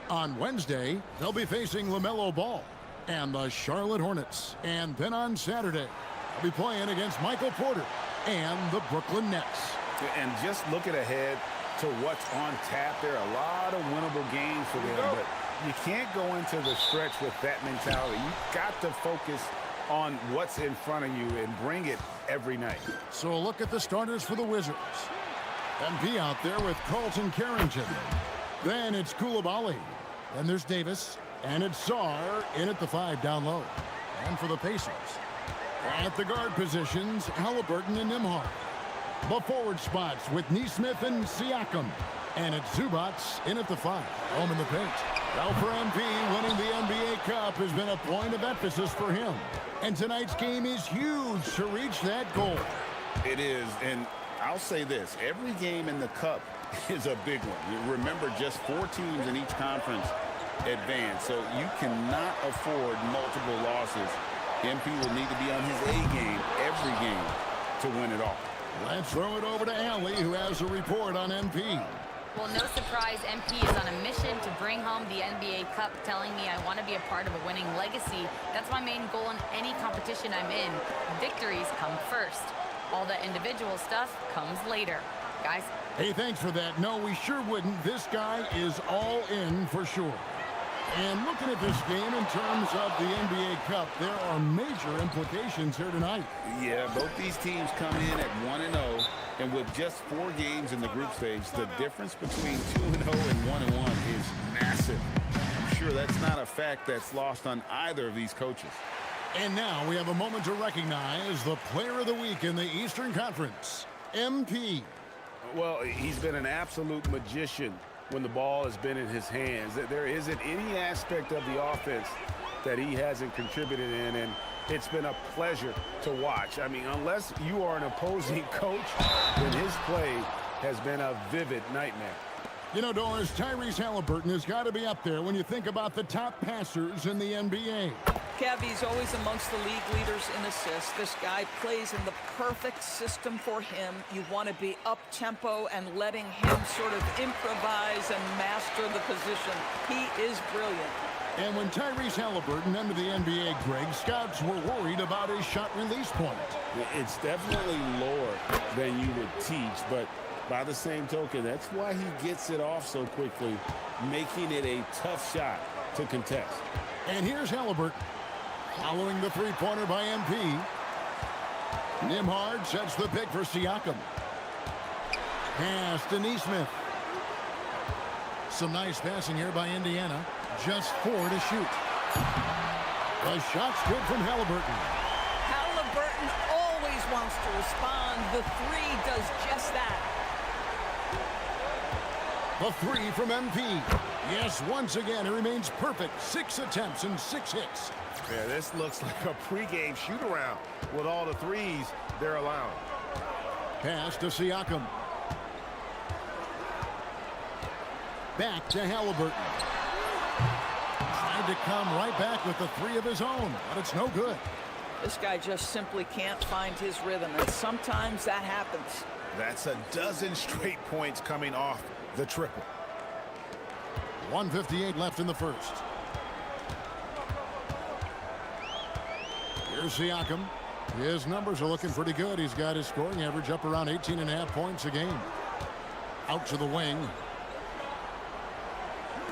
On Wednesday, they'll be facing LaMelo Ball and the Charlotte Hornets. And then on Saturday, they'll be playing against Michael Porter and the Brooklyn Nets. And just looking ahead to what's on tap, there are a lot of winnable games for them, but you can't go into the stretch with that mentality. You've got to focus on what's in front of you and bring it every night. So a look at the starters for the Wizards. MP out there with Carlton Carrington. Then it's Koulibaly. Then there's Davis. And it's Sarr in at the 5 down low. And for the Pacers, at the guard positions, Halliburton and Nembhard. The forward spots with Nesmith and Siakam. And it's Zubats in at the 5, home in the paint. Well, for MP, winning the NBA Cup has been a point of emphasis for him. And tonight's game is huge to reach that goal. It is, and I'll say this, every game in the Cup is a big one. You remember, just 4 teams in each conference advance, so you cannot afford multiple losses. MP will need to be on his A game every game to win it all. Let's throw it over to Allie, who has a report on MP. Well, no surprise, MP is on a mission to bring home the NBA Cup, telling me I want to be a part of a winning legacy. That's my main goal in any competition I'm in. Victories come first. All the individual stuff comes later. Guys? Hey, thanks for that. No, we sure wouldn't. This guy is all in for sure. And looking at this game in terms of the NBA Cup, there are major implications here tonight. Yeah, both these teams come in at 1-0, and with just 4 games in the group stage, the difference between 2-0 and 1-1 is massive. I'm sure that's not a fact that's lost on either of these coaches. And now we have a moment to recognize the Player of the Week in the Eastern Conference, MP. Well, he's been an absolute magician when the ball has been in his hands. There isn't any aspect of the offense that he hasn't contributed in, and it's been a pleasure to watch. I mean, unless you are an opposing coach, then his play has been a vivid nightmare. You know, Doris, Tyrese Halliburton has got to be up there when you think about the top passers in the NBA. Kev, he's always amongst the league leaders in assists. This guy plays in the perfect system for him. You want to be up-tempo and letting him sort of improvise and master the position. He is brilliant. And when Tyrese Halliburton entered the NBA, Greg, scouts were worried about his shot release point. It's definitely lower than you would teach, but by the same token, that's why he gets it off so quickly, making it a tough shot to contest. And here's Halliburton, following the three-pointer by MP. Nembhard sets the pick for Siakam. Pass to Nesmith. Some nice passing here by Indiana. Just 4 to shoot. The shot's good from Halliburton. Halliburton always wants to respond. The 3 does just that. The 3 from MP. Yes, once again, it remains perfect. 6 attempts and 6 hits. Yeah, this looks like a pregame shoot-around with all the threes they're allowing. Pass to Siakam. Back to Halliburton. Tried to come right back with the 3 of his own, but it's no good. This guy just simply can't find his rhythm, and sometimes that happens. That's a dozen straight points coming off the triple. 1:58 left in the first. Here's Siakam. His numbers are looking pretty good. He's got his scoring average up around 18.5 points a game. Out to the wing.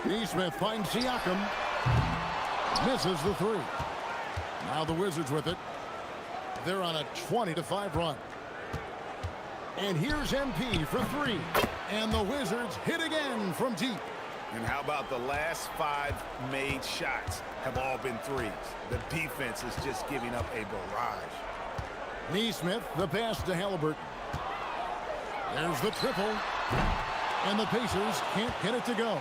Nesmith finds Siakam. Misses the 3. Now the Wizards with it. They're on a 20-5 run. And here's MP for 3. And the Wizards hit again from deep. And how about the last 5 made shots have all been threes? The defense is just giving up a barrage. Nesmith, the pass to Halliburton. There's the triple. And the Pacers can't get it to go.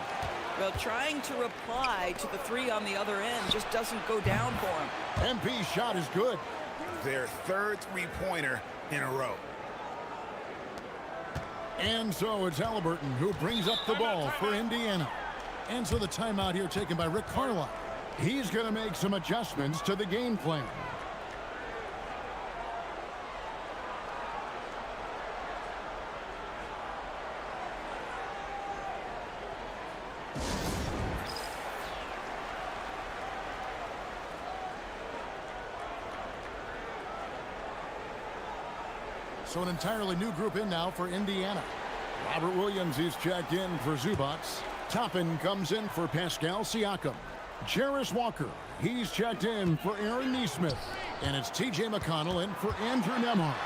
Well, trying to reply to the 3 on the other end just doesn't go down for him. MP's shot is good. Their 3rd three-pointer in a row. And so it's Halliburton who brings up the ball for Indiana. And so the timeout here taken by Rick Carlisle. He's going to make some adjustments to the game plan. So an entirely new group in now for Indiana. Robert Williams is checked in for Zubac. Toppin comes in for Pascal Siakam. Jarris Walker, he's checked in for Aaron Nesmith. And it's T.J. McConnell in for Andrew Nembhard.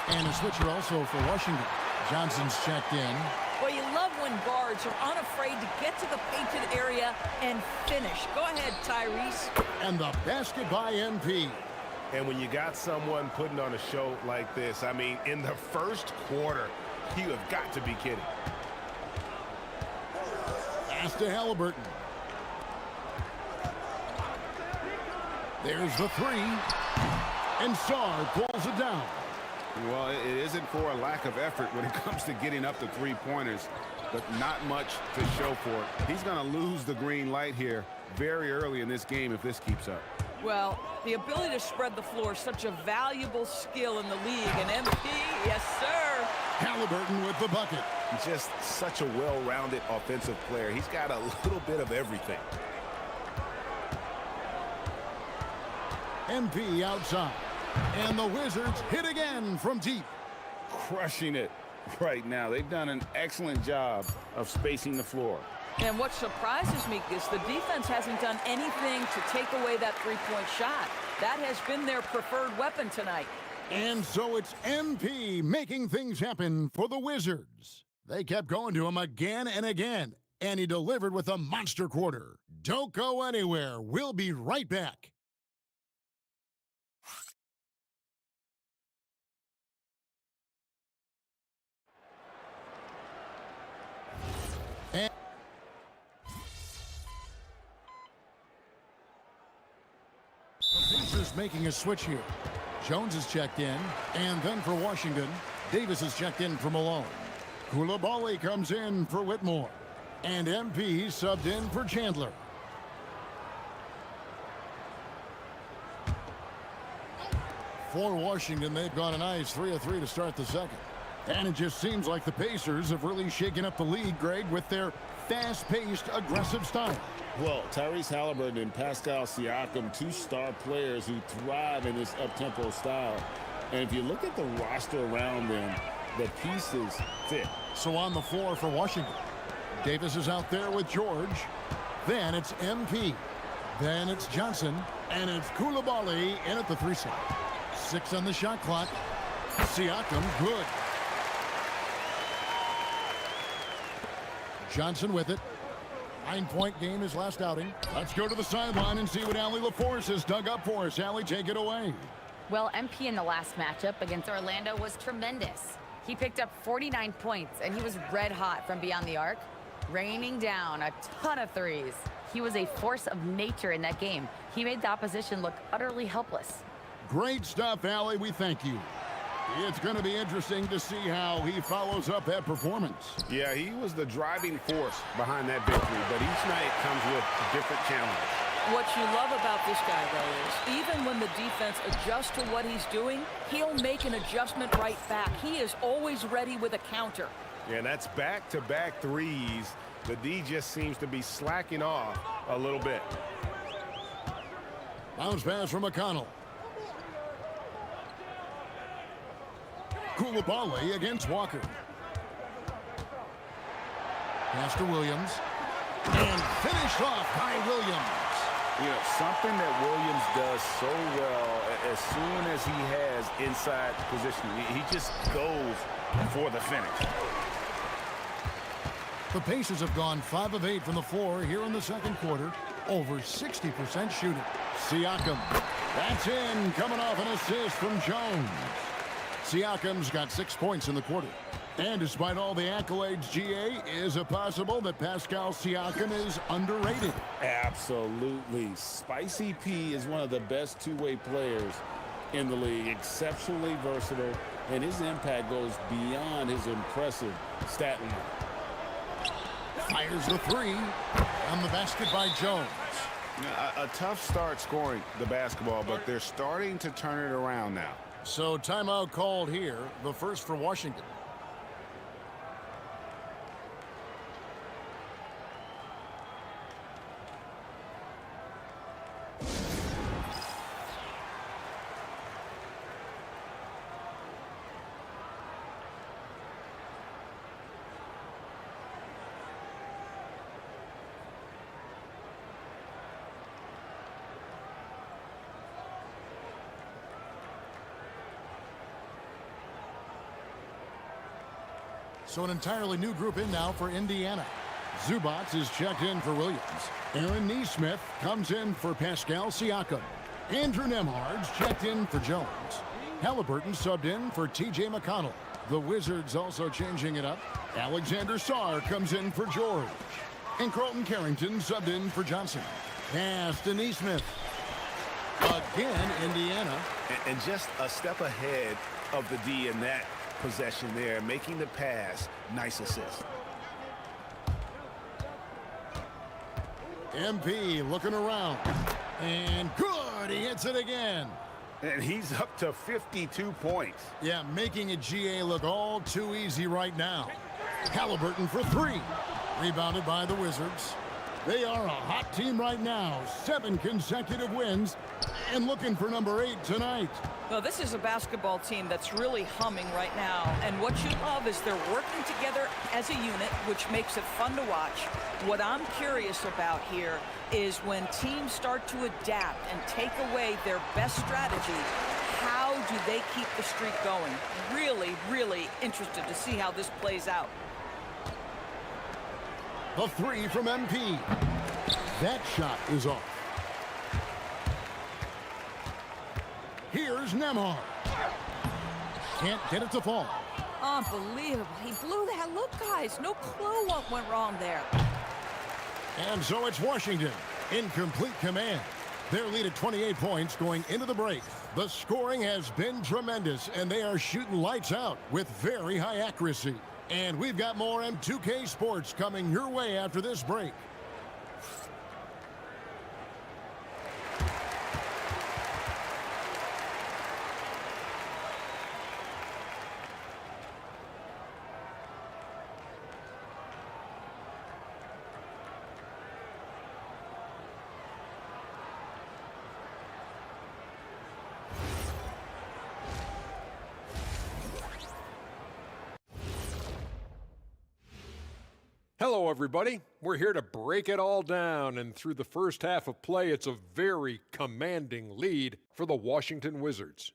And a switcher also for Washington. Johnson's checked in. Well, you love when guards are unafraid to get to the painted area and finish. Go ahead, Tyrese. And the basket by MP. And when you got someone putting on a show like this, I mean, in the first quarter, you have got to be kidding. Pass to Halliburton. There's the three. And Sarr pulls it down. Well, it isn't for a lack of effort when it comes to getting up to three-pointers, but not much to show for it. He's going to lose the green light here very early in this game if this keeps up. Well, the ability to spread the floor is such a valuable skill in the league. And MP, yes, sir. Halliburton with the bucket. Just such a well-rounded offensive player. He's got a little bit of everything. MP outside. And the Wizards hit again from deep. Crushing it right now. They've done an excellent job of spacing the floor. And what surprises me is the defense hasn't done anything to take away that three-point shot. That has been their preferred weapon tonight. And so it's MP making things happen for the Wizards. They kept going to him again and again, and he delivered with a monster quarter. Don't go anywhere. We'll be right back. The Pacers making a switch here. Jones is checked in, and then for Washington, Davis is checked in for Malone. Coulibaly comes in for Whitmore, and MP subbed in for Chandler. For Washington, they've got a nice 3 of 3 to start the second. And it just seems like the Pacers have really shaken up the league, Greg, with their fast-paced, aggressive style. Well, Tyrese Halliburton and Pascal Siakam, two star players who thrive in this up-tempo style. And if you look at the roster around them, the pieces fit. So on the floor for Washington, Davis is out there with George. Then it's MP. Then it's Johnson. And it's Coulibaly in at the 3 side. 6 on the shot clock. Siakam, good. Johnson with it. 9-point game his last outing. Let's go to the sideline and see what Allie LaForce has dug up for us. Allie, take it away. Well, MP in the last matchup against Orlando was tremendous. He picked up 49 points, and he was red hot from beyond the arc, raining down a ton of threes. He was a force of nature in that game. He made the opposition look utterly helpless. Great stuff, Allie. We thank you. It's going to be interesting to see how he follows up that performance. Yeah, he was the driving force behind that victory, but each night comes with a different challenge. What you love about this guy, though, is even when the defense adjusts to what he's doing, he'll make an adjustment right back. He is always ready with a counter. Yeah, that's back-to-back threes. The D just seems to be slacking off a little bit. Bounce pass from McConnell. Coulibaly against Walker. Pass to Williams. And finished off by Williams. You know, something that Williams does so well as soon as he has inside positioning, he just goes for the finish. The Pacers have gone 5 of 8 from the floor here in the second quarter. Over 60% shooting. Siakam. That's in, coming off an assist from Jones. Siakam's got 6 points in the quarter. And despite all the accolades, GA, is it possible that Pascal Siakam is underrated? Absolutely. Spicy P is one of the best two-way players in the league. Exceptionally versatile, and his impact goes beyond his impressive stat line. Fires the 3. On the basket by Jones. A tough start scoring the basketball, but they're starting to turn it around now. So timeout called here, the first for Washington. So an entirely new group in now for Indiana. Zubats is checked in for Williams. Aaron Neesmith comes in for Pascal Siakam. Andrew Nembhard's checked in for Jones. Halliburton subbed in for T.J. McConnell. The Wizards also changing it up. Alexander Sarr comes in for George. And Carlton Carrington subbed in for Johnson. Pass to Neesmith. Again, Indiana. And just a step ahead of the D in that possession there, making the pass. Nice assist. MP looking around. And good, he hits it again. And he's up to 52 points. Yeah, making a GA look all too easy right now. Halliburton for three. Rebounded by the Wizards. They are a hot team right now. 7 consecutive wins. And looking for number 8 tonight. Well, this is a basketball team that's really humming right now. And what you love is they're working together as a unit, which makes it fun to watch. What I'm curious about here is when teams start to adapt and take away their best strategy, how do they keep the streak going? Really, really interested to see how this plays out. A three from MP. That shot is off. Here's Nembhard. Can't get it to fall. Unbelievable. He blew that. Look, guys, no clue what went wrong there. And so it's Washington in complete command. Their lead at 28 points going into the break. The scoring has been tremendous, and they are shooting lights out with very high accuracy. And we've got more M2K Sports coming your way after this break. Hello, everybody. We're here to break it all down, and through the first half of play, it's a very commanding lead for the Washington Wizards.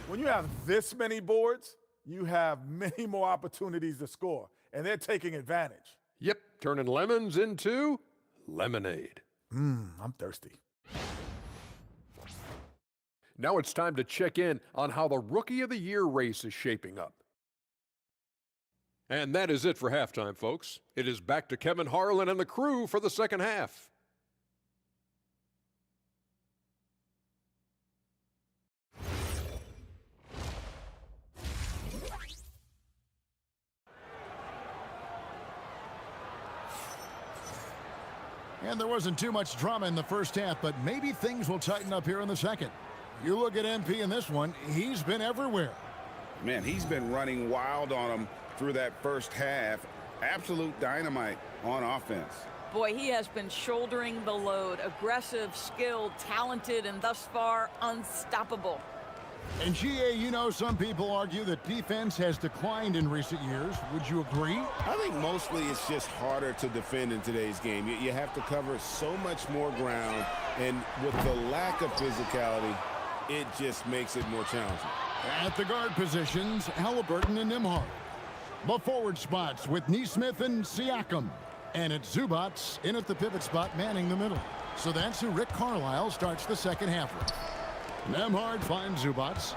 When you have this many boards, you have many more opportunities to score, and they're taking advantage. Yep, turning lemons into lemonade. I'm thirsty. Now it's time to check in on how the Rookie of the Year race is shaping up. And that is it for halftime, folks. It is back to Kevin Harlan and the crew for the second half. And there wasn't too much drama in the first half, but maybe things will tighten up here in the second. You look at MP in this one, he's been everywhere. Man, he's been running wild on him through that first half. Absolute dynamite on offense. Boy, he has been shouldering the load. Aggressive, skilled, talented, and thus far, unstoppable. And GA, you know, some people argue that defense has declined in recent years. Would you agree? I think mostly it's just harder to defend in today's game. You have to cover so much more ground, and with the lack of physicality, it just makes it more challenging. At the guard positions, Halliburton and Nembhard. The forward spots with Neesmith and Siakam. And it's Zubats in at the pivot spot, manning the middle. So that's who Rick Carlisle starts the second half with. Nembhard finds Zubats.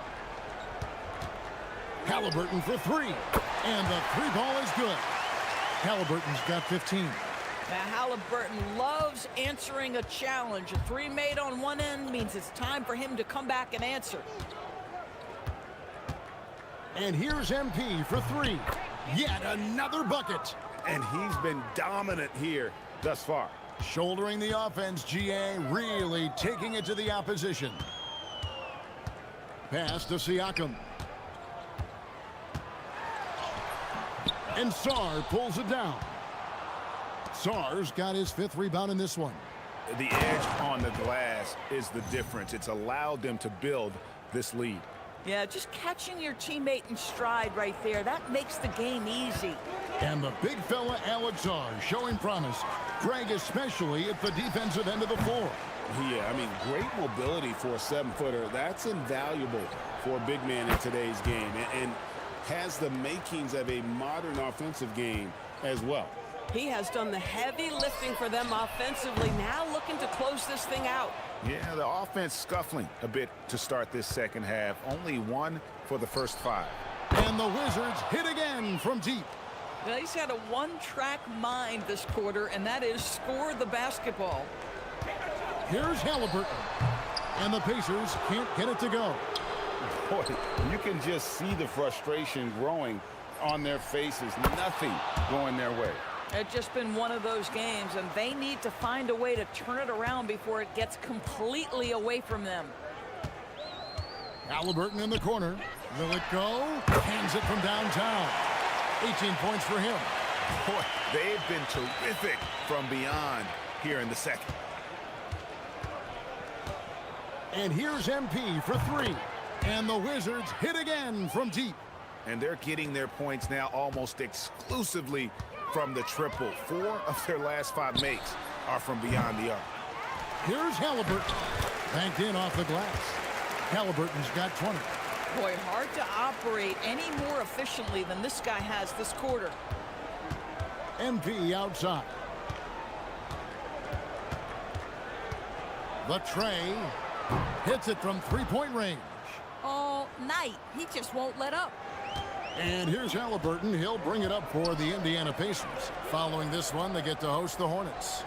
Halliburton for three. And the three ball is good. Halliburton's got 15. Now, Halliburton loves answering a challenge. A three made on one end means it's time for him to come back and answer. And here's MP for three. Yet another bucket. And he's been dominant here thus far. Shouldering the offense, GA really taking it to the opposition. Pass to Siakam. And Sarr pulls it down. Sarr's got his 5th rebound in this one. The edge on the glass is the difference. It's allowed them to build this lead. Yeah, just catching your teammate in stride right there, that makes the game easy. And the big fella, Alex Sarr, showing promise. Greg especially at the defensive end of the floor. Yeah, I mean, great mobility for a 7-footer. That's invaluable for a big man in today's game. And has the makings of a modern offensive game as well. He has done the heavy lifting for them offensively, now looking to close this thing out. Yeah, the offense scuffling a bit to start this second half. Only one for the first 5. And the Wizards hit again from deep. Well, he's had a one-track mind this quarter, and that is score the basketball. Here's Halliburton. And the Pacers can't get it to go. Boy, you can just see the frustration growing on their faces. Nothing going their way. It's just been one of those games, and they need to find a way to turn it around before it gets completely away from them. Halliburton in the corner. Will it go? Hands it from downtown. 18 points for him. Boy, they've been terrific from beyond here in the second. And here's MP for 3. And the Wizards hit again from deep. And they're getting their points now almost exclusively from the triple. 4 of their last 5 makes are from beyond the arc. Here's Halliburton. Banked in off the glass. Halliburton's got 20. Boy, hard to operate any more efficiently than this guy has this quarter. MP outside. The tray hits it from three-point range. All night. He just won't let up. And here's Halliburton. He'll bring it up for the Indiana Pacers. Following this one, they get to host the Hornets.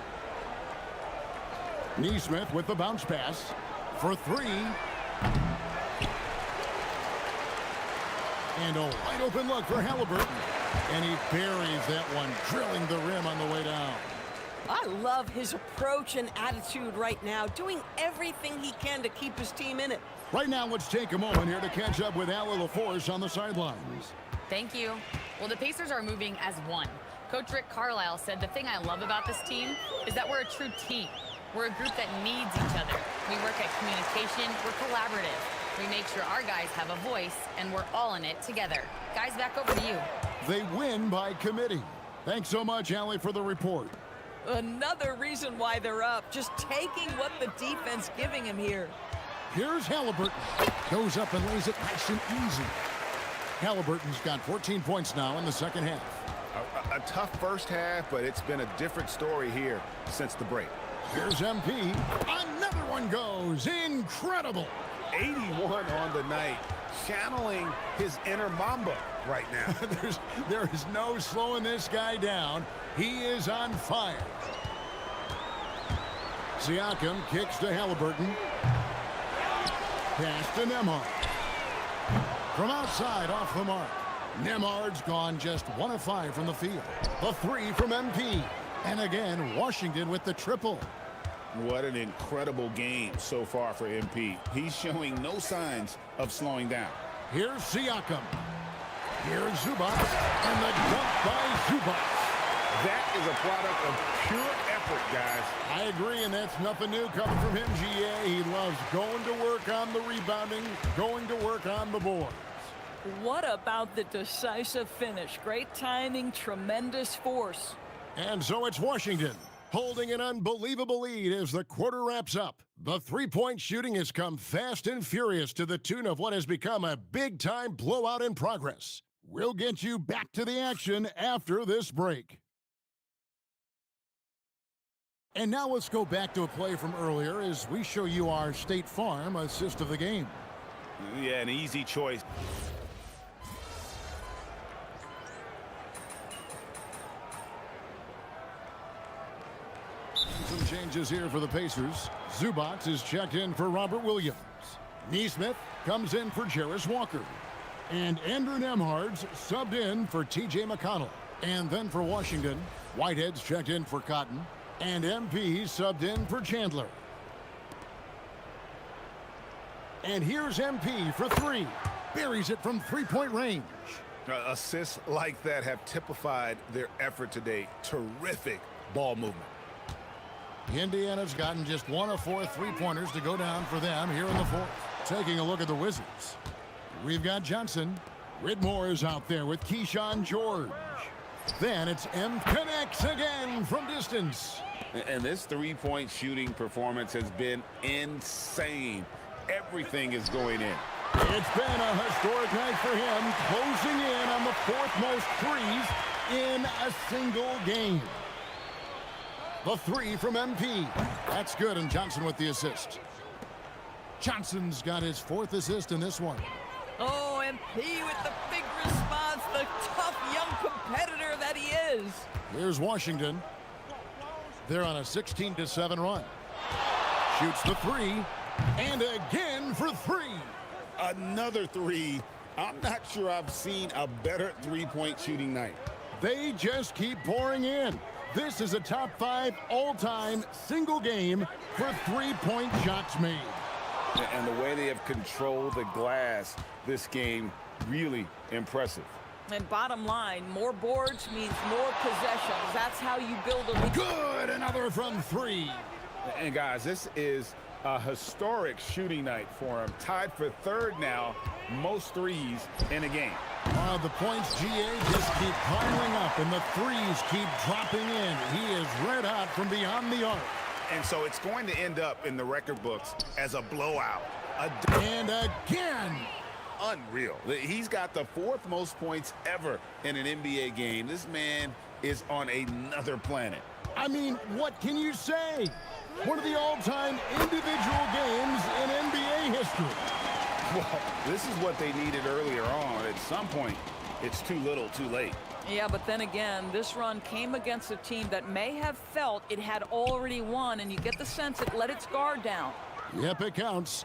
Neesmith with the bounce pass for 3. And a wide open look for Halliburton. And he buries that one, drilling the rim on the way down. I love his approach and attitude right now, doing everything he can to keep his team in it. Right now, let's take a moment here to catch up with Allie LaForce on the sidelines. Thank you. Well, the Pacers are moving as one. Coach Rick Carlisle said the thing I love about this team is that we're a true team. We're a group that needs each other. We work at communication. We're collaborative. We make sure our guys have a voice, and we're all in it together. Guys, back over to you. They win by committee. Thanks so much, Allie, for the report. Another reason why they're up, just taking what the defense giving him here. Here's Halliburton. Goes up and lays it nice and easy. Halliburton's got 14 points now in the second half. A tough first half, but it's been a different story here since the break. Here's MP. Another one goes. Incredible. 81 on the night, channeling his inner Mamba right now. there is no slowing this guy down. He is on fire. Siakam kicks to Halliburton. Pass to Nembhard. From outside, off the mark. Nembhard's gone just 1 of 5 from the field. The 3 from MP. And again, Washington with the triple. What an incredible game so far for MP. He's showing no signs of slowing down. Here's Siakam. Here's Zubac. And the dunk by Zubac. That is a product of pure effort, guys. I agree, and that's nothing new coming from him, GA. He loves going to work on the rebounding, going to work on the boards. What about the decisive finish? Great timing, tremendous force. And so it's Washington holding an unbelievable lead as the quarter wraps up. The three-point shooting has come fast and furious to the tune of what has become a big-time blowout in progress. We'll get you back to the action after this break. And now let's go back to a play from earlier as we show you our State Farm assist of the game. Yeah, an easy choice. Some changes here for the Pacers. Zubac is checked in for Robert Williams. Neesmith comes in for Jarris Walker. And Andrew Nembhard's subbed in for T.J. McConnell. And then for Washington, Whitehead's checked in for Cotton. And MP subbed in for Chandler. And here's MP for 3. Buries it from three-point range. Assists like that have typified their effort today. Terrific ball movement. Indiana's gotten just 1 of 4 three-pointers to go down for them here in the fourth. Taking a look at the Wizards. We've got Johnson. Whitmore is out there with Keyshawn George. Then it's M connects again from distance. And this three-point shooting performance has been insane. Everything is going in. It's been a historic night for him, closing in on the fourth most threes in a single game. The three from MP. That's good, and Johnson with the assist. Johnson's got his fourth assist in this one. Oh, MP with the big response, the tough young competitor that he is. Here's Washington. They're on a 16-7 run. Shoots the three, and again for three. Another three. I'm not sure I've seen a better three-point shooting night. They just keep pouring in. This is a top 5 all-time single game for three-point shots made. And the way they have controlled the glass this game, really impressive. And bottom line, more boards means more possessions. That's how you build a lead. Good, another from three. And guys, this is a historic shooting night for him. Tied for third now, most threes in a game. The points, GA, just keep piling up, and the threes keep dropping in. He is red hot from beyond the arc. And so it's going to end up in the record books as a blowout. And again. Unreal. He's got the fourth most points ever in an NBA game. This man is on another planet. I mean, what can you say? One of the all-time individual games in NBA history. Well, this is what they needed earlier on. At some point, it's too little, too late. Yeah, but then again, this run came against a team that may have felt it had already won, and you get the sense it let its guard down. Yep, it counts.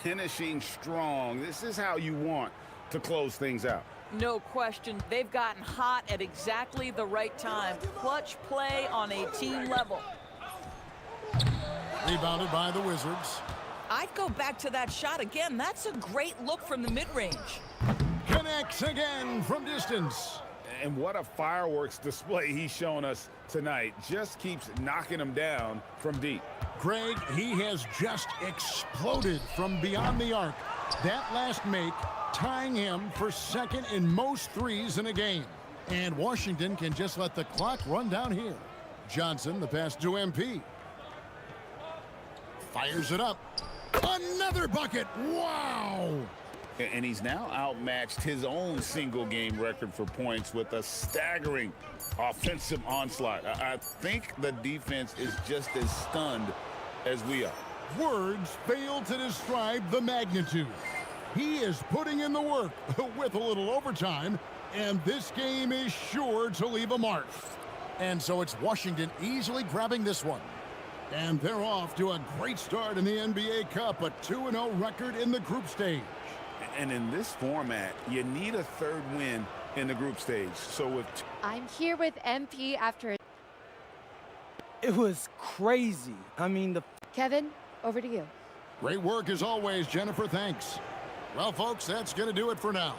Finishing strong. This is how you want to close things out. No question. They've gotten hot at exactly the right time. Clutch play on a team level. Rebounded by the Wizards. I'd go back to that shot again. That's a great look from the mid-range. Connects again from distance. And what a fireworks display he's shown us tonight. Just keeps knocking them down from deep. Greg, he has just exploded from beyond the arc. That last make tying him for second in most threes in a game. And Washington can just let the clock run down here. Johnson, the pass to MP. Fires it up. Another bucket. Wow. And he's now outmatched his own single game record for points with a staggering offensive onslaught. I think the defense is just as stunned as we are. Words fail to describe the magnitude. He is putting in the work with a little overtime, and this game is sure to leave a mark. And so it's Washington easily grabbing this one. And they're off to a great start in the NBA Cup, a 2-0 record in the group stage. And in this format, you need a third win in the group stage. So with I'm here with MP after. It was crazy. I mean, Kevin, over to you. Great work as always, Jennifer. Thanks. Well, folks, that's going to do it for now.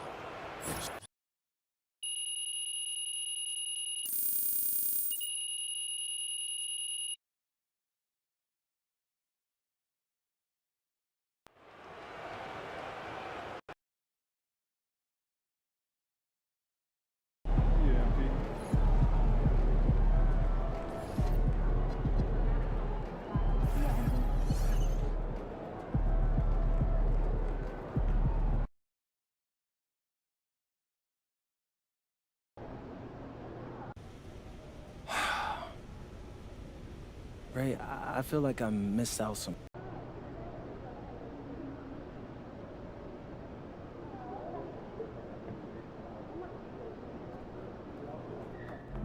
Ray, I feel like I missed out some.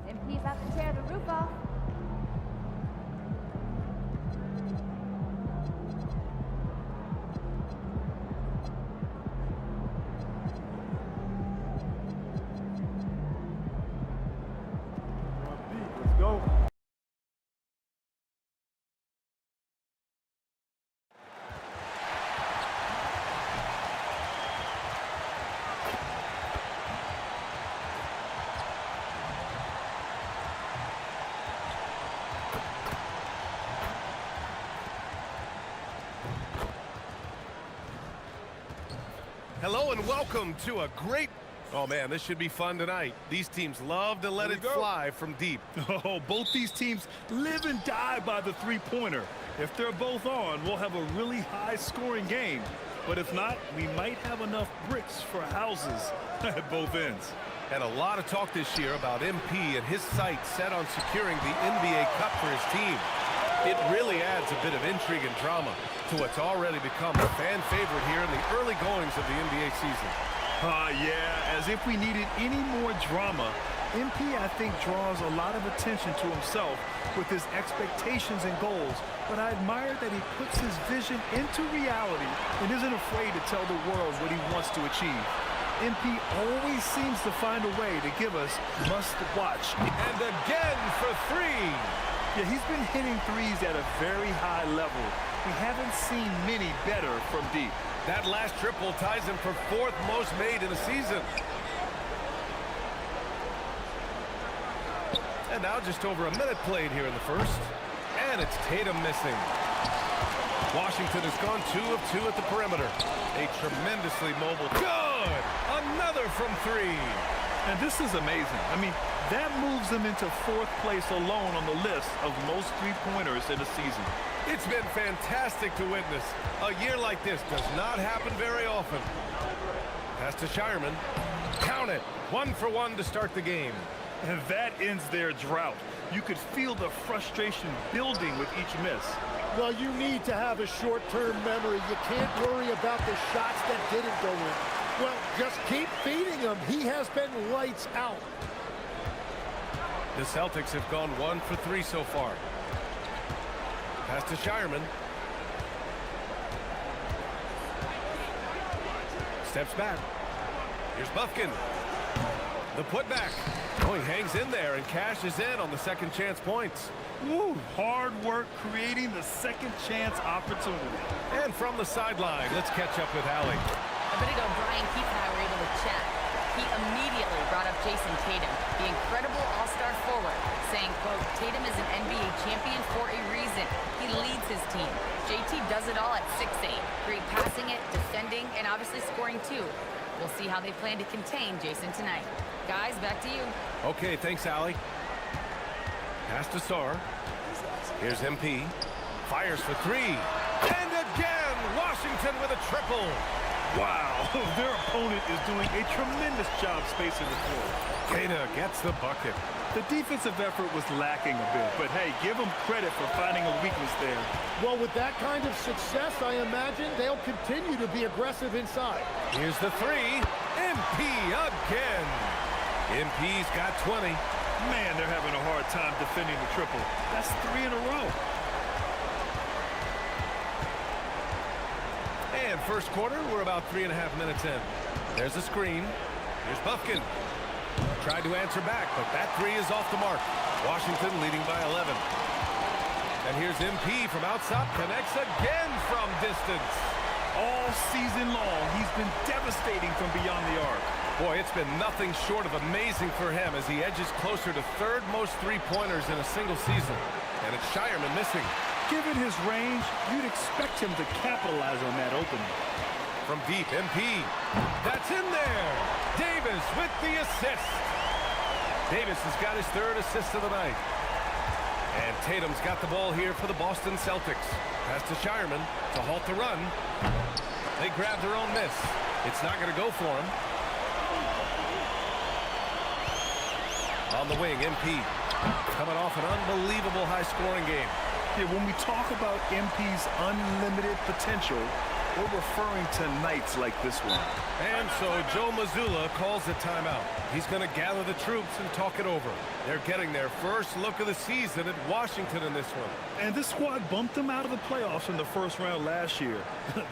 MP's about to tear the roof off. Let's go. Hello and welcome to a great Oh, man, this should be fun tonight. These teams love to let it fly from deep. Oh, both these teams live and die by the three-pointer. If they're both on, we'll have a really high-scoring game. But if not, we might have enough bricks for houses at both ends. And a lot of talk this year about MP and his sights set on securing the NBA Cup for his team. It really adds a bit of intrigue and drama to what's already become a fan favorite here in the early goings of the NBA season. Yeah, as if we needed any more drama. MP, I think, draws a lot of attention to himself with his expectations and goals, but I admire that he puts his vision into reality and isn't afraid to tell the world what he wants to achieve. MP always seems to find a way to give us must-watch. And again for three. Yeah, he's been hitting threes at a very high level. We haven't seen many better from deep. That last triple ties him for 4th most made in a season. And now just over a minute played here in the first. And it's Tatum missing. Washington has gone 2 of 2 at the perimeter. A tremendously mobile. Good! Another from 3. And this is amazing. I mean, that moves them into 4th place alone on the list of most three-pointers in a season. It's been fantastic to witness. A year like this does not happen very often. Pass to Shireman. Count it. 1 for 1 to start the game. And that ends their drought. You could feel the frustration building with each miss. Well, you need to have a short-term memory. You can't worry about the shots that didn't go in. Well, just keep feeding him. He has been lights out. The Celtics have gone 1 for 3 so far. Pass to Shireman. Steps back. Here's Bufkin. The putback. Oh, he hangs in there and cashes in on the second chance points. Woo, hard work creating the second chance opportunity. And from the sideline, let's catch up with Allie. A bit ago, Brian Keith and I were able to chat. He immediately brought up Jason Tatum, the incredible all-star forward, saying, quote, Tatum is an NBA champion for a reason. He leads his team. JT does it all at 6'8", great passing it, defending, and obviously scoring too. We'll see how they plan to contain Jason tonight. Guys, back to you. Okay, thanks, Allie. Pass to Sarr. Here's MP. Fires for 3. And again, Washington with a triple. Wow, their opponent is doing a tremendous job spacing the floor. Queta gets the bucket. The defensive effort was lacking a bit, but hey, give them credit for finding a weakness there. Well, with that kind of success, I imagine they'll continue to be aggressive inside. Here's the 3. MP again. MP's got 20. Man, they're having a hard time defending the triple. That's 3 in a row. And first quarter, we're about 3.5 minutes in. There's a screen. Here's Bufkin. Tried to answer back, but that 3 is off the mark. Washington leading by 11. And here's MP from outside. Connects again from distance. All season long, he's been devastating from beyond the arc. Boy, it's been nothing short of amazing for him as he edges closer to 3rd most three-pointers in a single season. And it's Shireman missing. Given his range, you'd expect him to capitalize on that opening. From deep, MP. That's in there. Davis with the assist. Davis has got his 3rd assist of the night. And Tatum's got the ball here for the Boston Celtics. Pass to Shireman to halt the run. They grab their own miss. It's not going to go for him. On the wing, MP. Coming off an unbelievable high-scoring game. Yeah, when we talk about MP's unlimited potential, we're referring to nights like this one. And so Joe Mazzulla calls a timeout. He's going to gather the troops and talk it over. They're getting their first look of the season at Washington in this one. And this squad bumped them out of the playoffs in the first round last year.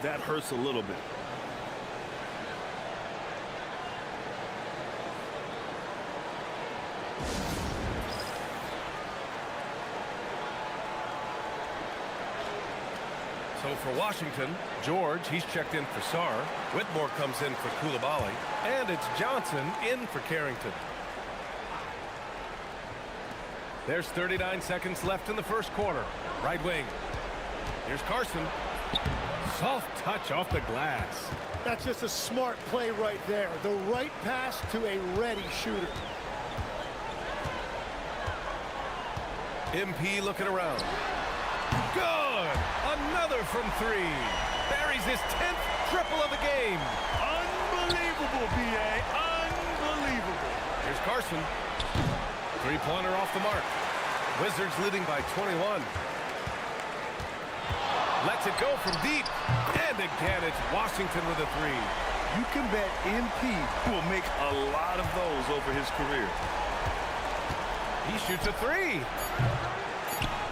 That hurts a little bit. So for Washington, George, he's checked in for Sarr. Whitmore comes in for Coulibaly. And it's Johnson in for Carrington. There's 39 seconds left in the first quarter. Right wing. Here's Carson. Soft touch off the glass. That's just a smart play right there. The right pass to a ready shooter. MP looking around. Good! Another from three. Buries his 10th triple of the game. Unbelievable, B.A. Unbelievable. Here's Carson. Three-pointer off the mark. Wizards leading by 21. Lets it go from deep. And again, it's Washington with a three. You can bet MP will make a lot of those over his career. He shoots a three.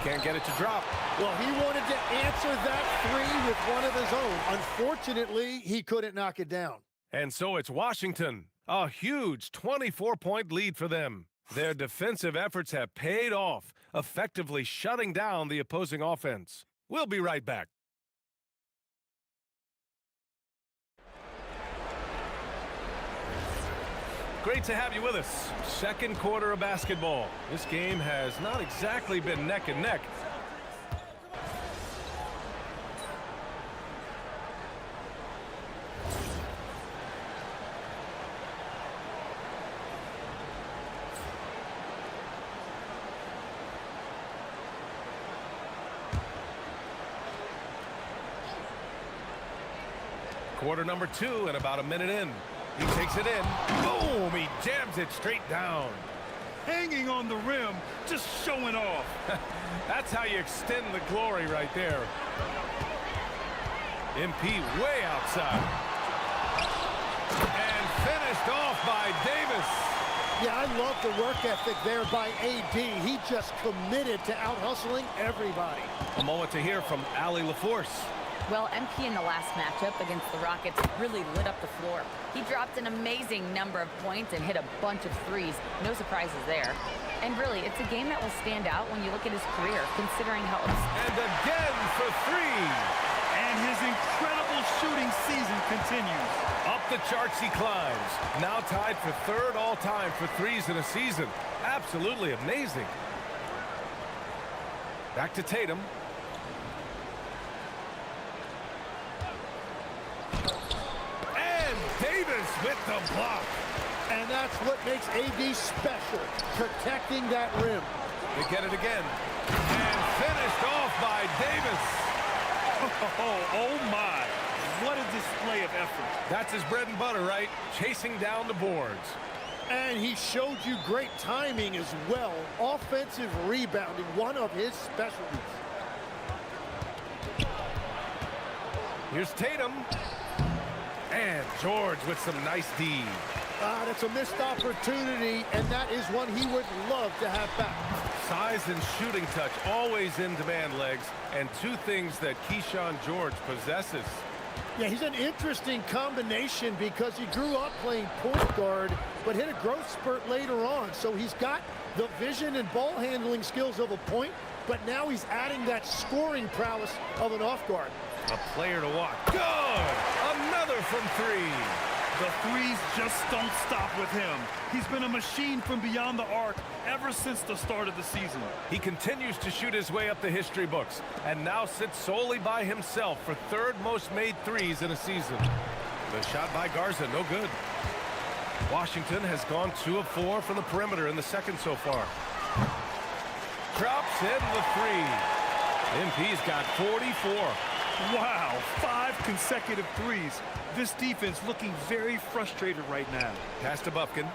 Can't get it to drop. Well, he wanted to answer that three with one of his own. Unfortunately, he couldn't knock it down. And so it's Washington. A huge 24-point lead for them. Their defensive efforts have paid off, effectively shutting down the opposing offense. We'll be right back. Great to have you with us. Second quarter of basketball. This game has not exactly been neck and neck. Quarter number 2 and about a minute in. He takes it in. Boom! He jams it straight down. Hanging on the rim, just showing off. That's how you extend the glory right there. MP way outside. And finished off by Davis. Yeah, I love the work ethic there by AD. He just committed to out-hustling everybody. A moment to hear from Allie LaForce. Well, MP in the last matchup against the Rockets really lit up the floor. He dropped an amazing number of points and hit a bunch of threes. No surprises there. And really, it's a game that will stand out when you look at his career, considering how... And again for three. And his incredible shooting season continues. Up the charts he climbs. Now tied for third all-time for threes in a season. Absolutely amazing. Back to Tatum. Davis with the block. And that's what makes AD special, protecting that rim. They get it again. And finished off by Davis. Oh my. What a display of effort. That's his bread and butter, right? Chasing down the boards. And he showed you great timing as well. Offensive rebounding, one of his specialties. Here's Tatum. And George with some nice D. That's a missed opportunity, and that is one he would love to have back. Size and shooting touch always in demand, Legs, and two things that Keyshawn George possesses. Yeah, he's an interesting combination because he grew up playing point guard, but hit a growth spurt later on. So he's got the vision and ball handling skills of a point, but now he's adding that scoring prowess of an off guard. A player to watch. Good! Another from three. The threes just don't stop with him. He's been a machine from beyond the arc ever since the start of the season. He continues to shoot his way up the history books and now sits solely by himself for third most made threes in a season. The shot by Garza, no good. Washington has gone 2 of 4 from the perimeter in the second so far. Drops in the three. MP's got 44. Wow, 5 consecutive threes. This defense looking very frustrated right now. Pass to Bufkin.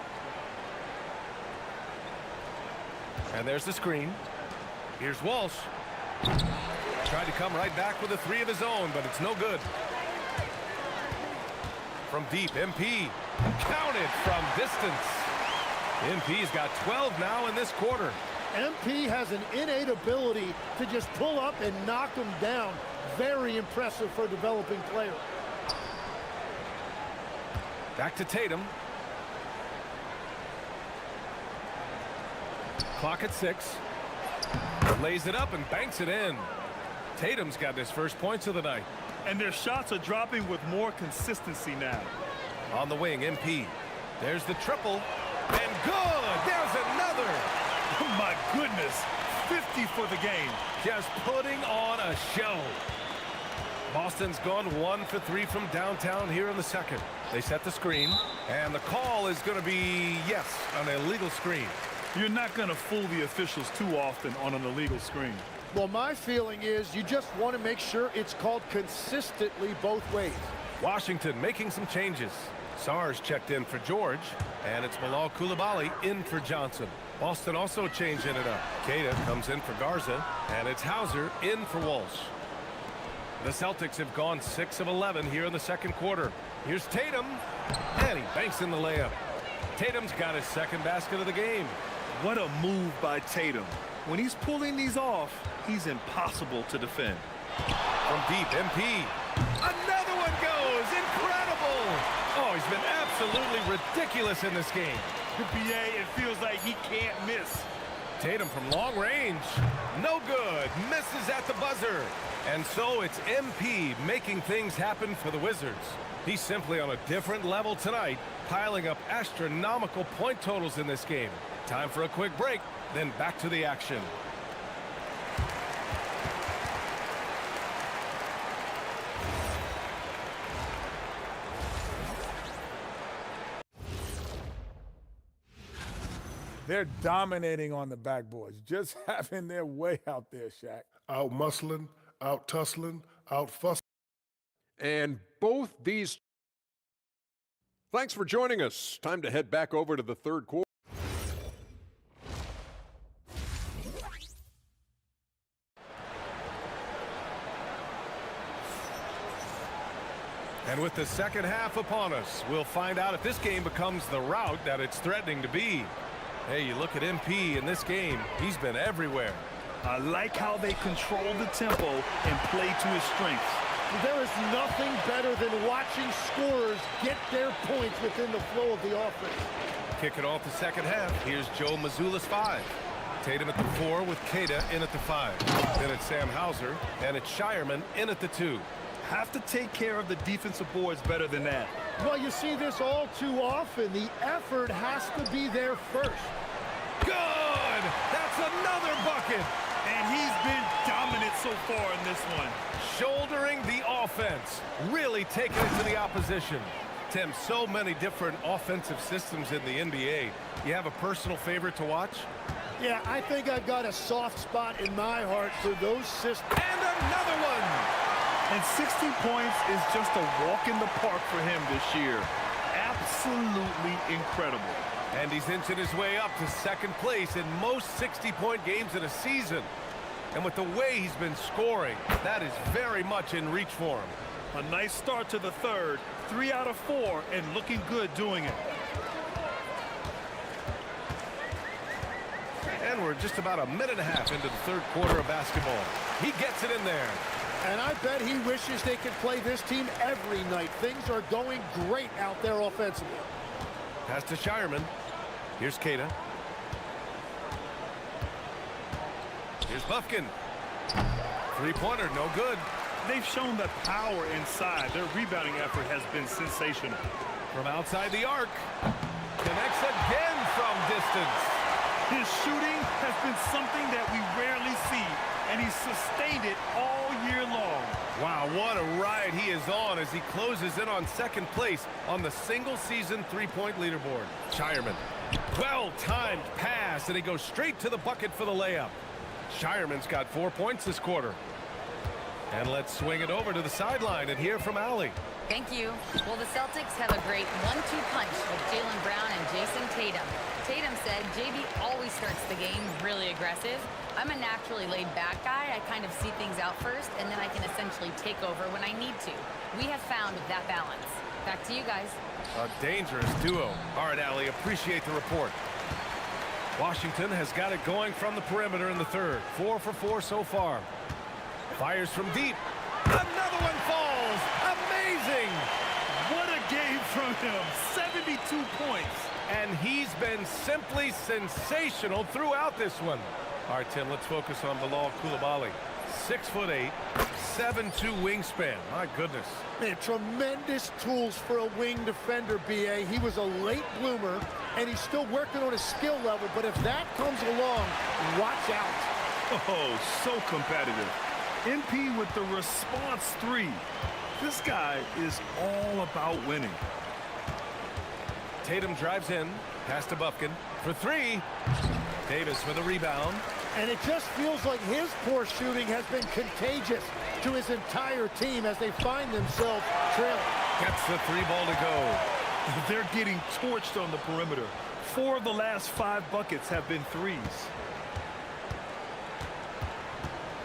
And there's the screen. Here's Walsh. Tried to come right back with a three of his own, but it's no good. From deep, MP. Counted from distance. MP's got 12 now in this quarter. MP has an innate ability to just pull up and knock them down. Very impressive for a developing player. Back to Tatum. Clock at 6. Lays it up and banks it in. Tatum's got his first points of the night. And their shots are dropping with more consistency now. On the wing, MP. There's the triple. And good! There's another! Oh my goodness. 50 for the game. Just putting on a show. Boston's gone 1 for 3 from downtown here in the second. They set the screen, and the call is going to be, yes, an illegal screen. You're not going to fool the officials too often on an illegal screen. Well, my feeling is you just want to make sure it's called consistently both ways. Washington making some changes. Sars checked in for George, and it's Bilal Coulibaly in for Johnson. Boston also changing it up. Queta comes in for Garza, and it's Hauser in for Walsh. The Celtics have gone 6 of 11 here in the second quarter. Here's Tatum, and he banks in the layup. Tatum's got his second basket of the game. What a move by Tatum. When he's pulling these off, he's impossible to defend. From deep, MP. Another one goes. Incredible. Oh, he's been absolutely ridiculous in this game. The BA, it feels like he can't miss. Tatum from long range. No good. Misses at the buzzer. And so it's MP making things happen for the Wizards. He's simply on a different level tonight, piling up astronomical point totals in this game. Time for a quick break, then back to the action. They're dominating on the backboards, just having their way out there, Shaq. Out muscling, out tussling, out fussing. And both these... Thanks for joining us. Time to head back over to the third quarter. And with the second half upon us, we'll find out if this game becomes the rout that it's threatening to be. Hey, you look at MP in this game, he's been everywhere. I like how they control the tempo and play to his strengths. There is nothing better than watching scorers get their points within the flow of the offense. Kicking off the second half, here's Joe Mazzulla's 5. Tatum at the 4 with Queta in at the 5. Then it's Sam Hauser, and it's Shireman in at the 2. Have to take care of the defensive boards better than that. Well, you see this all too often. The effort has to be there first. Good! That's another bucket! And he's been dominant so far in this one. Shouldering the offense, really taking it to the opposition. Tim, so many different offensive systems in the NBA. You have a personal favorite to watch? Yeah, I think I've got a soft spot in my heart for those systems. And another one! And 60 points is just a walk in the park for him this year. Absolutely incredible. And he's inching his way up to second place in most 60-point games in a season. And with the way he's been scoring, that is very much in reach for him. A nice start to the third, 3 out of 4, and looking good doing it. And we're just about a minute and a half into the third quarter of basketball. He gets it in there. And I bet he wishes they could play this team every night. Things are going great out there offensively. Pass to Shireman. Here's Queta. Here's Bufkin. Three-pointer, no good. They've shown that power inside. Their rebounding effort has been sensational. From outside the arc. Connects again from distance. His shooting has been something that we rarely see, and he's sustained it all year long. Wow, what a ride he is on as he closes in on second place on the single-season three-point leaderboard. Shireman, well-timed pass, and he goes straight to the bucket for the layup. Shireman's got 4 points this quarter. And let's swing it over to the sideline and hear from Allie. Thank you. Well, the Celtics have a great 1-2 punch with Jaylen Brown and Jason Tatum. Tatum said JB always starts the game really aggressive. I'm a naturally laid-back guy. I kind of see things out first, and then I can essentially take over when I need to. We have found that balance. Back to you guys. A dangerous duo. All right, Allie, appreciate the report. Washington has got it going from the perimeter in the third. 4 for 4 so far. Fires from deep. Another one falls. Amazing. What a game from him. 72 points. And he's been simply sensational throughout this one. All right, Tim, let's focus on Bilal Coulibaly. 6'8", 7'2" wingspan. My goodness. Man, tremendous tools for a wing defender, B.A. He was a late bloomer, and he's still working on his skill level. But if that comes along, watch out. Oh, so competitive. MP with the response three. This guy is all about winning. Tatum drives in, pass to Bufkin for three. Davis with a rebound. And it just feels like his poor shooting has been contagious to his entire team as they find themselves trailing. Gets the three ball to go. They're getting torched on the perimeter. 4 of the last 5 buckets have been threes.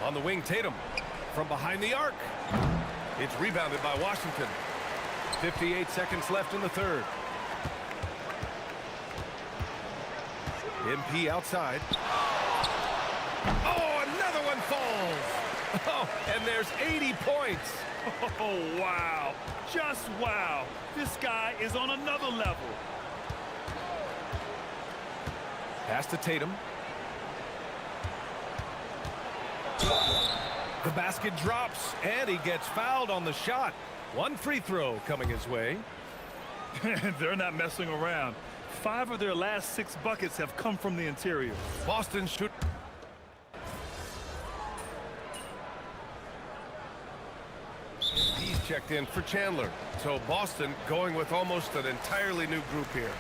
On the wing, Tatum from behind the arc. It's rebounded by Washington. 58 seconds left in the third. MP outside. Oh, another one falls. Oh, and there's 80 points. Oh, wow. Just wow. This guy is on another level. Pass to Tatum. The basket drops, and he gets fouled on the shot. One free throw coming his way. They're not messing around. 5 of their last 6 buckets have come from the interior. Boston shoot. He's checked in for Chandler. So Boston going with almost an entirely new group here.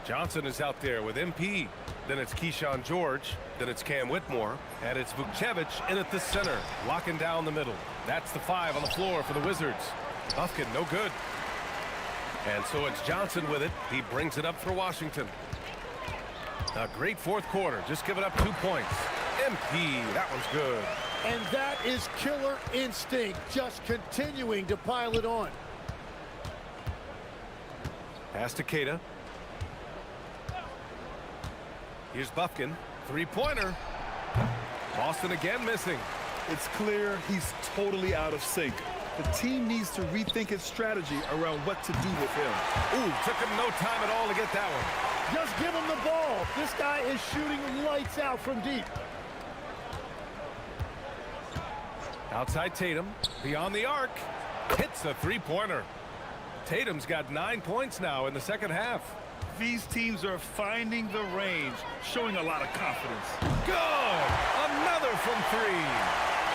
Johnson is out there with MP. Then it's Keyshawn George. Then it's Cam Whitmore. And it's Vukcevic in at the center, locking down the middle. That's the 5 on the floor for the Wizards. Bufkin, no good. And so it's Johnson with it. He brings it up for Washington. A great fourth quarter. Just giving up 2 points. MP, that one's good. And that is killer instinct, just continuing to pile it on. Pass to Keita. Here's Bufkin. Three-pointer. Boston again missing. It's clear he's totally out of sync. The team needs to rethink its strategy around what to do with him. Ooh, took him no time at all to get that one. Just give him the ball. This guy is shooting lights out from deep. Outside Tatum. Beyond the arc. Hits a three-pointer. Tatum's got 9 points now in the second half. These teams are finding the range, showing a lot of confidence. Good! Another from 3.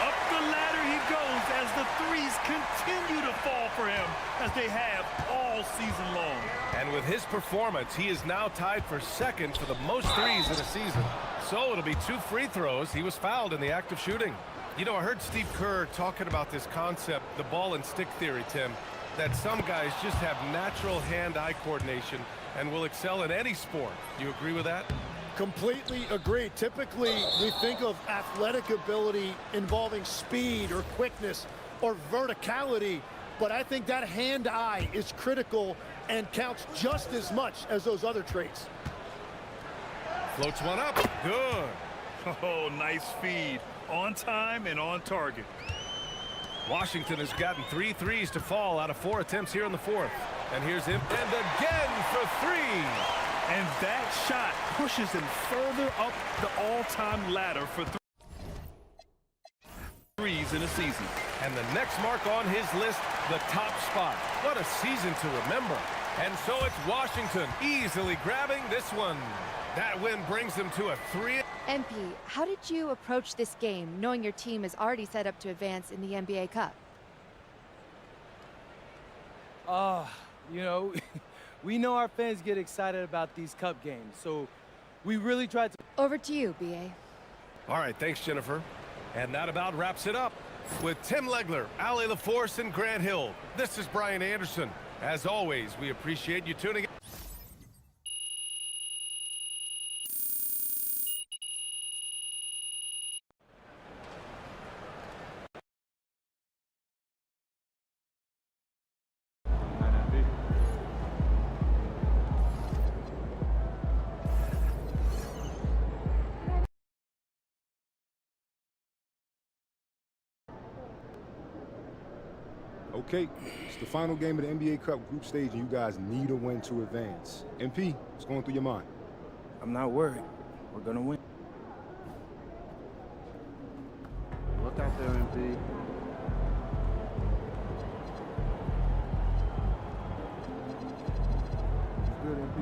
Up the ladder he goes as the threes continue to fall for him, as they have all season long. And with his performance, he is now tied for second for the most threes in a season. So it'll be 2 free throws. He was fouled in the act of shooting. You know, I heard Steve Kerr talking about this concept, the ball and stick theory, Tim, that some guys just have natural hand-eye coordination and will excel in any sport. Do you agree with that? Completely agree. Typically, we think of athletic ability involving speed or quickness or verticality, but I think that hand-eye is critical and counts just as much as those other traits. Floats one up. Good. Oh, nice feed. On time and on target. Washington has gotten 3 threes to fall out of 4 attempts here in the fourth. And here's him. And again for 3. And that shot pushes him further up the all-time ladder for threes in a season. And the next mark on his list, the top spot. What a season to remember. And so it's Washington easily grabbing this one. That win brings them to a 3. MP, how did you approach this game, knowing your team is already set up to advance in the NBA Cup? You know, we know our fans get excited about these cup games, so we really tried to... Over to you, B.A. All right, thanks, Jennifer. And that about wraps it up. With Tim Legler, Allie LaForce, and Grant Hill, this is Brian Anderson. As always, we appreciate you tuning in. Okay, it's the final game of the NBA Cup group stage, and you guys need a win to advance. MP, what's going through your mind? I'm not worried. We're gonna win. Look out there, MP. Good, MP.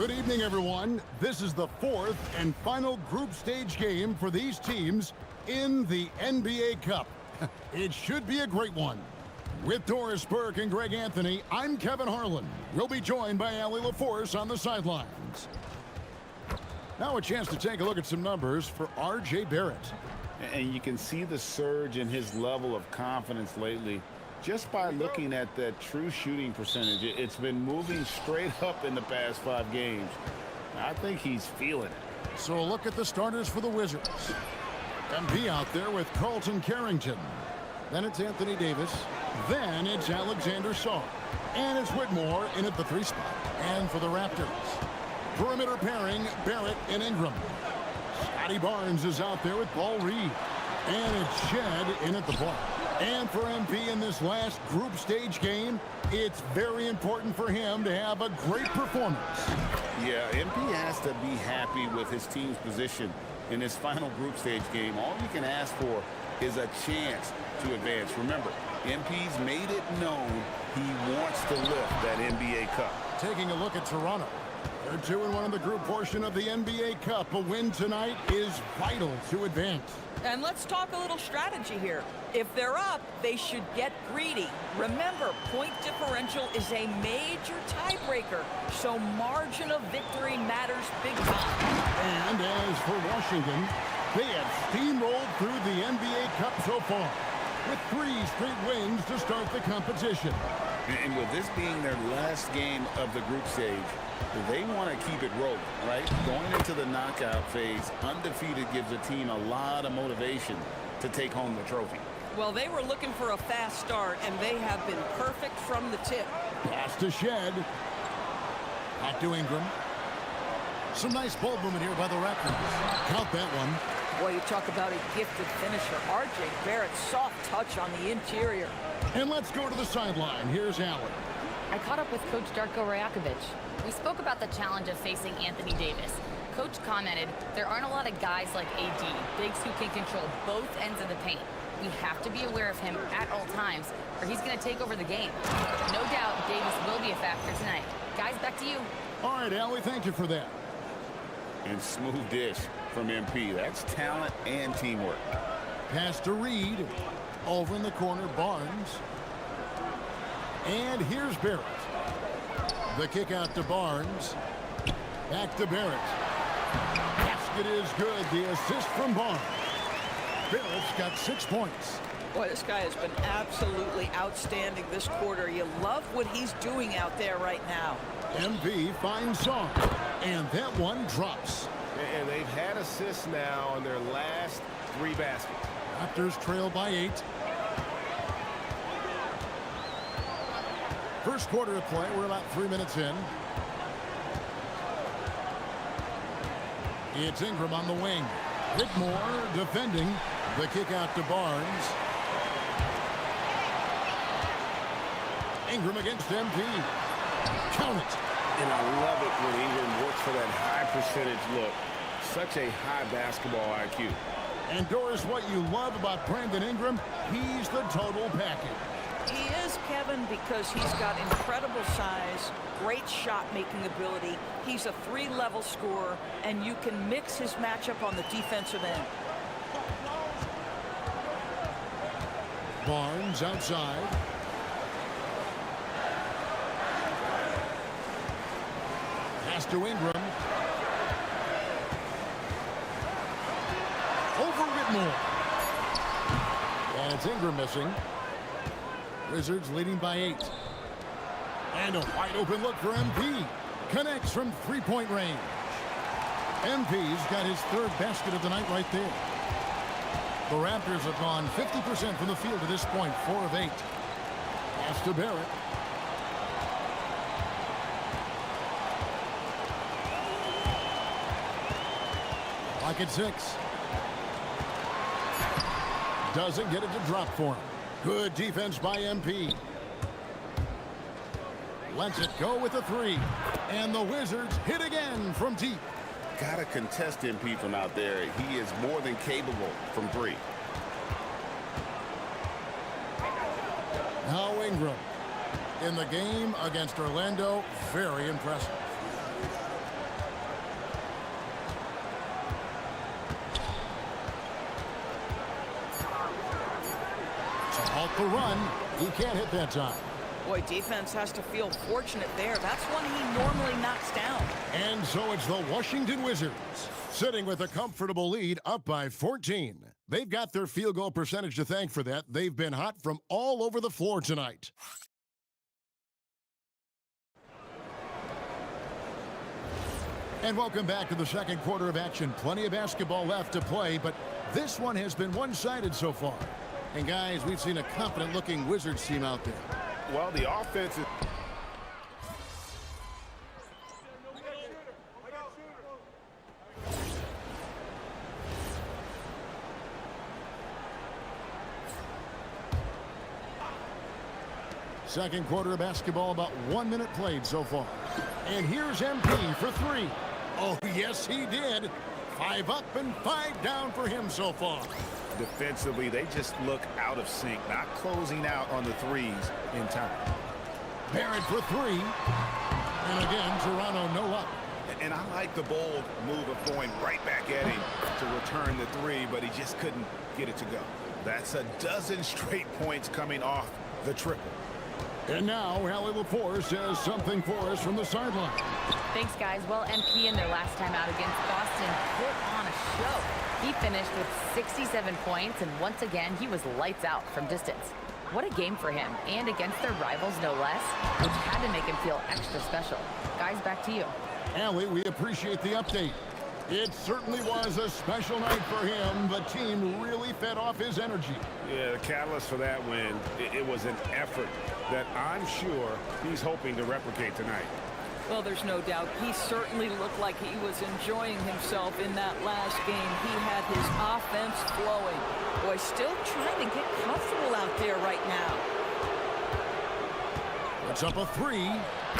Good evening, everyone. This is the fourth and final group stage game for these teams in the NBA Cup. It should be a great one. With Doris Burke and Greg Anthony, I'm Kevin Harlan. We'll be joined by Allie LaForce on the sidelines. Now a chance to take a look at some numbers for R.J. Barrett. And you can see the surge in his level of confidence lately just by looking at that true shooting percentage. It's been moving straight up in the past 5 games. I think he's feeling it. So a look at the starters for the Wizards. MP out there with Carlton Carrington. Then it's Anthony Davis. Then it's Alexander Sarr. And it's Whitmore in at the 3 spot. And for the Raptors, perimeter pairing, Barrett and Ingram. Scotty Barnes is out there with Paul Reed. And it's Shed in at the 4. And for MP in this last group stage game, it's very important for him to have a great performance. Yeah, MP has to be happy with his team's position in this final group stage game. All you can ask for is a chance to advance. Remember, MP's made it known he wants to lift that NBA Cup. Taking a look at Toronto. They're 2-1 in the group portion of the NBA Cup. A win tonight is vital to advance. And let's talk a little strategy here. If they're up, they should get greedy. Remember, point differential is a major tiebreaker, so margin of victory matters big time. And as for Washington, they have steamrolled through the NBA Cup so far, with 3 straight wins to start the competition. And with this being their last game of the group stage, they want to keep it rolling, right? Going into the knockout phase, undefeated gives a team a lot of motivation to take home the trophy. Well, they were looking for a fast start, and they have been perfect from the tip. Pass to Shed. Back to Ingram. Some nice ball movement here by the Raptors. Count that one. Boy, you talk about a gifted finisher. R.J. Barrett, soft touch on the interior. And let's go to the sideline. Here's Allen. I caught up with Coach Darko Rajakovic. We spoke about the challenge of facing Anthony Davis. Coach commented, there aren't a lot of guys like AD, bigs who can control both ends of the paint. We have to be aware of him at all times, or he's going to take over the game. No doubt Davis will be a factor tonight. Guys, back to you. All right, Allie, thank you for that. And smooth dish from MP. That's talent and teamwork. Pass to Reed. Over in the corner, Barnes. And here's Barrett. The kick out to Barnes. Back to Barrett. Basket is good. The assist from Barnes. Barrett's got 6 points. Boy, this guy has been absolutely outstanding this quarter. You love what he's doing out there right now. MP finds Sarr. And that one drops. And they've had assists now on their last 3 baskets. Raptors trail by 8. First quarter of play. We're about 3 minutes in. It's Ingram on the wing. Whitmore defending. The kick out to Barnes. Ingram against MP. Count it. And I love it when Ingram works for that high percentage look. Such a high basketball IQ. And Doris, what you love about Brandon Ingram, he's the total package. He is, Kevin, because he's got incredible size, great shot-making ability. He's a 3-level scorer, and you can mix his matchup on the defensive end. Barnes outside. Pass to Ingram. Over Whitmore. And it's Ingram missing. Wizards leading by 8. And a wide open look for MP. Connects from 3-point range. MP's got his 3rd basket of the night right there. The Raptors have gone 50% from the field to this point, 4 of 8. Pass to Barrett. Clock at 6. Doesn't get it to drop for him. Good defense by MP. Lets it go with a 3. And the Wizards hit again from deep. Gotta contest MP from out there. He is more than capable from 3. Now Ingram. In the game against Orlando, very impressive. The run, he can't hit that time. Boy, defense has to feel fortunate there. That's one he normally knocks down. And so it's the Washington Wizards sitting with a comfortable lead, up by 14. They've got their field goal percentage to thank for that. They've been hot from all over the floor tonight. And welcome back to the second quarter of action. Plenty of basketball left to play, but this one has been one-sided so far. And guys, we've seen a confident-looking Wizards team out there. Well, the offense is... Second quarter of basketball, about 1 minute played so far. And here's MP for three. Oh, yes, he did. 5 up and 5 down for him so far. Defensively, they just look out of sync, not closing out on the threes in time. Barrett for three. And again, Toronto no up. And I like the bold move of going right back at him to return the three, but he just couldn't get it to go. That's a dozen straight points coming off the triple. And now, Allie LaForce has something for us from the sideline. Thanks, guys. Well, MP in their last time out against Boston put on a show. He finished with 67 points, and once again, he was lights out from distance. What a game for him, and against their rivals, no less, which had to make him feel extra special. Guys, back to you. Allie, we appreciate the update. It certainly was a special night for him. The team really fed off his energy. Yeah, the catalyst for that win, it was an effort that I'm sure he's hoping to replicate tonight. Well, there's no doubt. He certainly looked like he was enjoying himself in that last game. He had his offense flowing. Boy, still trying to get comfortable out there right now. It's up a three.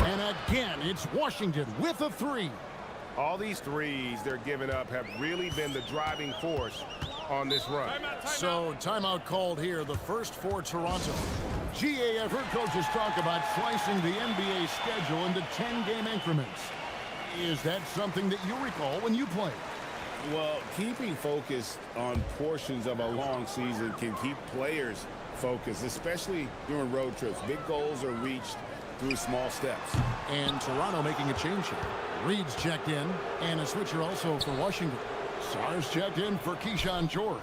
And again, it's Washington with a three. All these threes they're giving up have really been the driving force on this run. So, timeout called here, the first for Toronto. GA, I've heard coaches talk about slicing the NBA schedule into 10-game increments. Is that something that you recall when you played? Well, keeping focused on portions of a long season can keep players focused, especially during road trips. Big goals are reached through small steps. And Toronto making a change here. Reed's checked in, and a switcher also for Washington. Sar's checked in for Keyshawn George.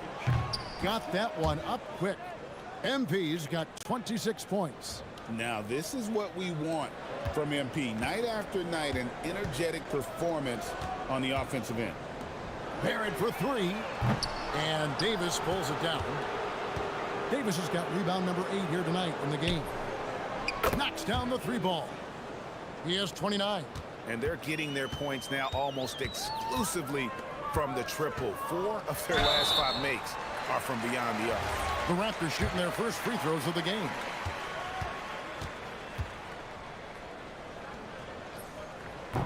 Got that one up quick. MP's got 26 points. Now, this is what we want from MP. Night after night, an energetic performance on the offensive end. Barrett for three, and Davis pulls it down. Davis has got rebound number 8 here tonight in the game. Knocks down the three ball. He has 29. And they're getting their points now almost exclusively from the triple. 4 of their last 5 makes are from beyond the arc. The Raptors shooting their first free throws of the game.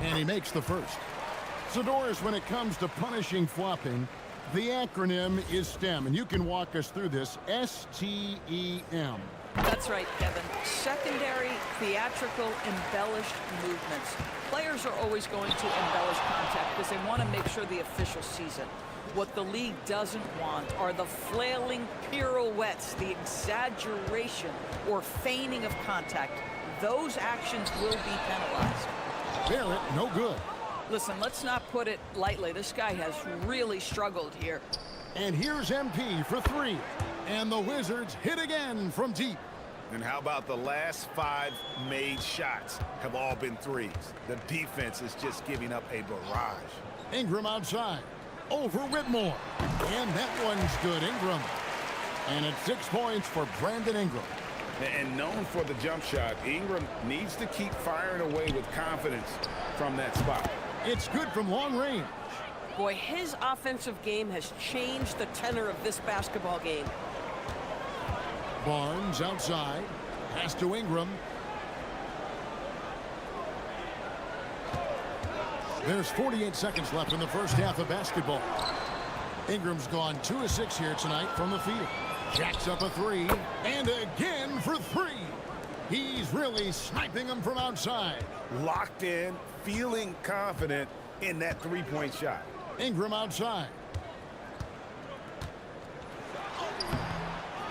And he makes the first. So, Doris, when it comes to punishing flopping, the acronym is STEM, and you can walk us through this. S-T-E-M. That's right, Kevin. Secondary, theatrical, embellished movements. Players are always going to embellish contact because they want to make sure the official sees it. What the league doesn't want are the flailing pirouettes, the exaggeration or feigning of contact. Those actions will be penalized. Barrett, no good. Listen, let's not put it lightly. This guy has really struggled here. And here's MP for three. And the Wizards hit again from deep. And how about the last 5 made shots have all been threes? The defense is just giving up a barrage. Ingram outside. Over Whitmore. And that one's good, Ingram. And it's 6 points for Brandon Ingram. And known for the jump shot, Ingram needs to keep firing away with confidence from that spot. It's good from long range. Boy, his offensive game has changed the tenor of this basketball game. Barnes outside. Pass to Ingram. There's 48 seconds left in the first half of basketball. Ingram's gone 2 of 6 here tonight from the field. Jacks up a 3. And again for 3. He's really sniping them from outside. Locked in, feeling confident in that 3-point shot. Ingram outside.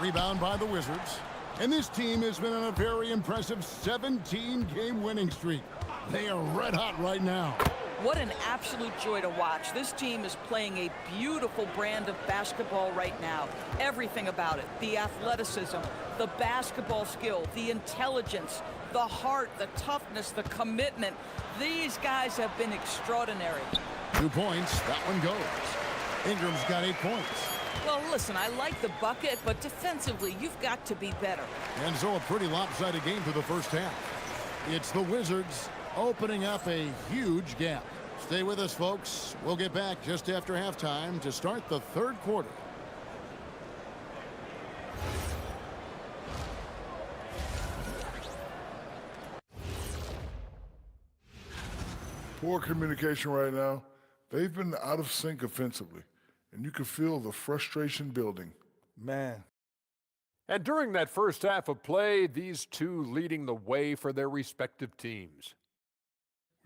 Rebound by the Wizards. And this team has been on a very impressive 17-game winning streak. They are red hot right now. What an absolute joy to watch. This team is playing a beautiful brand of basketball right now. Everything about it, the athleticism, the basketball skill, the intelligence, the heart, the toughness, the commitment. These guys have been extraordinary. 2 points, that one goes. Ingram's got 8 points. Well, listen, I like the bucket, but defensively, you've got to be better. And so a pretty lopsided game for the first half. It's the Wizards opening up a huge gap. Stay with us, folks. We'll get back just after halftime to start the third quarter. Poor communication right now. They've been out of sync offensively, and you can feel the frustration building. Man. And during that first half of play, these two leading the way for their respective teams.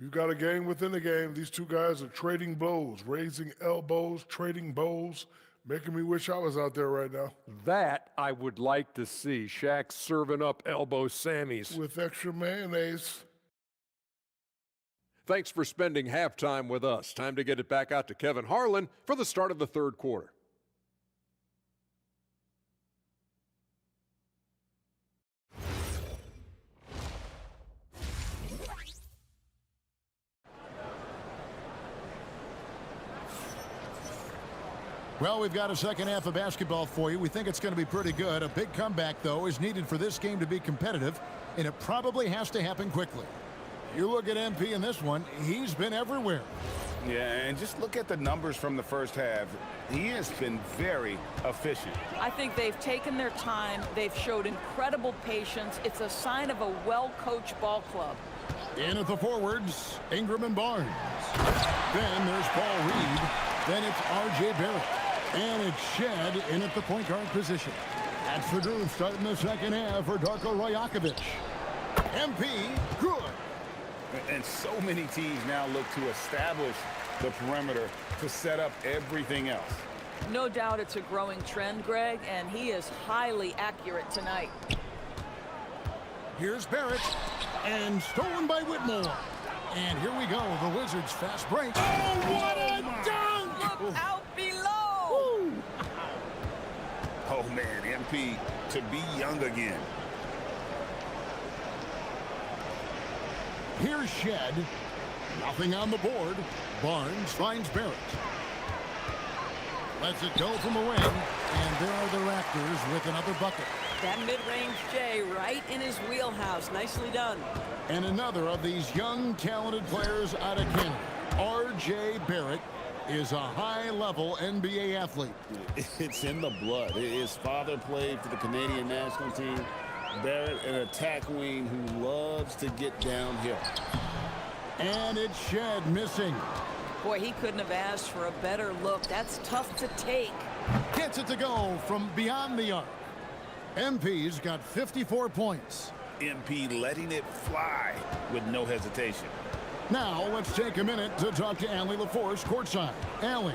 We've got a game within the game. These two guys are trading blows, raising elbows, trading bows, making me wish I was out there right now. That I would like to see. Shaq serving up elbow Sammys. With extra mayonnaise. Thanks for spending halftime with us. Time to get it back out to Kevin Harlan for the start of the third quarter. Well, we've got a second half of basketball for you. We think it's going to be pretty good. A big comeback, though, is needed for this game to be competitive, and it probably has to happen quickly. You look at MP in this one, he's been everywhere. Yeah, and just look at the numbers from the first half. He has been very efficient. I think they've taken their time. They've showed incredible patience. It's a sign of a well-coached ball club. In at the forwards, Ingram and Barnes. Then there's Paul Reed. Then it's R.J. Barrett. And it's Shed in at the point guard position. That's the groove starting the second half for Darko Rajakovic. MP, good. And so many teams now look to establish the perimeter to set up everything else. No doubt it's a growing trend, Greg, and he is highly accurate tonight. Here's Barrett, and stolen by Whitmore. And here we go, the Wizards' fast break. Oh, what a dunk! Look out below! Oh, man, MP to be young again. Here's Shed. Nothing on the board. Barnes finds Barrett. Lets it go from the wing. And there are the Raptors with another bucket. That mid-range J right in his wheelhouse. Nicely done. And another of these young, talented players out of Canada. R.J. Barrett is a high-level NBA athlete. It's in the blood. His father played for the Canadian national team. Barrett, an attack wing who loves to get downhill. And it's Shed missing. Boy, he couldn't have asked for a better look. That's tough to take. Gets it to go from beyond the arc. MP's got 54 points. MP letting it fly with no hesitation. Now let's take a minute to talk to Allie LaForce courtside. Allie.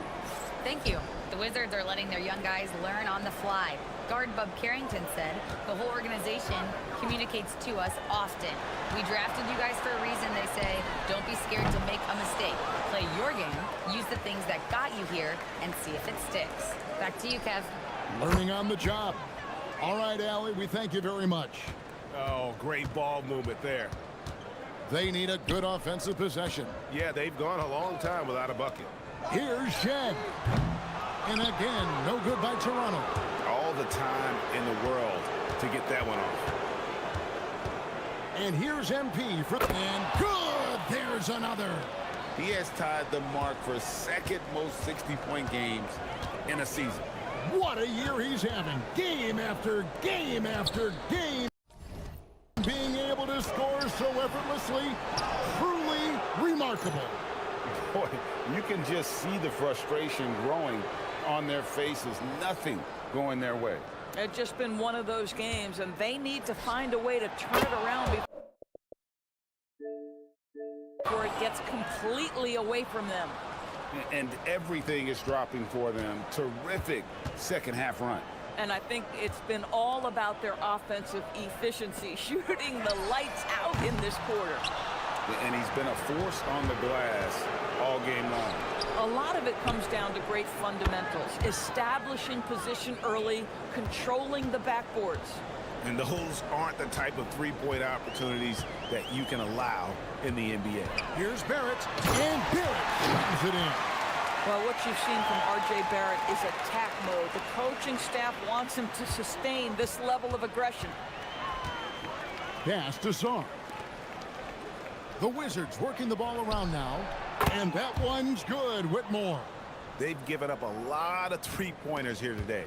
Thank you. The Wizards are letting their young guys learn on the fly. Guard Bub Carrington said, the whole organization communicates to us often. We drafted you guys for a reason, they say. Don't be scared to make a mistake. Play your game, use the things that got you here, and see if it sticks. Back to you, Kev. Learning on the job. All right, Allie, we thank you very much. Oh, great ball movement there. They need a good offensive possession. Yeah, they've gone a long time without a bucket. Here's Shed. And again, no good by Toronto. All the time in the world to get that one off. And here's MP for the... And good! There's another. He has tied the mark for second most 60-point games in a season. What a year he's having. Game after game after game. Being able to score so effortlessly, truly remarkable. Boy, you can just see the frustration growing on their faces. Nothing going their way. It's just been one of those games, and they need to find a way to turn it around before it gets completely away from them. And everything is dropping for them. Terrific second half run. And I think it's been all about their offensive efficiency, shooting the lights out in this quarter. And he's been a force on the glass all game long. A lot of it comes down to great fundamentals, establishing position early, controlling the backboards. And those aren't the type of three-point opportunities that you can allow in the NBA. Here's Barrett, and Barrett slams it in. Well, what you've seen from R.J. Barrett is attack mode. The coaching staff wants him to sustain this level of aggression. Pass to Sarr. The Wizards working the ball around now, and that one's good. Whitmore. They've given up a lot of three-pointers here today.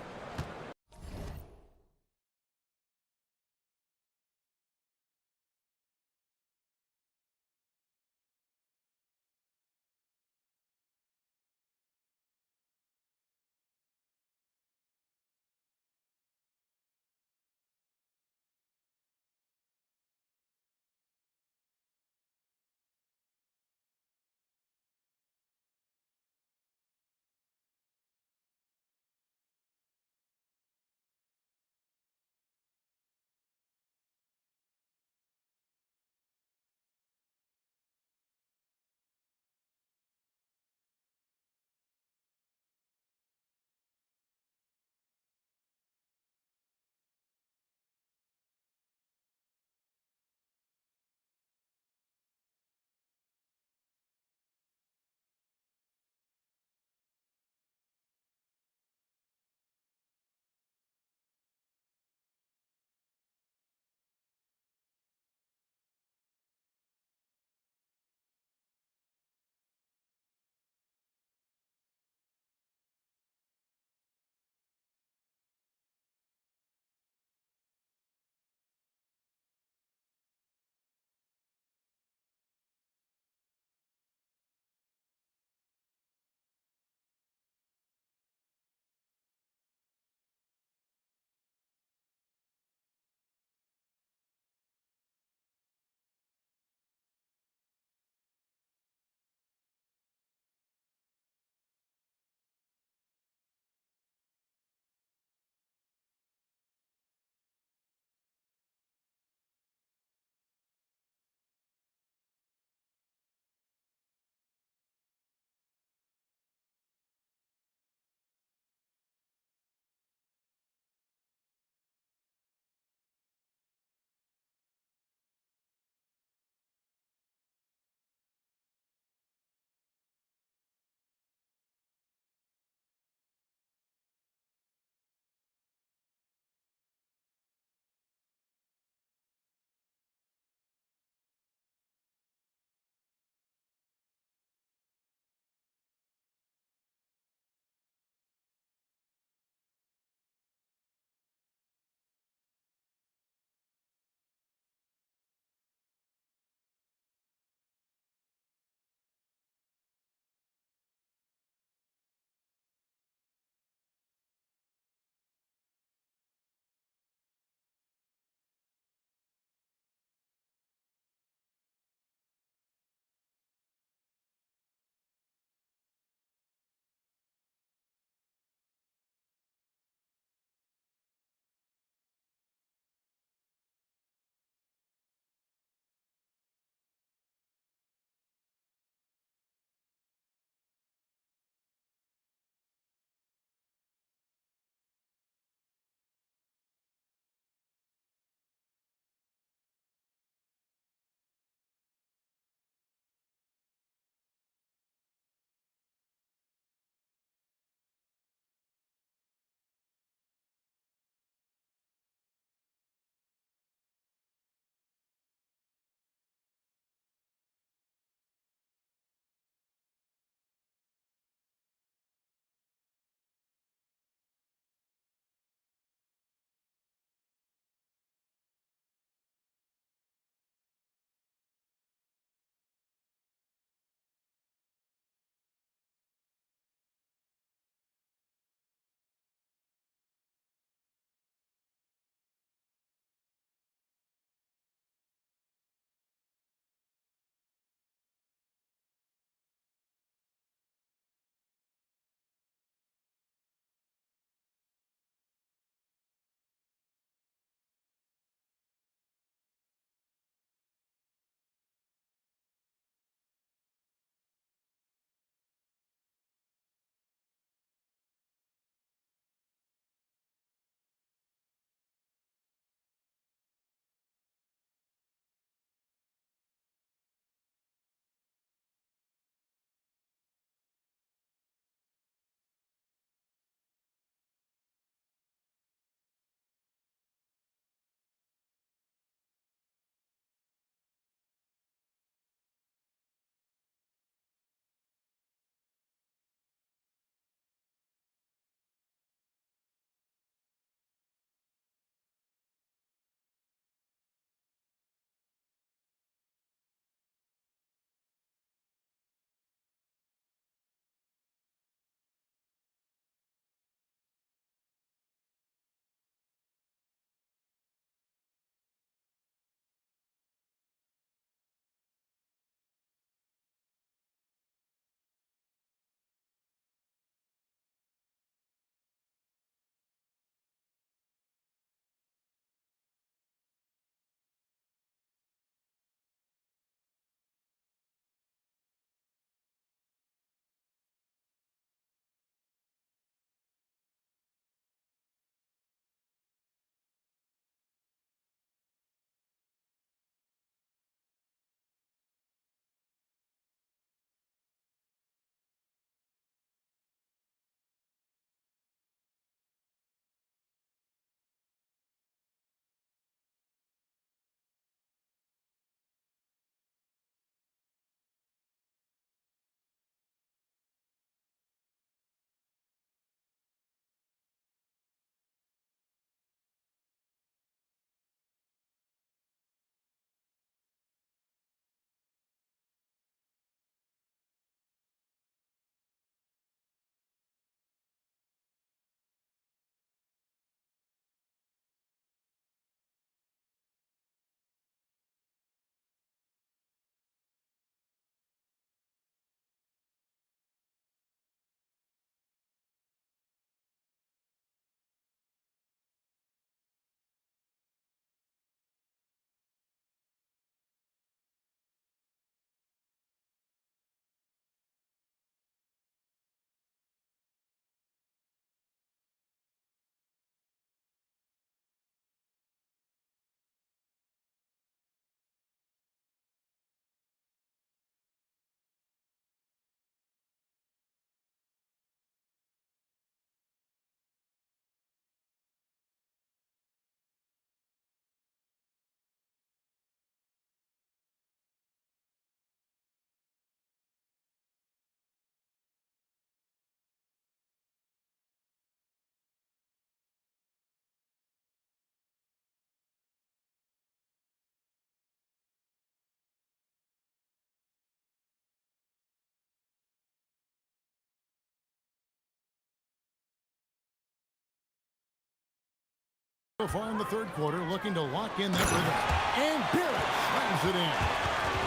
So far in the third quarter, looking to lock in that rhythm. And Barrett slams it in.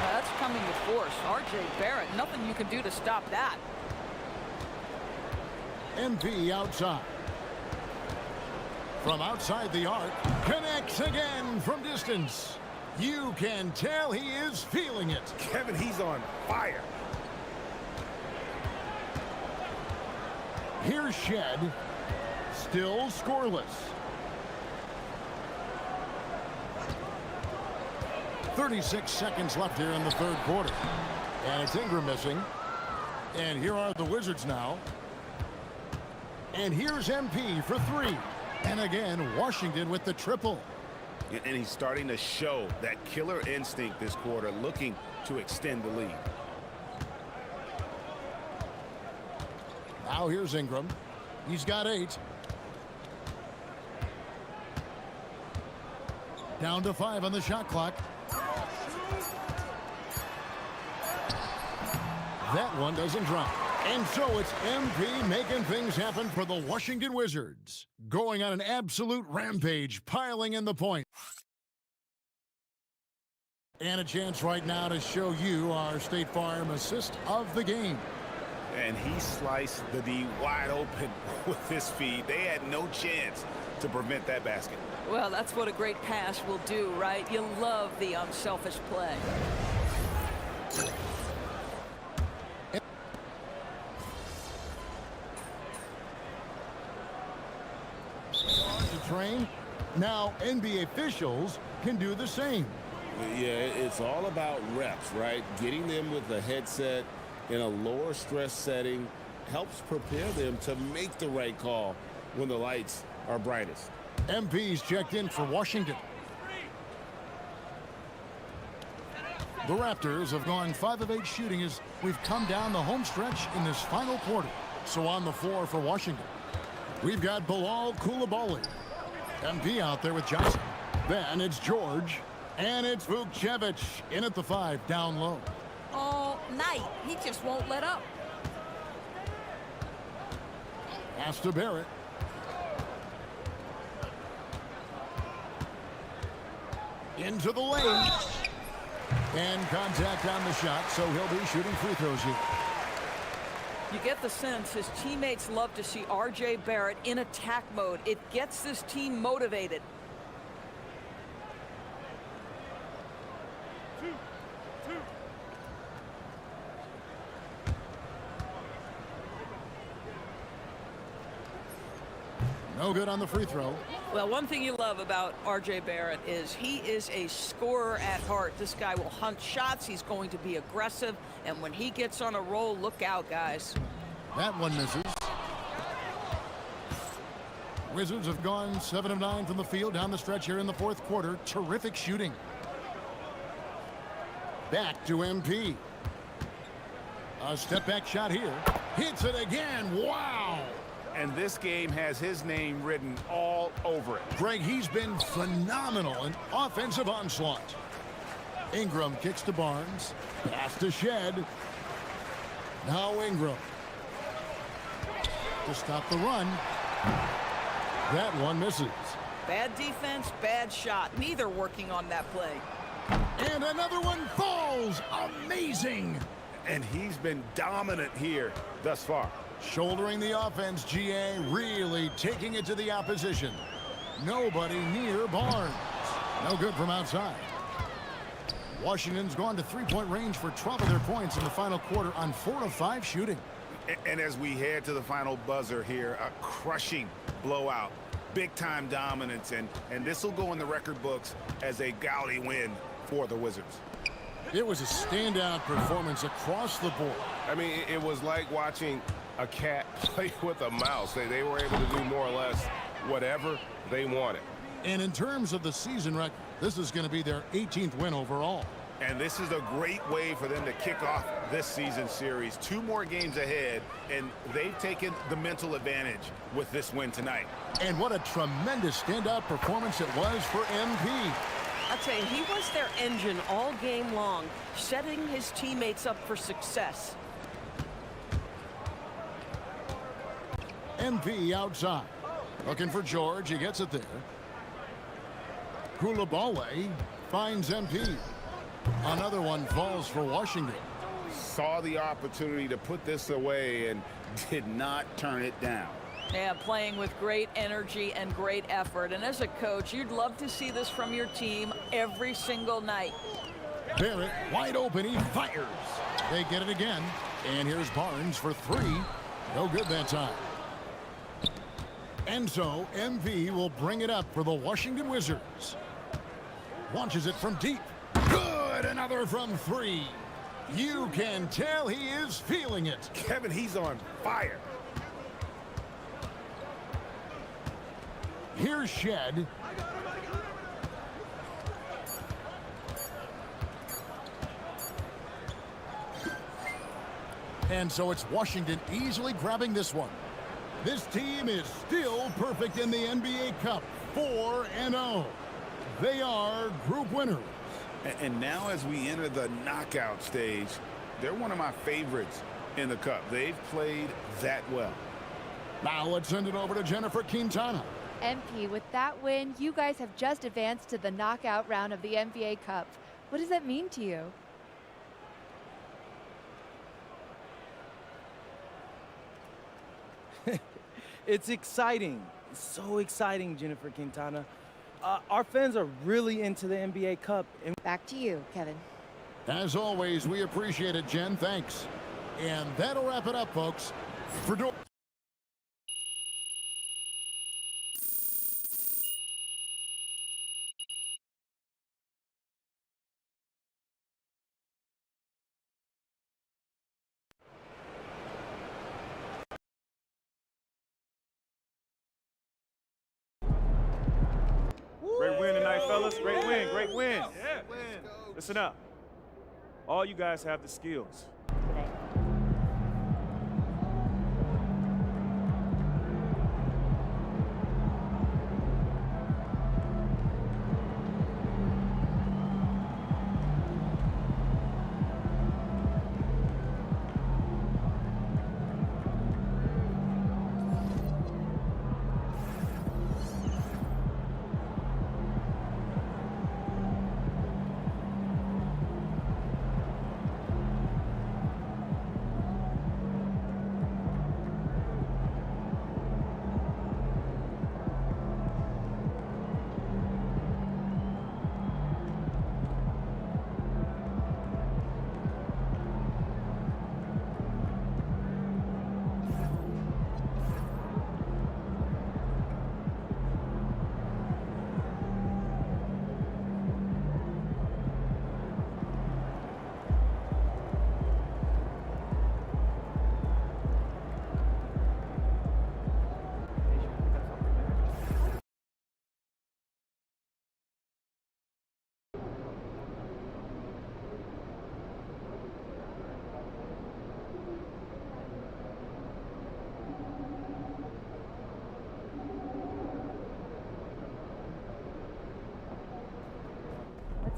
That's coming with force. R.J. Barrett, nothing you can do to stop that. MP outside. From outside the arc, connects again from distance. You can tell he is feeling it. Kevin, he's on fire. Here's Shed. Still scoreless. 36 seconds left here in the third quarter. And it's Ingram missing. And here are the Wizards now. And here's MP for three. And again, Washington with the triple. And he's starting to show that killer instinct this quarter, looking to extend the lead. Now here's Ingram. He's got 8. Down to 5 on the shot clock. That one doesn't drop. And so it's MP making things happen for the Washington Wizards. Going on an absolute rampage, piling in the point. And a chance right now to show you our State Farm assist of the game. And he sliced the D wide open with his feed. They had no chance to prevent that basket. Well, that's what a great pass will do, right? You love the unselfish play. Train. Now NBA officials can do the same. Yeah, it's all about reps, right? Getting them with a headset in a lower stress setting helps prepare them to make the right call when the lights are brightest. MP's checked in for Washington. The Raptors have gone 5 of 8 shooting as we've come down the home stretch in this final quarter. So on the floor for Washington, we've got Bilal Coulibaly. MP out there with Johnson. Then it's George. And it's Vukcevic in at the 5, down low. All night. He just won't let up. Pass to Barrett. Into the lane. And contact on the shot, so he'll be shooting free throws here. You get the sense his teammates love to see R.J. Barrett in attack mode. It gets this team motivated. No good on the free throw. Well, one thing you love about R.J. Barrett is he is a scorer at heart. This guy will hunt shots. He's going to be aggressive. And when he gets on a roll, look out, guys. That one misses. Wizards have gone 7 of 9 from the field down the stretch here in the fourth quarter. Terrific shooting. Back to MP. A step back shot here. Hits it again. Wow. And this game has his name written all over it. Greg, he's been phenomenal in offensive onslaught. Ingram kicks to Barnes. Pass to Shed. Now Ingram. To stop the run. That one misses. Bad defense, bad shot. Neither working on that play. And another one falls. Amazing. And he's been dominant here thus far. Shouldering the offense, GA really taking it to the opposition. Nobody near Barnes. No good from outside. Washington's gone to three-point range for 12 of their points in the final quarter on 4 of 5 shooting. And as we head to the final buzzer here, a crushing blowout, big-time dominance, and this will go in the record books as a gaudy win for the Wizards. It was a standout performance across the board. I mean, it was like watching a cat play with a mouse. They were able to do more or less whatever they wanted. And in terms of the season record, this is going to be their 18th win overall. And this is a great way for them to kick off this season series. 2 more games ahead, and they've taken the mental advantage with this win tonight. And what a tremendous standout performance it was for MP. I'll tell you, he was their engine all game long, setting his teammates up for success. MP outside. Looking for George. He gets it there. Coulibaly finds MP. Another one falls for Washington. Saw the opportunity to put this away and did not turn it down. Yeah, playing with great energy and great effort. And as a coach, you'd love to see this from your team every single night. Barrett wide open, he fires. They get it again. And here's Barnes for 3. No good that time. And so MP will bring it up for the Washington Wizards. Launches it from deep. Good, another from 3. You can tell he is feeling it. Kevin, he's on fire. Here's Shed. And so it's Washington easily grabbing this one. This team is still perfect in the NBA Cup, 4-0. They are group winners. And now as we enter the knockout stage, they're one of my favorites in the Cup. They've played that well. Now let's send it over to Jennifer Quintana. MP, with that win, you guys have just advanced to the knockout round of the NBA Cup. What does that mean to you? It's exciting. It's so exciting, Jennifer Quintana. Our fans are really into the NBA Cup. And back to you, Kevin. As always, we appreciate it, Jen. Thanks. And that'll wrap it up, folks. For Great win tonight, fellas. Great win, great win. Yeah. Listen up. All you guys have the skills.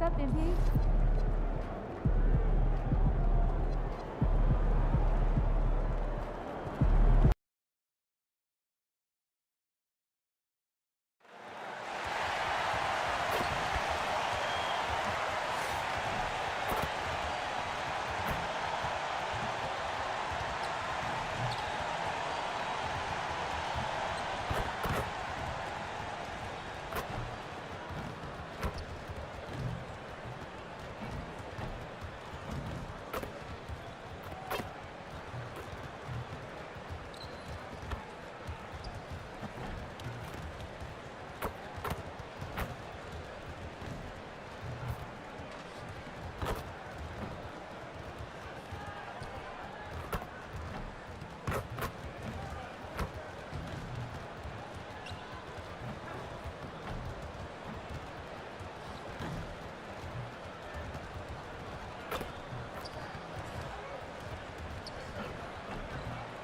What's up, MP?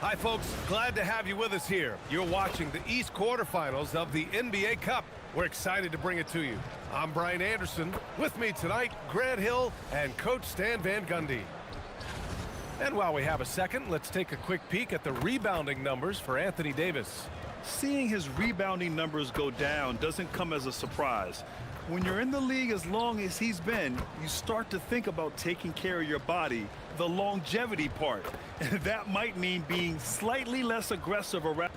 Hi, folks. Glad to have you with us here. You're watching the East quarterfinals of the NBA Cup. We're excited to bring it to you. I'm Brian Anderson. With me tonight, Grant Hill and Coach Stan Van Gundy. And while we have a second, let's take a quick peek at the rebounding numbers for Anthony Davis. Seeing his rebounding numbers go down doesn't come as a surprise. When you're in the league as long as he's been, you start to think about taking care of your body, the longevity part. And that might mean being slightly less aggressive around.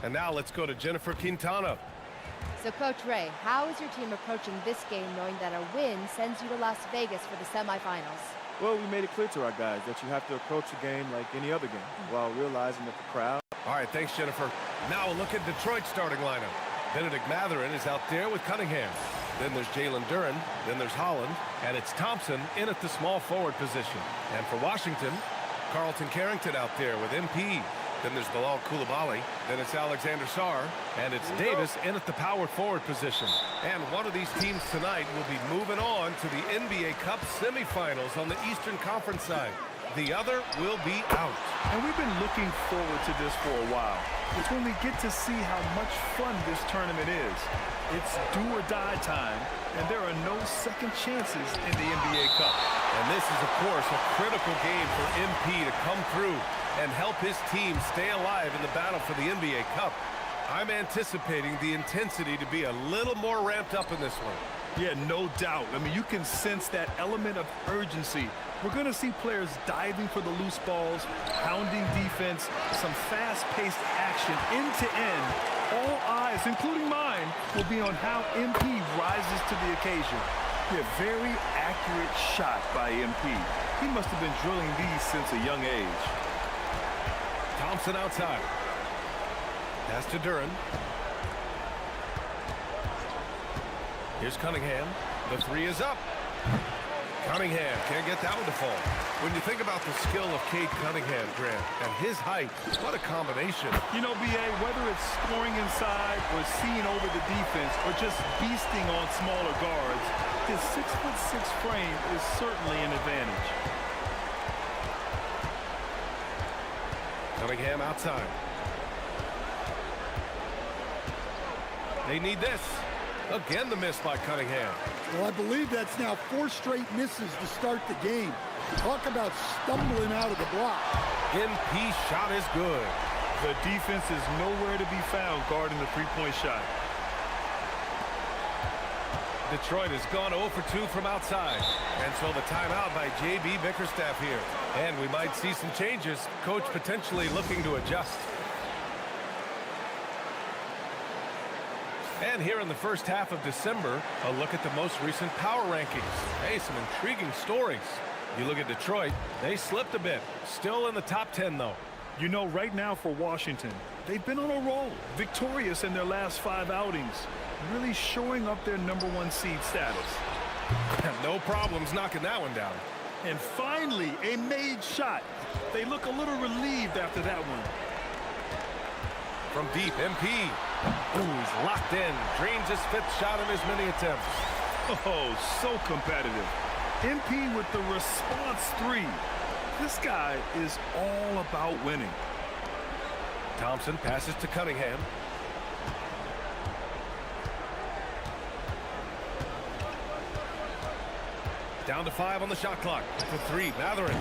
And now let's go to Jennifer Quintana. So, Coach Ray, how is your team approaching this game knowing that a win sends you to Las Vegas for the semifinals? Well, we made it clear to our guys that you have to approach a game like any other game while realizing that the crowd. All right, thanks, Jennifer. Now a look at Detroit's starting lineup. Benedict Mathurin is out there with Cunningham. Then there's Jalen Duren. Then there's Holland. And it's Thompson in at the small forward position. And for Washington, Carlton Carrington out there with MP. Then there's Bilal Coulibaly. Then it's Alexander Sarr. And it's Davis in at the power forward position. And one of these teams tonight will be moving on to the NBA Cup semifinals on the Eastern Conference side. The other will be out. And we've been looking forward to this for a while. It's when we get to see how much fun this tournament is. It's do or die time, and there are no second chances in the NBA Cup. And this is, of course, a critical game for MP to come through and help his team stay alive in the battle for the NBA Cup. I'm anticipating the intensity to be a little more ramped up in this one. Yeah, no doubt. I mean, you can sense that element of urgency. We're going to see players diving for the loose balls, hounding defense, some fast-paced action end-to-end. All eyes, including mine, will be on how MP rises to the occasion. Yeah, very accurate shot by MP. He must have been drilling these since a young age. Thompson outside. Pass to Duren. Here's Cunningham. The three is up. Cunningham can't get that one to fall. When you think about the skill of Cade Cunningham, Grant, and his height, what a combination. You know, B.A., whether it's scoring inside or seeing over the defense or just beasting on smaller guards, his 6'6" frame is certainly an advantage. Cunningham outside. They need this. Again, the miss by Cunningham. Well, I believe that's now 4 straight misses to start the game. Talk about stumbling out of the block. MP shot is good. The defense is nowhere to be found guarding the three-point shot. Detroit has gone 0 for 2 from outside. And so the timeout by J.B. Bickerstaff here. And we might see some changes. Coach potentially looking to adjust. And here in the first half of December, a look at the most recent power rankings. Hey, some intriguing stories. You look at Detroit, they slipped a bit. Still in the top 10, though. You know, right now for Washington, they've been on a roll. Victorious in their last 5 outings. Really showing up their #1 seed status. No problems knocking that one down. And finally, a made shot. They look a little relieved after that one. From deep, MP. Ooh, he's locked in. Drains his 5th shot in as many attempts. Oh, so competitive. MP with the response 3. This guy is all about winning. Thompson passes to Cunningham. Down to 5 on the shot clock. For 3, Mathurin.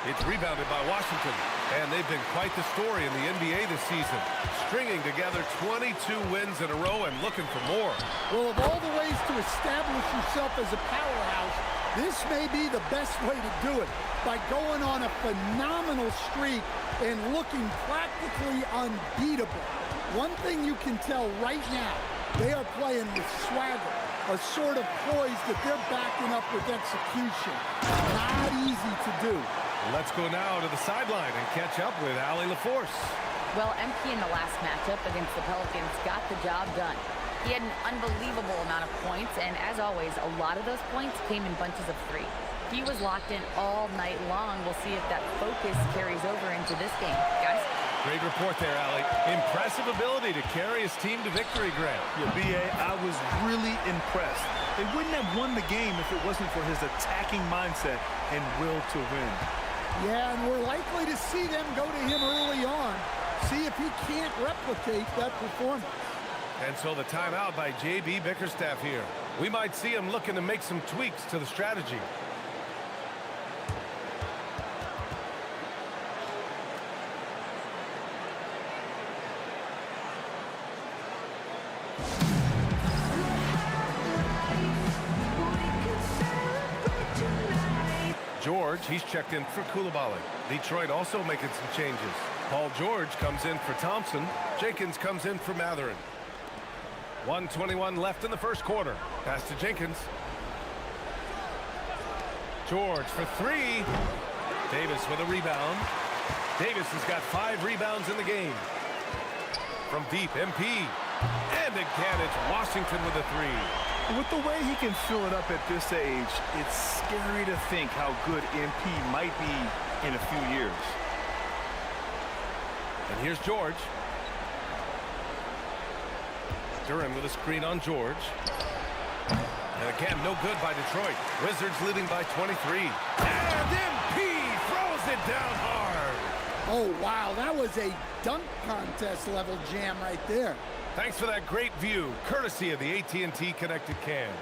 It's rebounded by Washington. And they've been quite the story in the NBA this season. Stringing together 22 wins in a row and looking for more. Well, of all the ways to establish yourself as a powerhouse, this may be the best way to do it. By going on a phenomenal streak and looking practically unbeatable. One thing you can tell right now, they are playing with swagger, a sort of poise that they're backing up with execution. Not easy to do. Let's go now to the sideline and catch up with Allie LaForce. Well, MP in the last matchup against the Pelicans got the job done. He had an unbelievable amount of points, and as always, a lot of those points came in bunches of 3. He was locked in all night long. We'll see if that focus carries over into this game. Guys? Great report there, Allie. Impressive ability to carry his team to victory, Grant. Yeah, B.A., I was really impressed. They wouldn't have won the game if it wasn't for his attacking mindset and will to win. Yeah, and we're likely to see them go to him early on. See if he can't replicate that performance. And so the timeout by J.B. Bickerstaff here. We might see him looking to make some tweaks to the strategy. George, he's checked in for Coulibaly. Detroit also making some changes. Paul George comes in for Thompson. Jenkins comes in for Mathurin. 1:21 left in the first quarter. Pass to Jenkins. George for three. Davis with a rebound. Davis has got 5 rebounds in the game. From deep, MP. And again, it's Washington with a three. With the way he can fill it up at this age, it's scary to think how good MP might be in a few years. And here's George. Duran with a screen on George. And again, no good by Detroit. Wizards leading by 23. And MP throws it down hard. Oh, wow, that was a dunk contest level jam right there. Thanks for that great view, courtesy of the AT&T Connected Cam.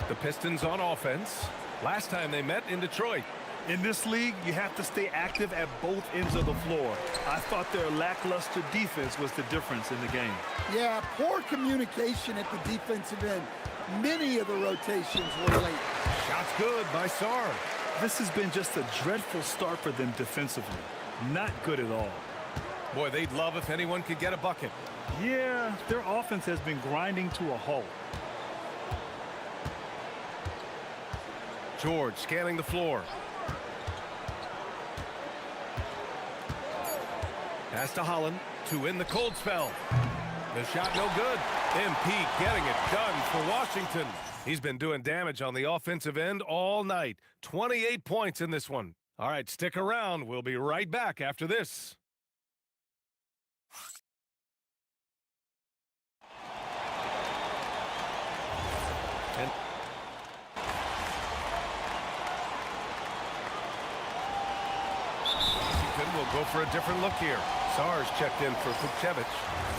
The Pistons on offense. Last time they met in Detroit. In this league, you have to stay active at both ends of the floor. I thought their lackluster defense was the difference in the game. Yeah, poor communication at the defensive end. Many of the rotations were late. Shots good by Sarr. This has been just a dreadful start for them defensively. Not good at all. Boy, they'd love if anyone could get a bucket. Yeah, their offense has been grinding to a halt. George scanning the floor. Pass to Holland to win the cold spell. The shot no good. MP getting it done for Washington. He's been doing damage on the offensive end all night. 28 points in this one. All right, stick around. We'll be right back after this. And Washington will go for a different look here. Sarr's checked in for Vukcevic.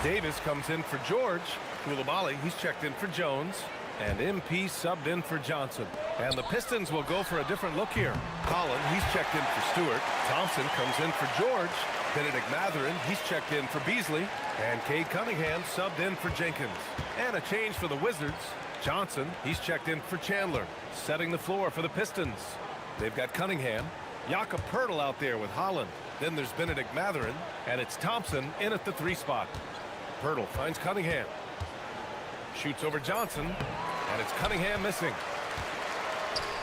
Davis comes in for George. Coulibaly, he's checked in for Jones. And MP subbed in for Johnson. And the Pistons will go for a different look here. Holland, he's checked in for Stewart. Thompson comes in for George. Benedict Mathurin, he's checked in for Beasley. And Cade Cunningham subbed in for Jenkins. And a change for the Wizards. Johnson, he's checked in for Chandler. Setting the floor for the Pistons. They've got Cunningham. Jakob Poeltl out there with Holland. Then there's Benedict Mathurin. And it's Thompson in at the 3 spot. Poeltl finds Cunningham. Shoots over Johnson, and it's Cunningham missing.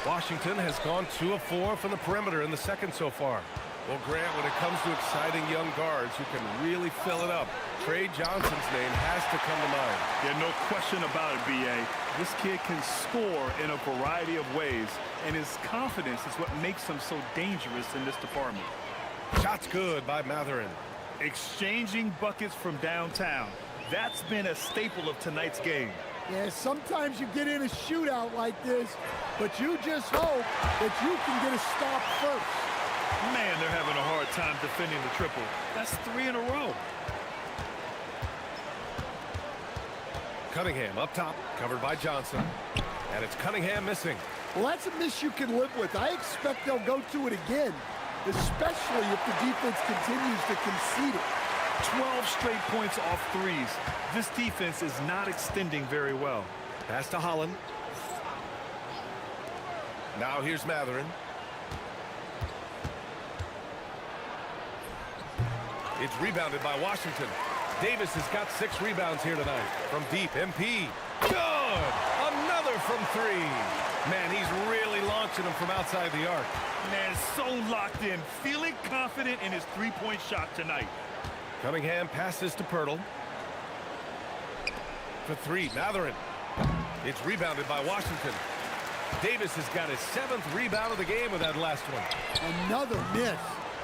Washington has gone 2 of 4 from the perimeter in the second so far. Well, Grant, when it comes to exciting young guards who can really fill it up, Trey Johnson's name has to come to mind. Yeah, no question about it, B.A. This kid can score in a variety of ways, and his confidence is what makes him so dangerous in this department. Shots good by Mathurin. Exchanging buckets from downtown. That's been a staple of tonight's game. Yeah, sometimes you get in a shootout like this, but you just hope that you can get a stop first. Man, they're having a hard time defending the triple. That's 3 in a row. Cunningham up top, covered by Johnson. And it's Cunningham missing. Well, that's a miss you can live with. I expect they'll go to it again, especially if the defense continues to concede it. 12 straight points off threes. This defense is not extending very well. Pass to Holland. Now here's Mathurin. It's rebounded by Washington. Davis has got 6 rebounds here tonight. From deep, MP. Good! Another from 3. Man, he's really launching them from outside the arc. Man, so locked in, feeling confident in his 3-point shot tonight. Cunningham passes to Poeltl. For 3, Mathurin. It's rebounded by Washington. Davis has got his 7th rebound of the game with that last one. Another miss.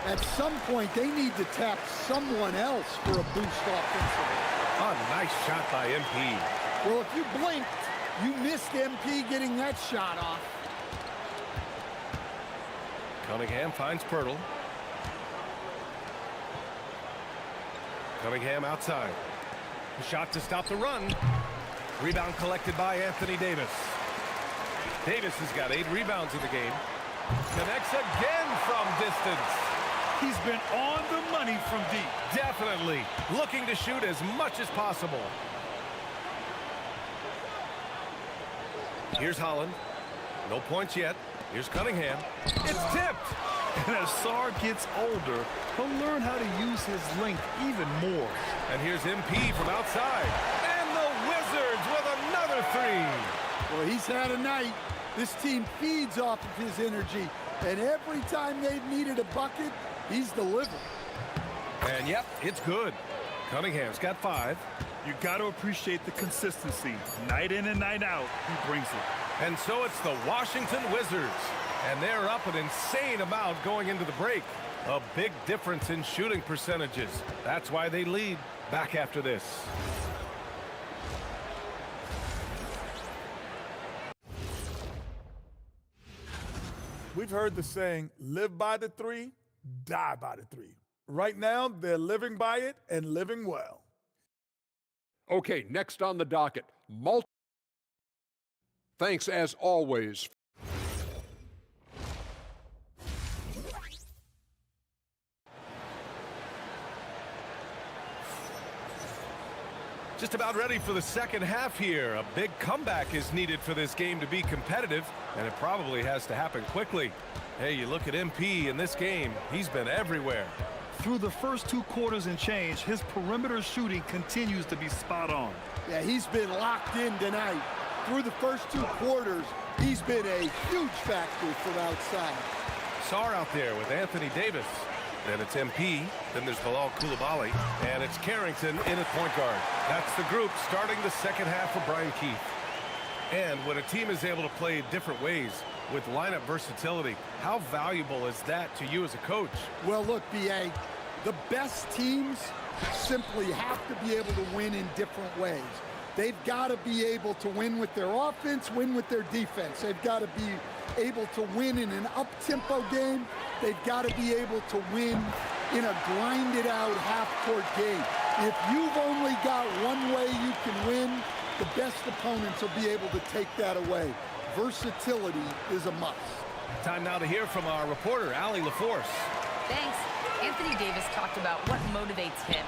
At some point, they need to tap someone else for a boost offensively. A nice shot by MP. Well, if you blinked, you missed MP getting that shot off. Cunningham finds Poeltl. Cunningham outside. The shot to stop the run. Rebound collected by Anthony Davis. Davis has got 8 rebounds in the game. Connects again from distance. He's been on the money from deep. Definitely. Looking to shoot as much as possible. Here's Holland. No points yet. Here's Cunningham. It's tipped. And as Sarr gets older, he'll learn how to use his length even more. And here's MP from outside. And the Wizards with another three. Well, he's had a night. This team feeds off of his energy. And every time they've needed a bucket, he's delivered. And yep, it's good. Cunningham's got 5. You got to appreciate the consistency. Night in and night out, he brings it. And so it's the Washington Wizards. And they're up an insane amount going into the break. A big difference in shooting percentages. That's why they lead. Back after this. We've heard the saying, live by the 3, die by the 3. Right now, they're living by it and living well. Okay, next on the docket, Thanks as always. Just about ready for the second half here. A big comeback is needed for this game to be competitive, and it probably has to happen quickly. Hey, you look at MP in this game, he's been everywhere. Through the first 2 quarters and change, his perimeter shooting continues to be spot on. Yeah, he's been locked in tonight. Through the first 2 quarters, he's been a huge factor from outside. Sarr out there with Anthony Davis. Then it's MP, then there's Bilal Coulibaly, and it's Carrington in at point guard. That's the group starting the second half for Brian Keefe. And when a team is able to play different ways with lineup versatility, how valuable is that to you as a coach? Well, look, B.A., the best teams simply have to be able to win in different ways. They've got to be able to win with their offense, win with their defense. They've got to be able to win in an up-tempo game. They've got to be able to win in a grinded-out half-court game. If you've only got one way you can win, the best opponents will be able to take that away. Versatility is a must. Time now to hear from our reporter, Allie LaForce. Thanks. Anthony Davis talked about what motivates him.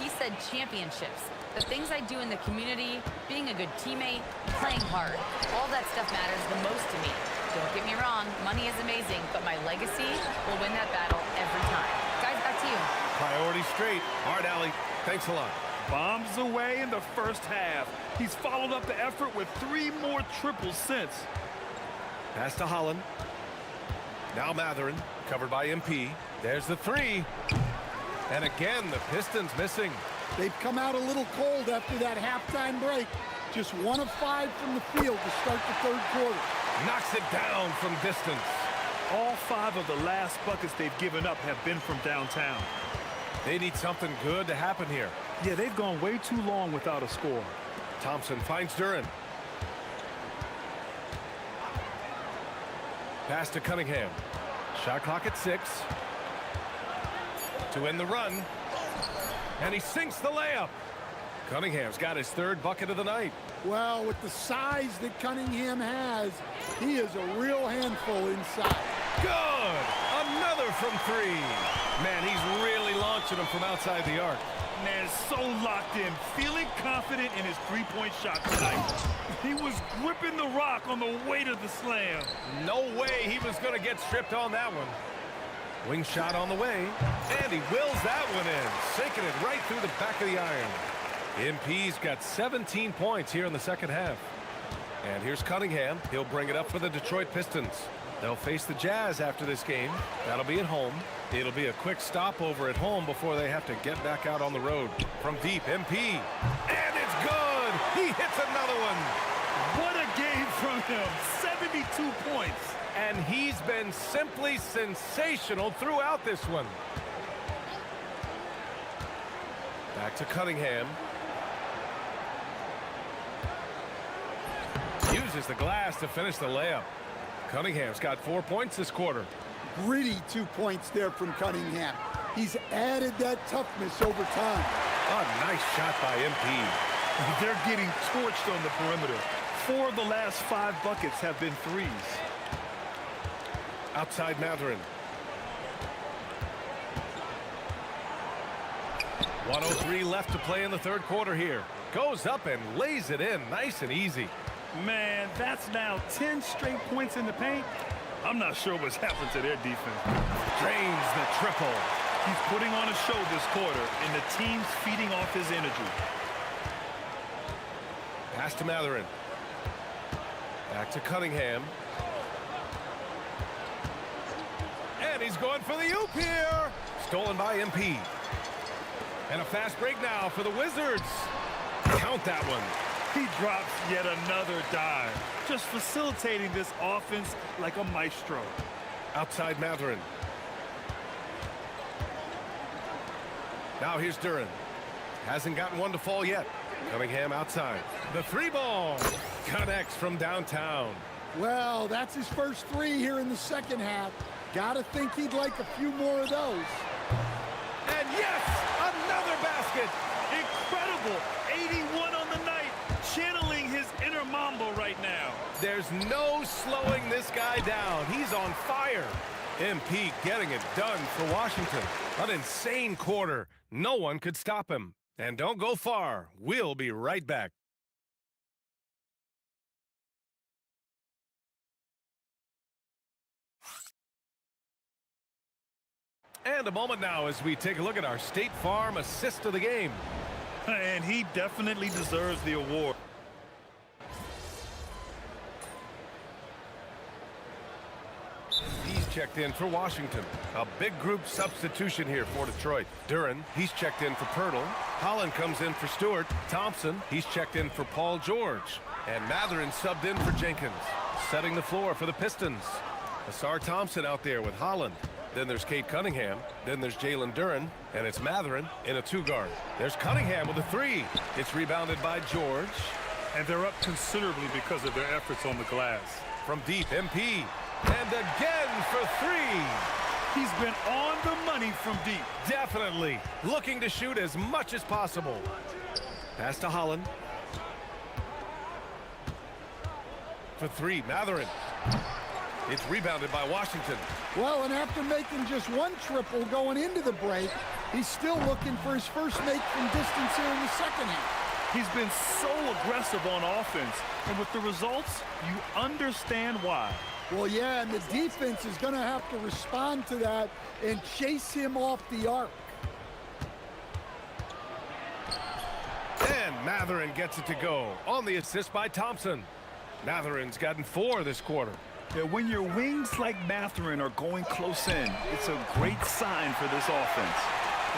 He said championships. The things I do in the community, being a good teammate, playing hard. All that stuff matters the most to me. Don't get me wrong, money is amazing, but my legacy will win that battle every time. Guys, back to you. Priority straight. All right, Allie, thanks a lot. Bombs away in the first half. He's followed up the effort with 3 more triples since. Pass to Holland. Now Matherin, covered by MP. There's the 3. And again, the Pistons missing. They've come out a little cold after that halftime break. Just 1 of 5 from the field to start the 3rd quarter. Knocks it down from distance. All 5 of the last buckets they've given up have been from downtown. They need something good to happen here. Yeah, they've gone way too long without a score. Thompson finds Duren. Pass to Cunningham. Shot clock at 6. To end the run. And he sinks the layup. Cunningham's got his 3rd bucket of the night. Well, with the size that Cunningham has, he is a real handful inside. Good! Another from 3. Man, he's really launching them from outside the arc. Man, so locked in, feeling confident in his 3-point shot tonight. He was gripping the rock on the weight of the slam. No way he was going to get stripped on that one. Wing shot on the way, and he wills that one in, sinking it right through the back of the iron. MP's got 17 points here in the second half. And here's Cunningham. He'll bring it up for the Detroit Pistons. They'll face the Jazz after this game. That'll be at home. It'll be a quick stopover at home before they have to get back out on the road. From deep, MP. And it's good! He hits another one! What a game from him! 72 points! And he's been simply sensational throughout this one. Back to Cunningham. Uses the glass to finish the layup. Cunningham's got 4 points this quarter. Gritty 2 points there from Cunningham. He's added that toughness over time. A nice shot by MP. They're getting torched on the perimeter. 4 of the last 5 buckets have been 3s. Outside Matherin. 1:03 left to play in the 3rd quarter here. Goes up and lays it in nice and easy. Man, that's now 10 straight points in the paint. I'm not sure what's happened to their defense. Drains the triple. He's putting on a show this quarter, and the team's feeding off his energy. Pass to Mathurin. Back to Cunningham. And he's going for the oop here. Stolen by MP. And a fast break now for the Wizards. Count that one. He drops yet another dive, just facilitating this offense like a maestro. Outside Mathurin. Now here's Duren. Hasn't gotten one to fall yet. Cunningham outside. The three ball connects from downtown. Well, that's his first three here in the second half. Gotta think he'd like a few more of those. And yes, another basket. Incredible. 81 on the night. Channeling his inner Mamba right now. There's no slowing this guy down. He's on fire. MP getting it done for Washington. An insane quarter. No one could stop him. And don't go far. We'll be right back. And a moment now as we take a look at our State Farm assist of the game. And he definitely deserves the award. He's checked in for Washington. A big group substitution here for Detroit. Duren, he's checked in for Pirtle. Holland comes in for Stewart. Thompson, he's checked in for Paul George. And Mathurin subbed in for Jenkins. Setting the floor for the Pistons. Asar Thompson out there with Holland. Then there's Cade Cunningham. Then there's Jalen Duren. And it's Mathurin in a two-guard. There's Cunningham with a three. It's rebounded by George. And they're up considerably because of their efforts on the glass. From deep, MP. And again for three. He's been on the money from deep. Definitely. Looking to shoot as much as possible. Pass to Holland. For three, Mathurin. It's rebounded by Washington. Well, and after making just one triple going into the break, he's still looking for his first make from distance here in the second half. He's been so aggressive on offense, and with the results, you understand why. Well, yeah, and the defense is going to have to respond to that and chase him off the arc. And Mathurin gets it to go on the assist by Thompson. Mathurin's gotten 4 this quarter. Yeah, when your wings like Mathurin are going close in, it's a great sign for this offense.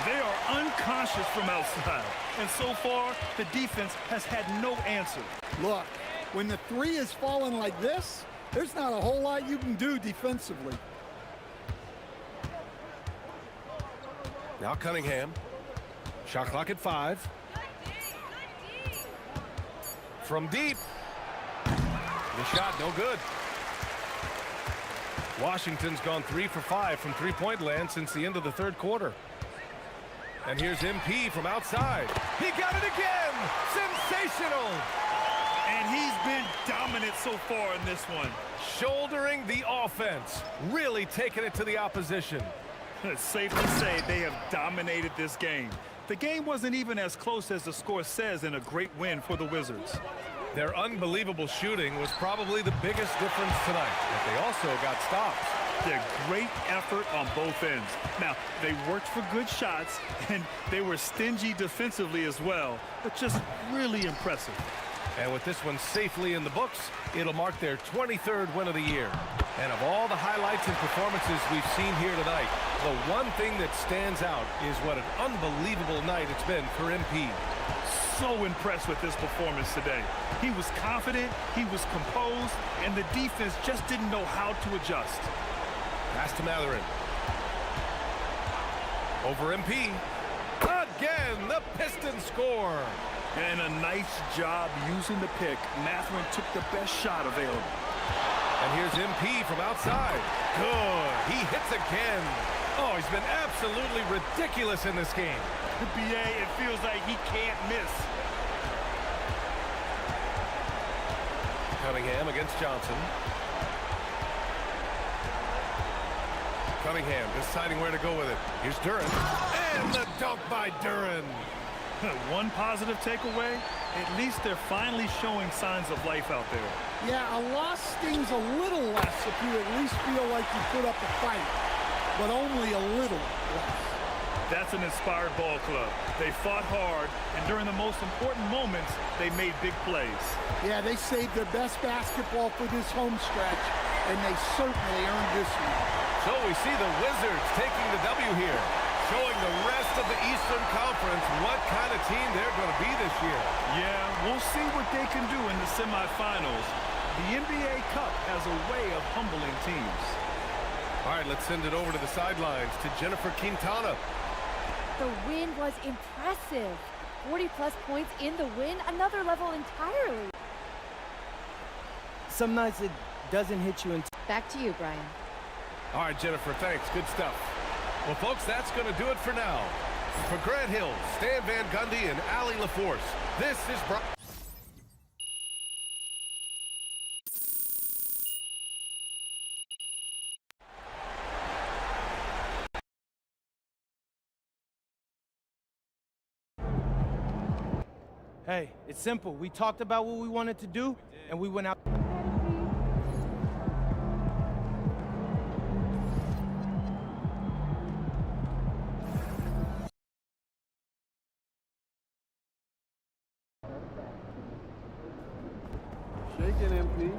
They are unconscious from outside, and so far, the defense has had no answer. Look, when the three is falling like this, there's not a whole lot you can do defensively. Now Cunningham. Shot clock at 5. From deep. The shot no good. Washington's gone 3 for 5 from three-point land since the end of the third quarter. And here's MP from outside. He got it again! Sensational! And he's been dominant so far in this one. Shouldering the offense. Really taking it to the opposition. It's safe to say they have dominated this game. The game wasn't even as close as the score says in a great win for the Wizards. Their unbelievable shooting was probably the biggest difference tonight, but they also got stops. Their great effort on both ends. Now, they worked for good shots, and they were stingy defensively as well, but just really impressive. And with this one safely in the books, it'll mark their 23rd win of the year. And of all the highlights and performances we've seen here tonight, the one thing that stands out is what an unbelievable night it's been for MP. So impressed with this performance today. He was confident, he was composed, and the defense just didn't know how to adjust. Pass to Mathurin. Over MP. Again, the Pistons score. And a nice job using the pick. Mathurin took the best shot available. And here's MP from outside. Good. He hits again. Oh, he's been absolutely ridiculous in this game. BA, it feels like he can't miss. Cunningham against Johnson. Cunningham deciding where to go with it. Here's Duren. And the dunk by Duren. One positive takeaway, At least they're finally showing signs of life out there. Yeah, a loss stings a little less if you at least feel like you put up a fight, but only a little less. That's an inspired ball club. They fought hard, and during the most important moments, they made big plays. Yeah, they saved their best basketball for this home stretch, and they certainly earned this one. So we see the Wizards taking the W here, showing the rest of the Eastern Conference what kind of team they're going to be this year. Yeah, we'll see what they can do in the semifinals. The NBA Cup has a way of humbling teams. All right, let's send it over to the sidelines to Jennifer Quintana. The win was impressive. 40-plus points in the win, another level entirely. Some nights it doesn't hit you. Back to you, Brian. All right, Jennifer, thanks. Good stuff. Well, folks, that's going to do it for now. For Grant Hill, Stan Van Gundy, and Allie LaForce, this is Brian. Hey, it's simple. We talked about what we wanted to do, and we went out. Shaking, MP.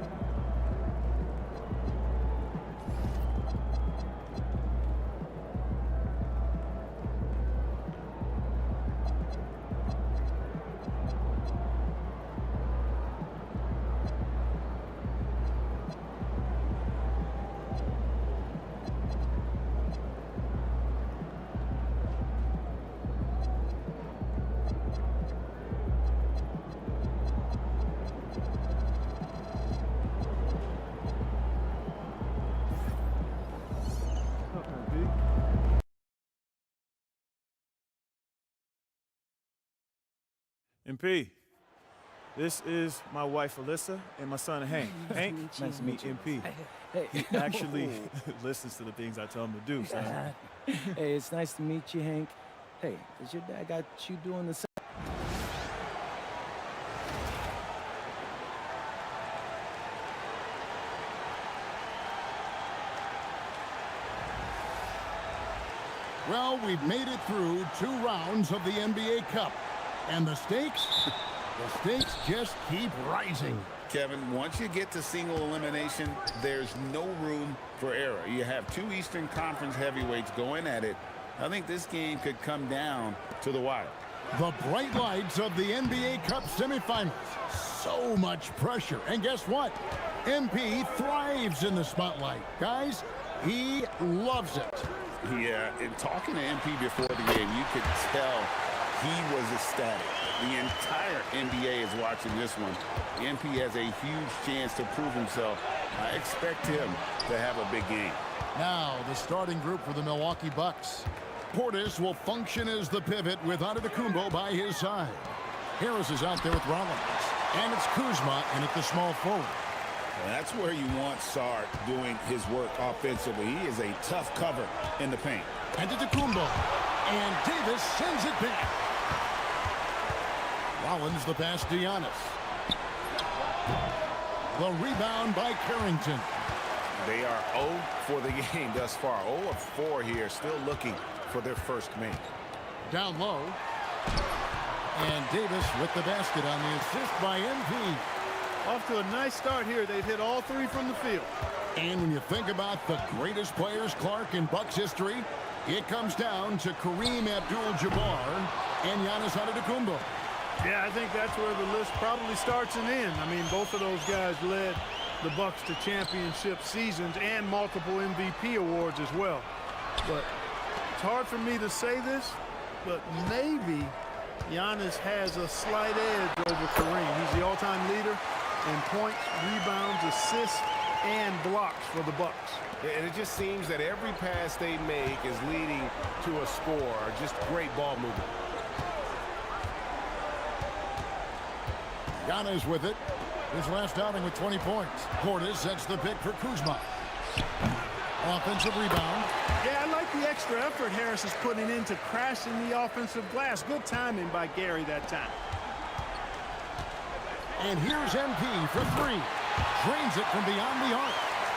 MP, this is my wife, Alyssa, and my son, Hank. Hank, nice to meet MP. He actually listens to the things I tell him to do. So. Hey, it's nice to meet you, Hank. Hey, does your dad got you doing the same? Well, we've made it through 2 rounds of the NBA Cup. And the stakes just keep rising. Kevin, once you get to single elimination, there's no room for error. You have 2 Eastern Conference heavyweights going at it. I think this game could come down to the wire. The bright lights of the NBA Cup semifinals. So much pressure. And guess what? MP thrives in the spotlight. Guys, he loves it. Yeah, in talking to MP before the game, you could tell he was ecstatic. The entire NBA is watching this one. MP has a huge chance to prove himself. I expect him to have a big game. Now, the starting group for the Milwaukee Bucks. Portis will function as the pivot with Antetokounmpo by his side. Harris is out there with Rollins. And it's Kuzma in at the small forward. And that's where you want Sark doing his work offensively. He is a tough cover in the paint. Antetokounmpo. And Davis sends it back. Rollins the pass to Giannis. The rebound by Carrington. They are 0 for the game thus far. 0 of 4 here, still looking for their first make. Down low. And Davis with the basket on the assist by MP. Off to a nice start here. They've hit all 3 from the field. And when you think about the greatest players, Clark, in Bucks history, it comes down to Kareem Abdul-Jabbar and Giannis Antetokounmpo. Yeah, I think that's where the list probably starts and ends. I mean, both of those guys led the Bucks to championship seasons and multiple MVP awards as well. But it's hard for me to say this, but maybe Giannis has a slight edge over Kareem. He's the all-time leader in points, rebounds, assists, and blocks for the Bucks. And it just seems that every pass they make is leading to a score. Just great ball movement. Giannis with it. His last outing with 20 points. Portis sets the pick for Kuzma. Offensive rebound. Yeah, I like the extra effort Harris is putting into crashing the offensive glass. Good timing by Gary that time. And here's MP for three. Drains it from beyond the arc.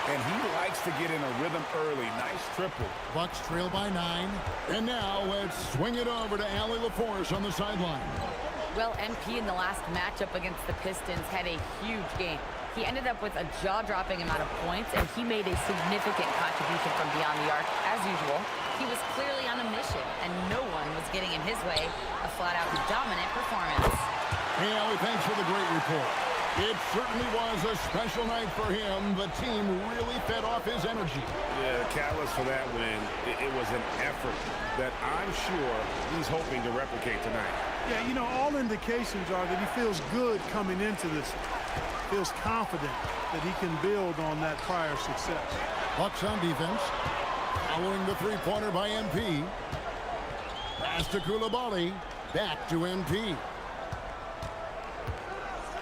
And he likes to get in a rhythm early. Nice triple. Bucks trail by 9. And now let's swing it over to Allie LaForce on the sideline. Well, MP in the last matchup against the Pistons had a huge game. He ended up with a jaw-dropping amount of points, and he made a significant contribution from beyond the arc. As usual, he was clearly on a mission, and no one was getting in his way. A flat-out dominant performance. Hey, Allie, thanks for the great report. It certainly was a special night for him. The team really fed off his energy. Yeah, the catalyst for that win, it was an effort that I'm sure he's hoping to replicate tonight. Yeah, you know, all indications are that he feels good coming into this. Feels confident that he can build on that prior success. Bucks on defense. Following the three-pointer by MP. Pass to Coulibaly. Back to MP.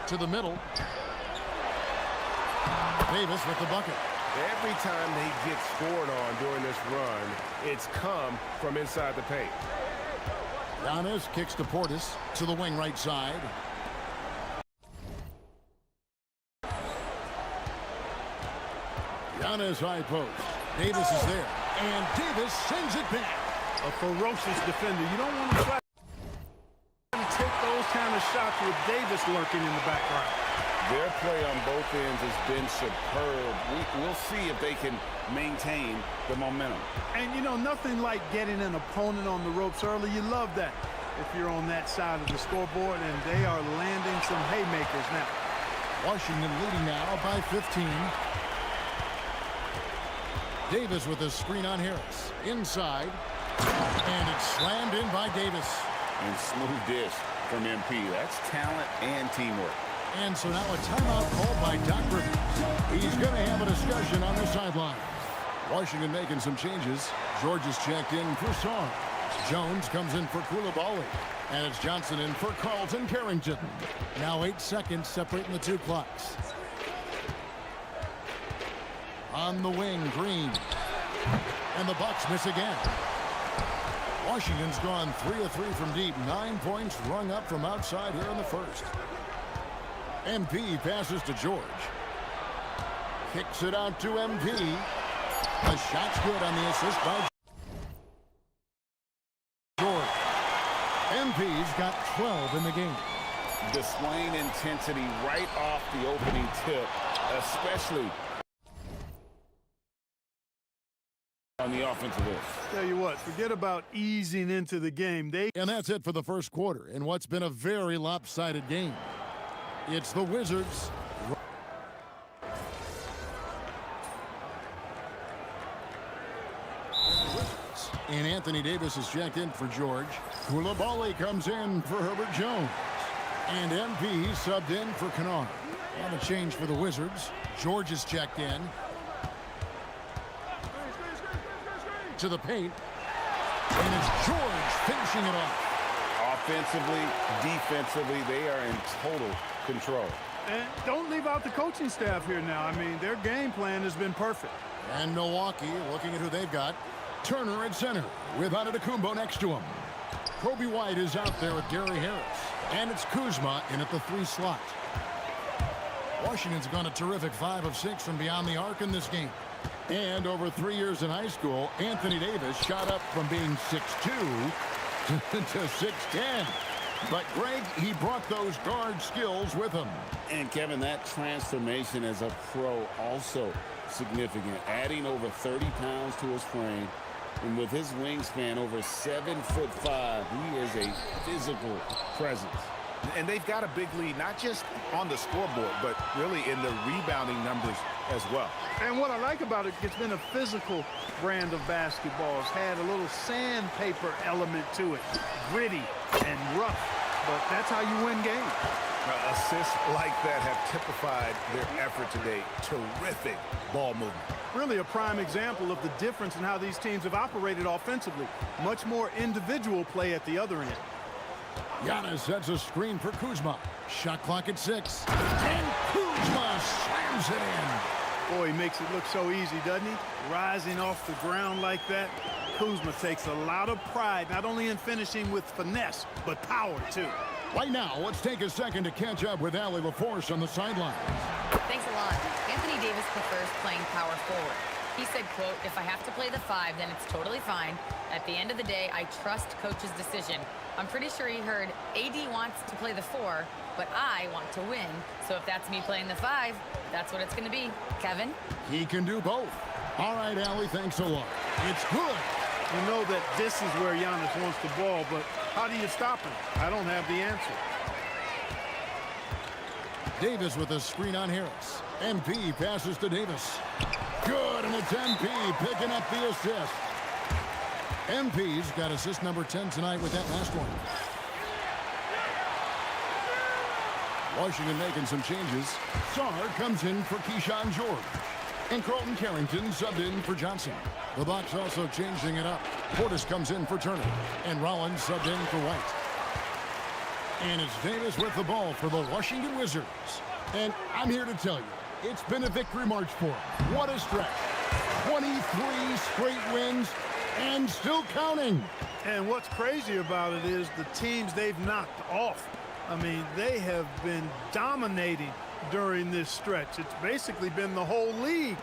To the middle. Davis with the bucket. Every time they get scored on during this run, it's come from inside the paint. Giannis kicks to Portis to the wing right side. Giannis high post. Davis is there. And Davis sends it back. A ferocious defender. You don't want to try to take those kind of shots with Davis lurking in the background. Their play on both ends has been superb. We'll see if they can maintain the momentum. And, you know, nothing like getting an opponent on the ropes early. You love that if you're on that side of the scoreboard, and they are landing some haymakers now. Washington leading now by 15. Davis with a screen on Harris. Inside. And it's slammed in by Davis. And smooth dish from MP. That's talent and teamwork. And so now a timeout called by Doc Rivers. He's going to have a discussion on the sideline. Washington making some changes. George is checked in for Sarge. Jones comes in for Coulibaly. And it's Johnson in for Carlton Carrington. Now 8 seconds separating the two clocks. On the wing, Green. And the Bucks miss again. Washington's gone 3 of 3 from deep. 9 points rung up from outside here in the first. MP passes to George. Kicks it out to MP. The shot's good on the assist by George. MP's got 12 in the game. Displaying intensity right off the opening tip, especially on the offensive end. Tell you what, forget about easing into the game. And that's it for the first quarter in what's been a very lopsided game. It's the Wizards. And Anthony Davis is checked in for George. Coulibaly comes in for Herbert Jones. And MP subbed in for Kennard. On a change for the Wizards. George is checked in. To the paint. And it's George finishing it off. Offensively, defensively, they are in total control. And don't leave out the coaching staff here now. I mean, their game plan has been perfect. And Milwaukee, looking at who they've got. Turner at center with Antetokounmpo next to him. Kobe White is out there with Gary Harris. And it's Kuzma in at the 3 slot. Washington's gone a terrific 5 of 6 from beyond the arc in this game. And over 3 years in high school, Anthony Davis shot up from being 6'2" to 6'10". But, Greg, he brought those guard skills with him. And, Kevin, that transformation as a pro also significant. Adding over 30 pounds to his frame. And with his wingspan over 7'5", he is a physical presence. And they've got a big lead, not just on the scoreboard, but really in the rebounding numbers as well. And what I like about it, it's been a physical brand of basketball. It's had a little sandpaper element to it. Gritty and rough, but that's how you win games. Assists like that have typified their effort today. Terrific ball movement. Really a prime example of the difference in how these teams have operated offensively. Much more individual play at the other end. Giannis sets a screen for Kuzma. Shot clock at 6. And Kuzma slams it in. Boy, he makes it look so easy, doesn't he? Rising off the ground like that. Kuzma takes a lot of pride, not only in finishing with finesse, but power, too. Right now, let's take a second to catch up with Allie LaForce on the sidelines. Thanks a lot. Anthony Davis prefers playing power forward. He said, quote, "If I have to play the 5, then it's totally fine. At the end of the day, I trust coach's decision." I'm pretty sure he heard AD wants to play the 4, but I want to win. So if that's me playing the 5, that's what it's going to be. Kevin? He can do both. All right, Allie, thanks a lot. It's good. You know that this is where Giannis wants the ball, but how do you stop him? I don't have the answer. Davis with a screen on Harris. MP passes to Davis. Good, and it's MP picking up the assist. MP's got assist number 10 tonight with that last one. Washington making some changes. Sarr comes in for Keyshawn George. And Carlton Carrington subbed in for Johnson. The Bucks also changing it up. Portis comes in for Turner. And Rollins subbed in for White. And it's Davis with the ball for the Washington Wizards. And I'm here to tell you, it's been a victory march for them. What a stretch. 23 straight wins and still counting. And what's crazy about it is the teams they've knocked off. I mean, they have been dominating during this stretch. It's basically been the whole league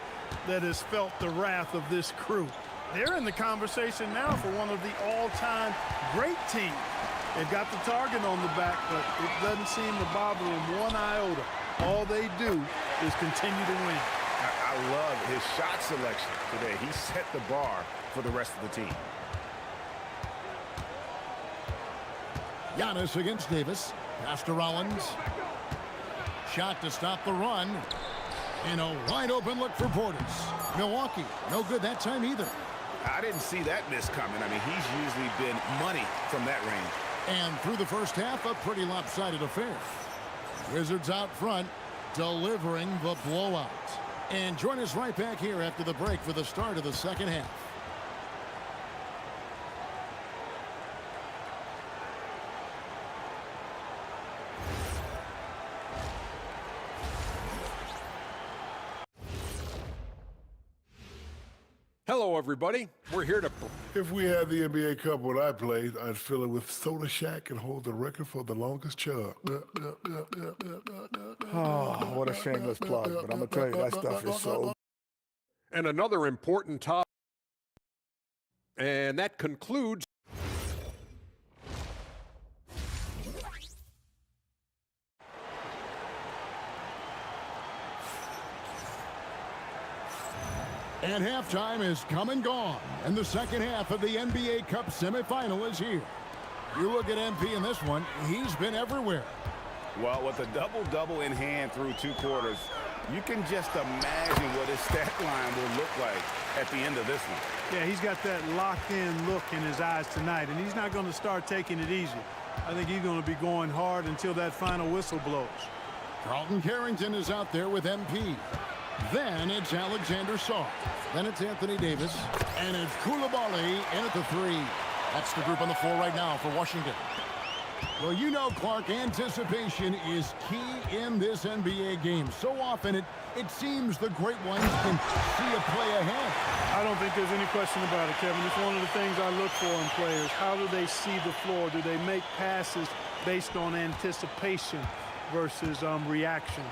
that has felt the wrath of this crew. They're in the conversation now for one of the all-time great teams. They've got the target on the back, but it doesn't seem to bother them one iota. All they do is continue to win. I love his shot selection today. He set the bar for the rest of the team. Giannis against Davis. Pass to Rollins. Shot to stop the run. And a wide open look for Portis. Milwaukee, no good that time either. I didn't see that miss coming. I mean, he's usually been money from that range. And through the first half, a pretty lopsided affair. Wizards out front, delivering the blowout. And join us right back here after the break for the start of the second half. Hello, everybody. We're here to... If we had the NBA Cup when I played, I'd fill it with Soda Shack and hold the record for the longest chug. Oh, what a shameless plug, but I'm going to tell you, that stuff is so... And another important topic. And that concludes... And halftime is come and gone. And the second half of the NBA Cup semifinal is here. You look at MP in this one, he's been everywhere. Well, with a double-double in hand through 2 quarters, you can just imagine what his stat line will look like at the end of this one. Yeah, he's got that locked-in look in his eyes tonight, and he's not going to start taking it easy. I think he's going to be going hard until that final whistle blows. Carlton Carrington is out there with MP. Then it's Alexander Sarr. Then it's Anthony Davis. And it's Coulibaly in at the 3. That's the group on the floor right now for Washington. Well, you know, Clark, anticipation is key in this NBA game. So often it seems the great ones can see a play ahead. I don't think there's any question about it, Kevin. It's one of the things I look for in players. How do they see the floor? Do they make passes based on anticipation versus reaction?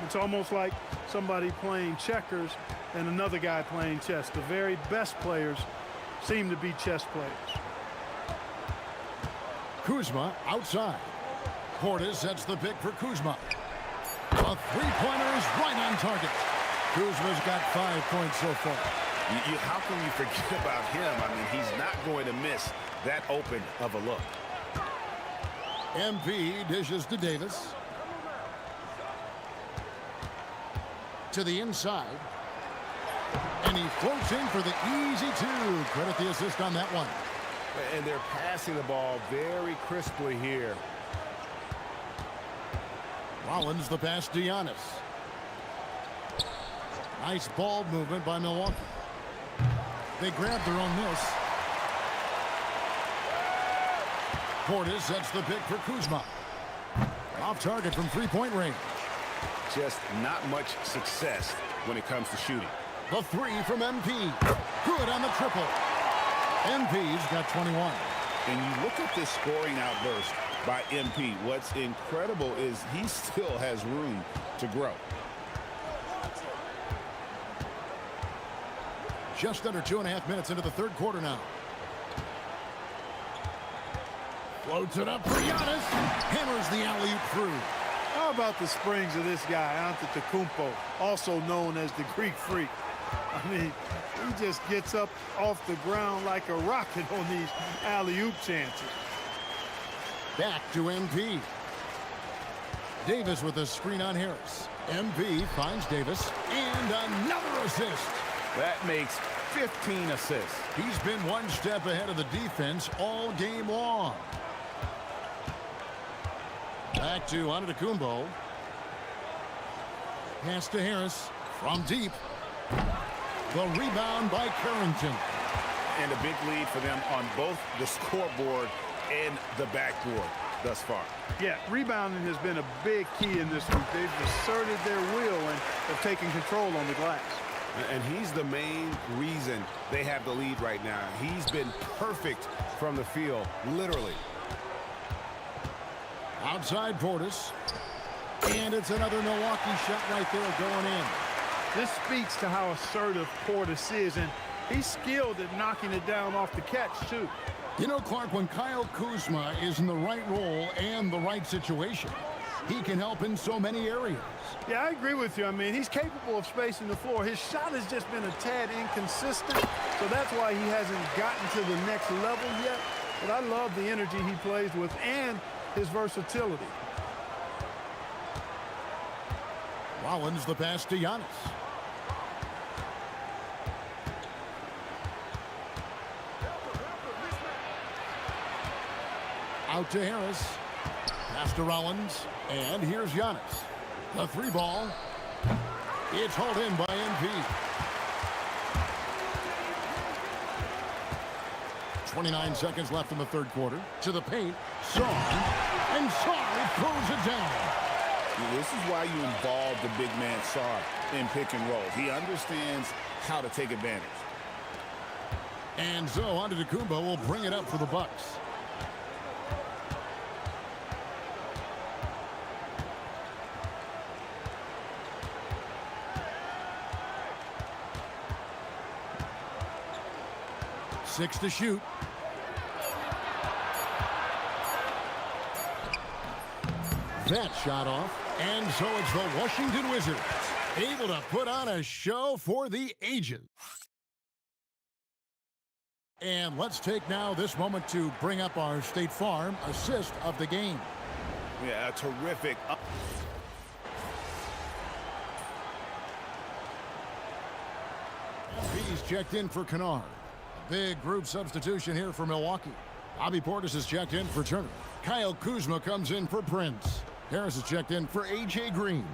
It's almost like somebody playing checkers and another guy playing chess. The very best players seem to be chess players. Kuzma outside. Portis sets the pick for Kuzma. A three-pointer is right on target. Kuzma's got 5 points so far. How can you forget about him? I mean, he's not going to miss that open of a look. MP dishes to Davis. To the inside. And he floats in for the easy 2. Credit the assist on that one. And they're passing the ball very crisply here. Rollins the pass to Giannis. Nice ball movement by Milwaukee. They grab their own miss. Portis sets the pick for Kuzma. Off target from three-point range. Just not much success when it comes to shooting. The 3 from MP. Good on the triple. MP's got 21. And you look at this scoring outburst. by MP. What's incredible is he still has room to grow. Just under 2.5 minutes into the third quarter now. Floats it up for Giannis. Hammers the alley-oop through. How about the springs of this guy, Antetokounmpo, also known as the Greek Freak? I mean, he just gets up off the ground like a rocket on these alley-oop chances. Back to MP. Davis with a screen on Harris. MP finds Davis, and another assist. That makes 15 assists. He's been one step ahead of the defense all game long. Back to Antetokounmpo. Pass to Harris from deep. The rebound by Carrington. And a big lead for them on both the scoreboard and the backboard thus far. Yeah, rebounding has been a big key in this group. They've asserted their will and have taken control on the glass. And he's the main reason they have the lead right now. He's been perfect from the field, literally. Outside Portis. And it's another Milwaukee shot right there going in. This speaks to how assertive Portis is, and he's skilled at knocking it down off the catch, too. You know, Clark, when Kyle Kuzma is in the right role and the right situation, he can help in so many areas. Yeah, I agree with you. I mean, he's capable of spacing the floor. His shot has just been a tad inconsistent, so that's why he hasn't gotten to the next level yet. But I love the energy he plays with and his versatility. Rollins the pass to Giannis. Out to Harris. Pass to Rollins. And here's Giannis. The three ball. It's hauled in by MP. 29 seconds left in the third quarter. To the paint. Sarr. And Sarr throws it down. This is why you involve the big man Sarr in pick and roll. He understands how to take advantage. And so Antetokounmpo will bring it up for the Bucks. Six to shoot. That shot off. And so it's the Washington Wizards able to put on a show for the ages. And let's take now this moment to bring up our State Farm assist of the game. Yeah, terrific. He's checked in for Kennard. Big group substitution here for Milwaukee. Bobby Portis is checked in for Turner. Kyle Kuzma comes in for Prince. Harris is checked in for A.J. Green.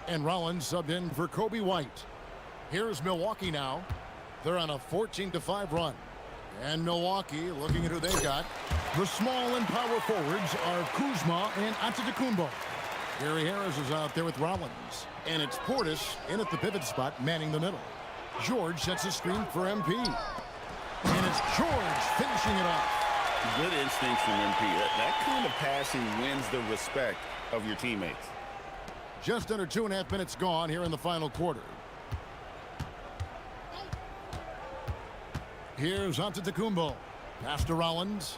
And Rollins subbed in for Kobe White. Here's Milwaukee now. They're on a 14-5 run. And Milwaukee, looking at who they've got, the small and power forwards are Kuzma and Antetokounmpo. Gary Harris is out there with Rollins. And it's Portis in at the pivot spot, manning the middle. George sets a screen for MP. And it's George finishing it off. Good instincts from MP. That kind of passing wins the respect of your teammates. Just under 2.5 minutes gone here in the final quarter. Here's Antetokounmpo. Pass to Rollins.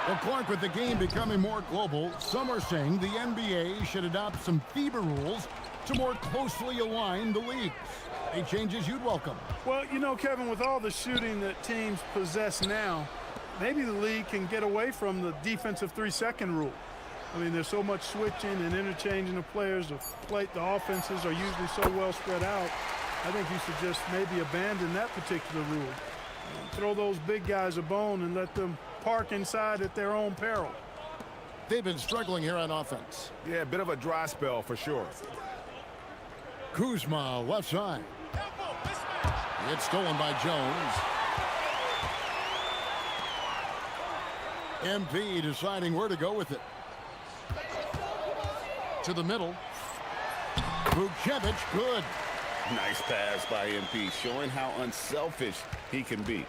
Well, Clark, with the game becoming more global, some are saying the NBA should adopt some FIBA rules to more closely align the leagues. Any changes you'd welcome? Well, you know, Kevin, with all the shooting that teams possess now, maybe the league can get away from the defensive 3-second rule. I mean, there's so much switching and interchanging of players. The offenses are usually so well spread out. I think you should just maybe abandon that particular rule. Throw those big guys a bone and let them park inside at their own peril. They've been struggling here on offense. Yeah, a bit of a dry spell for sure. Kuzma, left side. It's stolen by Jones. MP deciding where to go with it. To the middle. Vukcevic, good. Nice pass by MP, showing how unselfish he can be.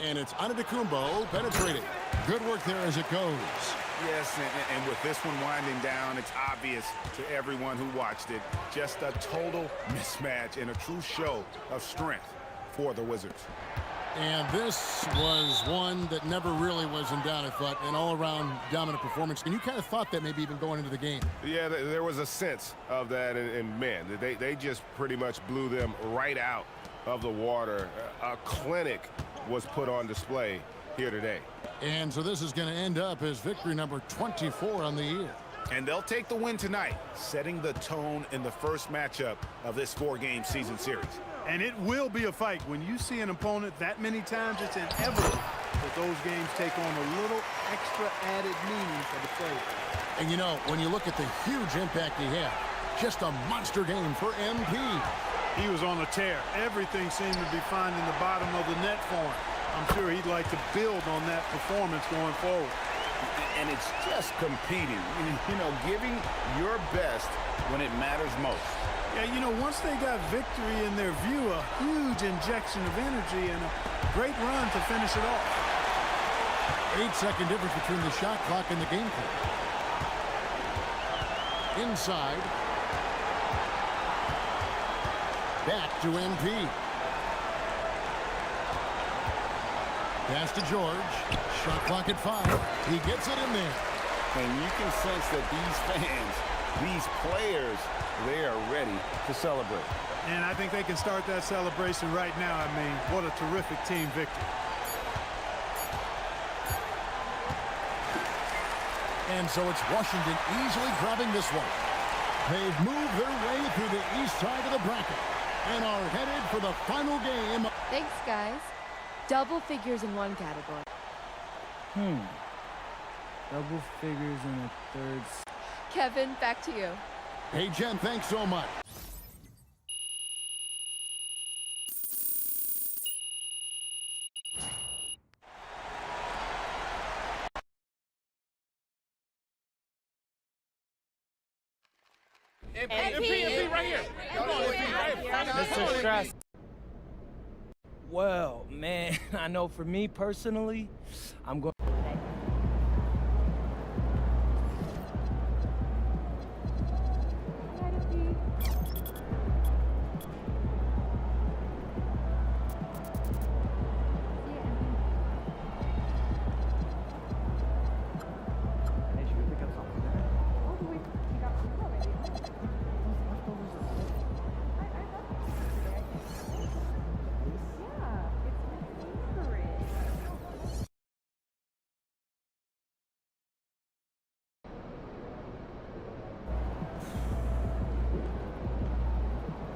And it's Antetokounmpo penetrating. Good work there as it goes. Yes, and with this one winding down, it's obvious to everyone who watched it. Just a total mismatch and a true show of strength for the Wizards. And this was one that never really was in doubt, I thought, an all-around dominant performance. And you kind of thought that maybe even going into the game. Yeah, there was a sense of that, and man, they just pretty much blew them right out of the water. A clinic was put on display here today. And so this is going to end up as victory number 24 on the year. And they'll take the win tonight, setting the tone in the first matchup of this 4-game season series. And it will be a fight. When you see an opponent that many times, it's inevitable that those games take on a little extra added meaning for the players. And you know, when you look at the huge impact he had, just a monster game for MP. He was on a tear. Everything seemed to be finding the bottom of the net for him. I'm sure he'd like to build on that performance going forward. And it's just competing, you know, giving your best when it matters most. Yeah, you know, once they got victory in their view, a huge injection of energy and a great run to finish it off. 8-second difference between the shot clock and the game clock. Inside. Back to MP. Pass to George. Shot clock at 5. He gets it in there. And you can sense that these fans, these players, they are ready to celebrate. And I think they can start that celebration right now. I mean, what a terrific team victory. And so it's Washington easily grabbing this one. They've moved their way through the east side of the bracket and are headed for the final game. Thanks, guys. Double figures in one category. Double figures in the third. Kevin, back to you. Hey, Jen, thanks so much. MP right here. Come on, Mr. Strauss. Well, man, I know for me personally, I'm going.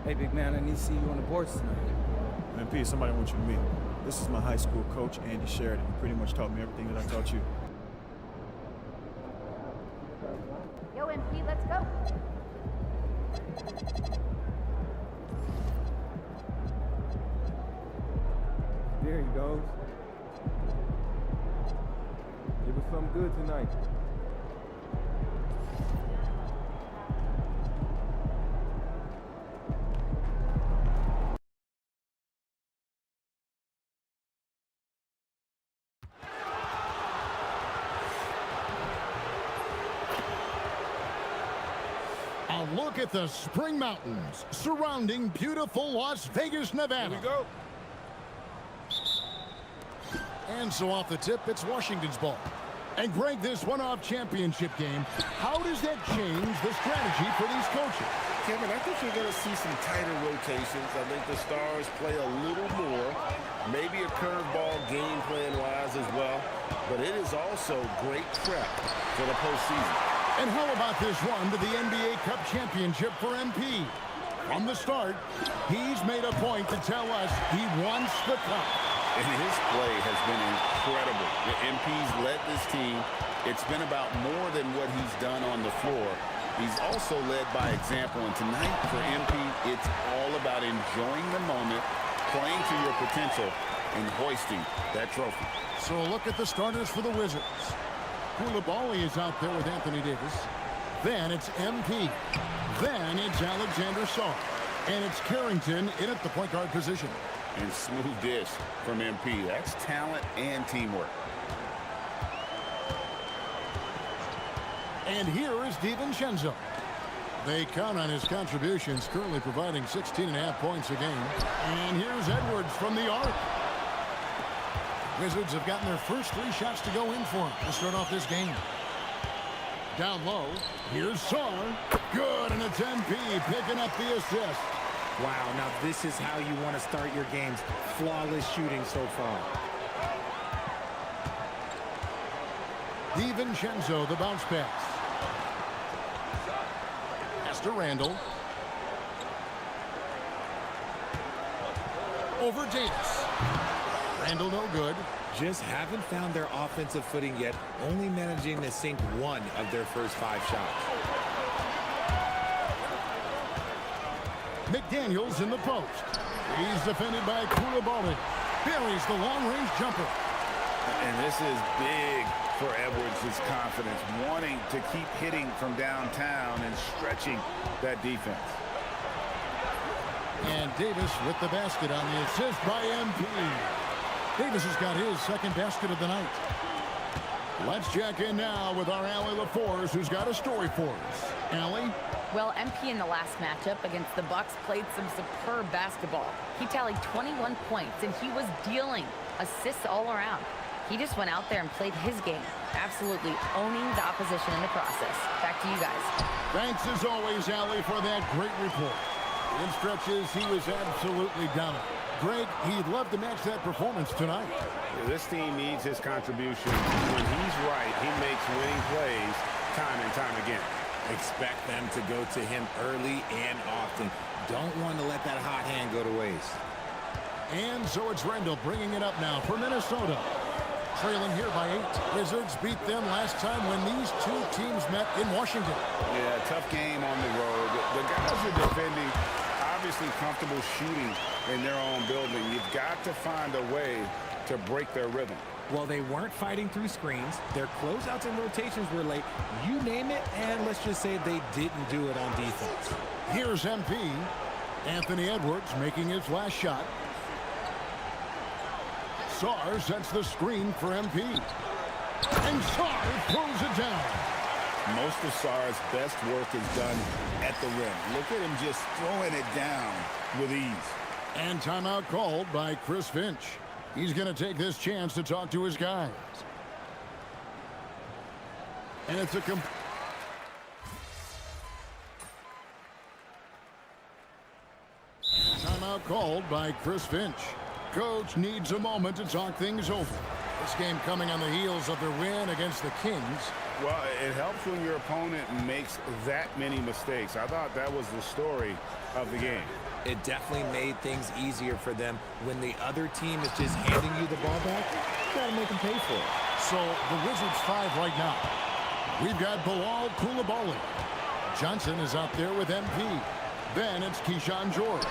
Hey, big man, I need to see you on the boards tonight. MP, somebody wants you to meet. This is my high school coach, Andy Sheridan. He pretty much taught me everything that I taught you. Yo, MP, let's go. There he goes. Give us something good tonight. A look at the Spring Mountains surrounding beautiful Las Vegas, Nevada. Here we go. And so off the tip, it's Washington's ball. And Greg, this one-off championship game, how does that change the strategy for these coaches? Kevin, I think you're going to see some tighter rotations. I think the Stars play a little more, maybe a curveball game plan-wise as well. But it is also great prep for the postseason. And how about this run to the NBA Cup championship for MP? From the start, he's made a point to tell us he wants the cup. And his play has been incredible. The MP's led this team. It's been about more than what he's done on the floor. He's also led by example. And tonight for MP, it's all about enjoying the moment, playing to your potential, and hoisting that trophy. So a look at the starters for the Wizards. Koulibaly is out there with Anthony Davis. Then it's MP. Then it's Alexander Sarr. And it's Carrington in at the point guard position. And smooth dish from MP. That's talent and teamwork. And here is DiVincenzo. They count on his contributions, currently providing 16.5 points a game. And here's Edwards from the arc. Wizards have gotten their first 3 shots to go in for him to start off this game. Down low, here's Sarr. Good, and it's MP picking up the assist. Wow, now this is how you want to start your games. Flawless shooting so far. DiVincenzo, the bounce pass. Pass to Randall. Over Davis. Randall no good. Just haven't found their offensive footing yet, only managing to sink 1 of their first 5 shots. McDaniels in the post. He's defended by Koulibaly. Buries the long-range jumper. And this is big for Edwards' confidence, wanting to keep hitting from downtown and stretching that defense. And Davis with the basket on the assist by MP. Davis has got his second basket of the night. Let's check in now with our Allie LaForce, who's got a story for us. Allie? Well, MP in the last matchup against the Bucks played some superb basketball. He tallied 21 points, and he was dealing assists all around. He just went out there and played his game, absolutely owning the opposition in the process. Back to you guys. Thanks as always, Allie, for that great report. In stretches, he was absolutely dominant. Greg, he'd love to match that performance tonight. This team needs his contribution. When he's right, he makes winning plays time and time again. Expect them to go to him early and often. Don't want to let that hot hand go to waste. And so it's Randall bringing it up now for Minnesota. Trailing here by 8. Wizards beat them last time when these 2 teams met in Washington. Yeah, tough game on the road. The guys are defending, obviously comfortable shooting in their own building. You've got to find a way to break their rhythm. Well, they weren't fighting through screens. Their closeouts and rotations were late. You name it, and let's just say they didn't do it on defense. Here's MP. Anthony Edwards making his last shot. Sarr sets the screen for MP. And Sarr throws it down. Most of Sarr's best work is done at the rim. Look at him just throwing it down with ease. And timeout called by Chris Finch. He's going to take this chance to talk to his guys. And it's a timeout called by Chris Finch. Coach needs a moment to talk things over. This game coming on the heels of their win against the Kings. Well, it helps when your opponent makes that many mistakes. I thought that was the story of the game. It definitely made things easier for them. When the other team is just handing you the ball back, you gotta make them pay for it. So the Wizards 5 right now. We've got Bilal Koulibaly. Johnson is out there with MP. Then it's Keyshawn George.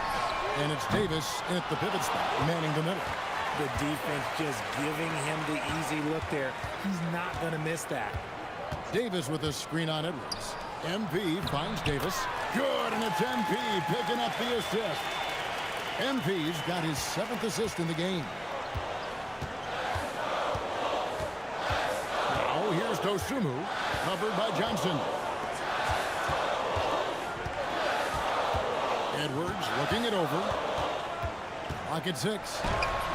And it's Davis at the pivot spot, manning the middle. The defense just giving him the easy look there. He's not going to miss that. Davis with a screen on Edwards. MP finds Davis. Good, and it's MP picking up the assist. MP's got his 7th assist in the game. Now here's Dosunmu, covered by Johnson. Edwards looking it over. Clock at 6.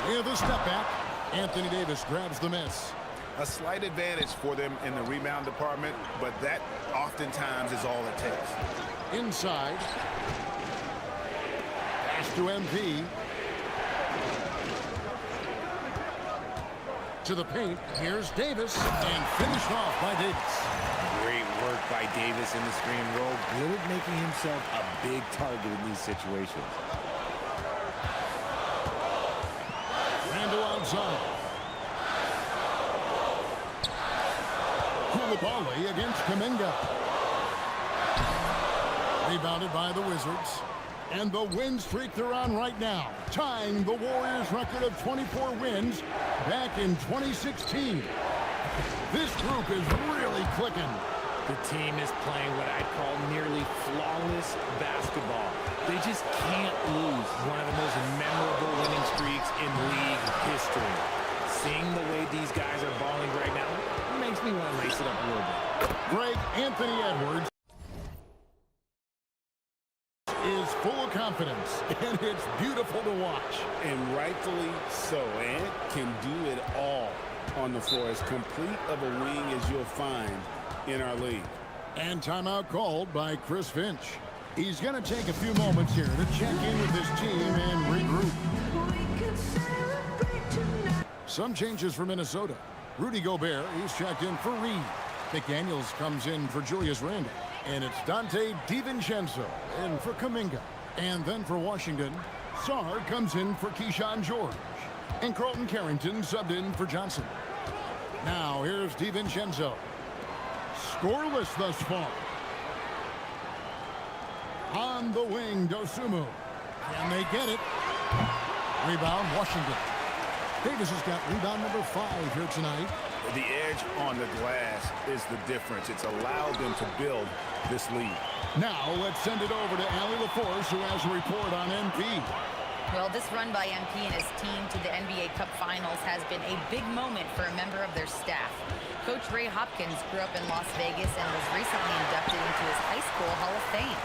With a step back. Anthony Davis grabs the miss. A slight advantage for them in the rebound department, but that oftentimes is all it takes. Inside. Pass to MP. To the paint. Here's Davis. And finished off by Davis. Great work by Davis in the screen roll. Good at making himself a big target in these situations. Randall outside. Koulibaly against Kuminga. Rebounded by the Wizards. And the win streak they're on right now, tying the Warriors' record of 24 wins back in 2016. This group is really clicking. The team is playing what I'd call nearly flawless basketball. They just can't lose one of the most memorable winning streaks in league history. Seeing the way these guys are balling right now makes me want to lace it up a little bit. Greg, Anthony Edwards is full of confidence, and it's beautiful to watch. And rightfully so. Ant can do it all on the floor. As complete of a wing as you'll find in our league. And timeout called by Chris Finch. He's going to take a few moments here to check in with his team and regroup. Some changes for Minnesota. Rudy Gobert, he's checked in for Reed. McDaniels comes in for Julius Randle. And it's Dante DiVincenzo in for Kuminga. And then for Washington, Sarr comes in for Keyshawn George. And Carlton Carrington subbed in for Johnson. Now here's DiVincenzo. Scoreless thus far. On the wing, Dosunmu. Can they get it? Rebound, Washington. Davis has got rebound number 5 here tonight. The edge on the glass is the difference. It's allowed them to build this lead. Now let's send it over to Allie LaForce, who has a report on MP. Well, this run by MP and his team to the NBA Cup Finals has been a big moment for a member of their staff. Coach Ray Hopkins grew up in Las Vegas and was recently inducted into his high school Hall of Fame.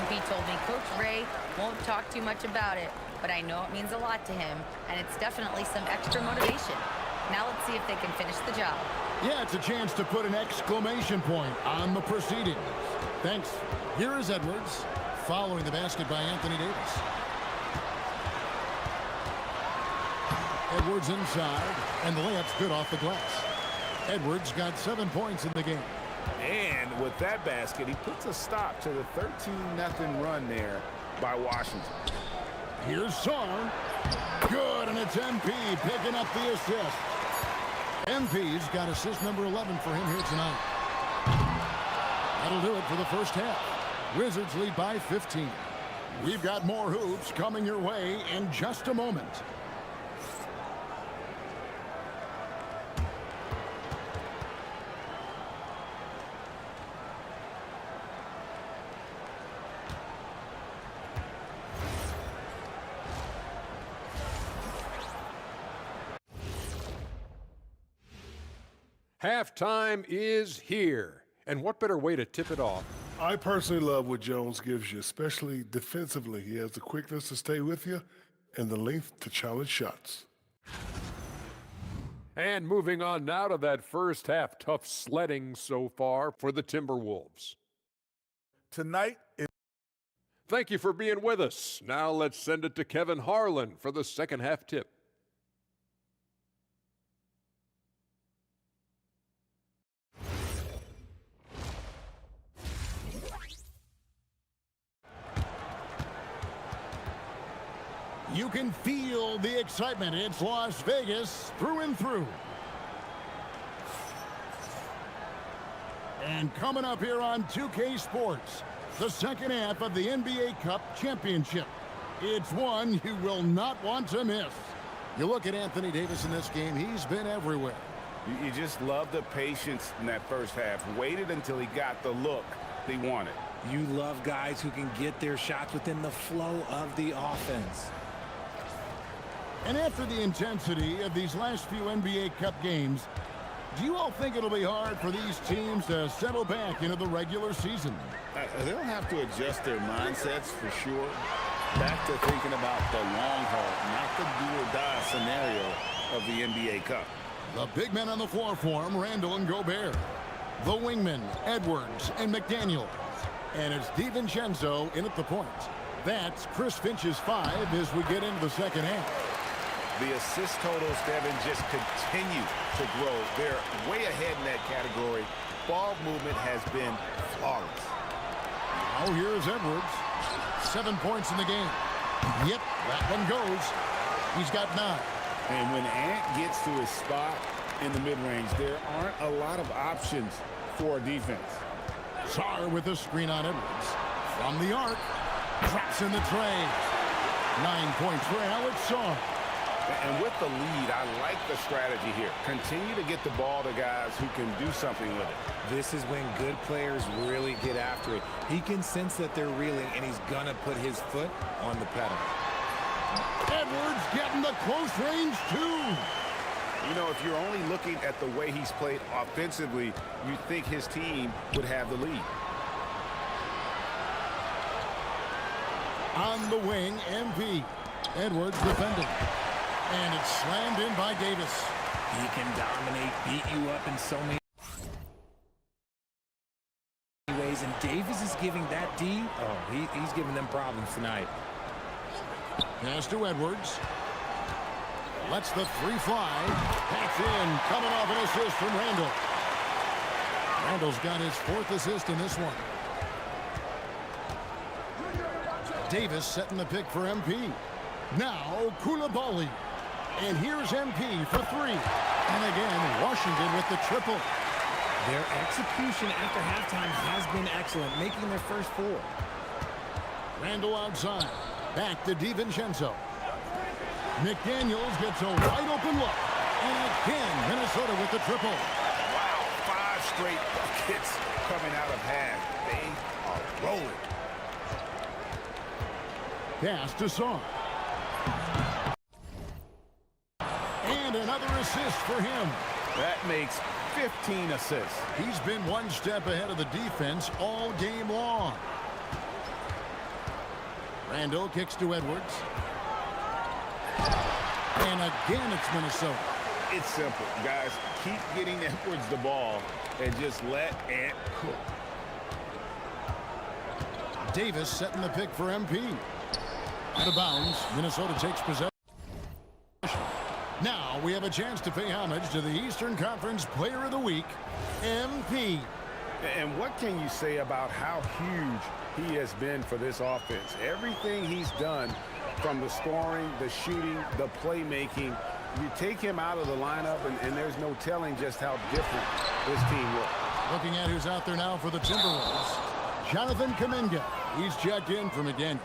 MP told me Coach Ray won't talk too much about it, but I know it means a lot to him, and it's definitely some extra motivation. Now let's see if they can finish the job. Yeah, it's a chance to put an exclamation point on the proceedings. Thanks. Here is Edwards, following the basket by Anthony Davis. Edwards inside, and the layup's good off the glass. Edwards got 7 points in the game. And with that basket, he puts a stop to the 13-0 run there by Washington. Here's Sarr. Good, and it's MP picking up the assist. MP's got assist number 11 for him here tonight. That'll do it for the first half. Wizards lead by 15. We've got more hoops coming your way in just a moment. Halftime is here. And what better way to tip it off? I personally love what Jones gives you, especially defensively. He has the quickness to stay with you and the length to challenge shots. And moving on now to that first half. Tough sledding so far for the Timberwolves. Tonight, thank you for being with us. Now let's send it to Kevin Harlan for the second half tip. You can feel the excitement. It's Las Vegas through and through. And coming up here on 2K Sports, the second half of the NBA Cup Championship. It's one you will not want to miss. You look at Anthony Davis in this game, he's been everywhere. You just love the patience in that first half. Waited until he got the look he wanted. You love guys who can get their shots within the flow of the offense. And after the intensity of these last few NBA Cup games, do you all think it'll be hard for these teams to settle back into the regular season? They'll have to adjust their mindsets for sure. Back to thinking about the long haul, not the do-or-die scenario of the NBA Cup. The big men on the floor for him, Randle and Gobert. The wingmen, Edwards and McDaniels. And it's DiVincenzo in at the point. That's Chris Finch's 5 as we get into the second half. The assist totals, Devin, just continue to grow. They're way ahead in that category. Ball movement has been flawless. Now here's Edwards. 7 points in the game. Yep, that one goes. He's got 9. And when Ant gets to his spot in the mid-range, there aren't a lot of options for defense. Sarr with a screen on Edwards. From the arc. Drops in the tray. 9-point trail, it's Sarr. And with the lead, I like the strategy here. Continue to get the ball to guys who can do something with it. This is when good players really get after it. He can sense that they're reeling, and he's going to put his foot on the pedal. Edwards getting the close range, too. You know, if you're only looking at the way he's played offensively, you'd think his team would have the lead. On the wing, MP. Edwards defending. And it's slammed in by Davis. He can dominate, beat you up in so many ways, and Davis is giving that D. Oh, he's giving them problems tonight. Pass to Edwards. Lets the three fly. That's in. Coming off an assist from Randall. Randall's got his 4th assist in this one. Davis setting the pick for MP. Now Coulibaly. And here's MP for 3. And again, Washington with the triple. Their execution after halftime has been excellent, making their first 4. Randall outside. Back to DiVincenzo. McDaniels gets a wide open look. And again, Minnesota with the triple. Wow, 5 straight buckets coming out of half. They are rolling. Pass to Sarr. And another assist for him. That makes 15 assists. He's been one step ahead of the defense all game long. Randall kicks to Edwards. And again, it's Minnesota. It's simple, guys. Keep getting Edwards the ball and just let it cook. Davis setting the pick for MP. Out of bounds, Minnesota takes possession. Now we have a chance to pay homage to the Eastern Conference Player of the Week, MP. And what can you say about how huge he has been for this offense? Everything he's done, from the scoring, the shooting, the playmaking, you take him out of the lineup, and there's no telling just how different this team looks. Looking at who's out there now for the Timberwolves. Jonathan Kuminga. He's checked in for McDaniels.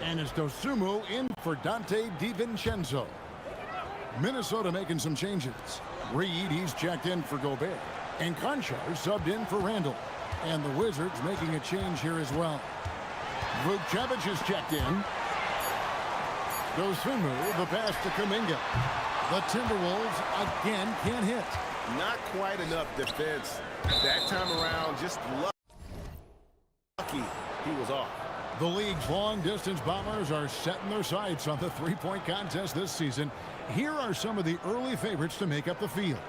And it's Dosunmu in for Dante DiVincenzo. Minnesota making some changes. Reed, he's checked in for Gobert. And Conchar subbed in for Randall. And the Wizards making a change here as well. Vukcevic is checked in. Dosunmu, the pass to Kuminga. The Timberwolves again can't hit. Not quite enough defense that time around. Just lucky he was off. The league's long-distance bombers are setting their sights on the three-point contest this season. Here are some of the early favorites to make up the field.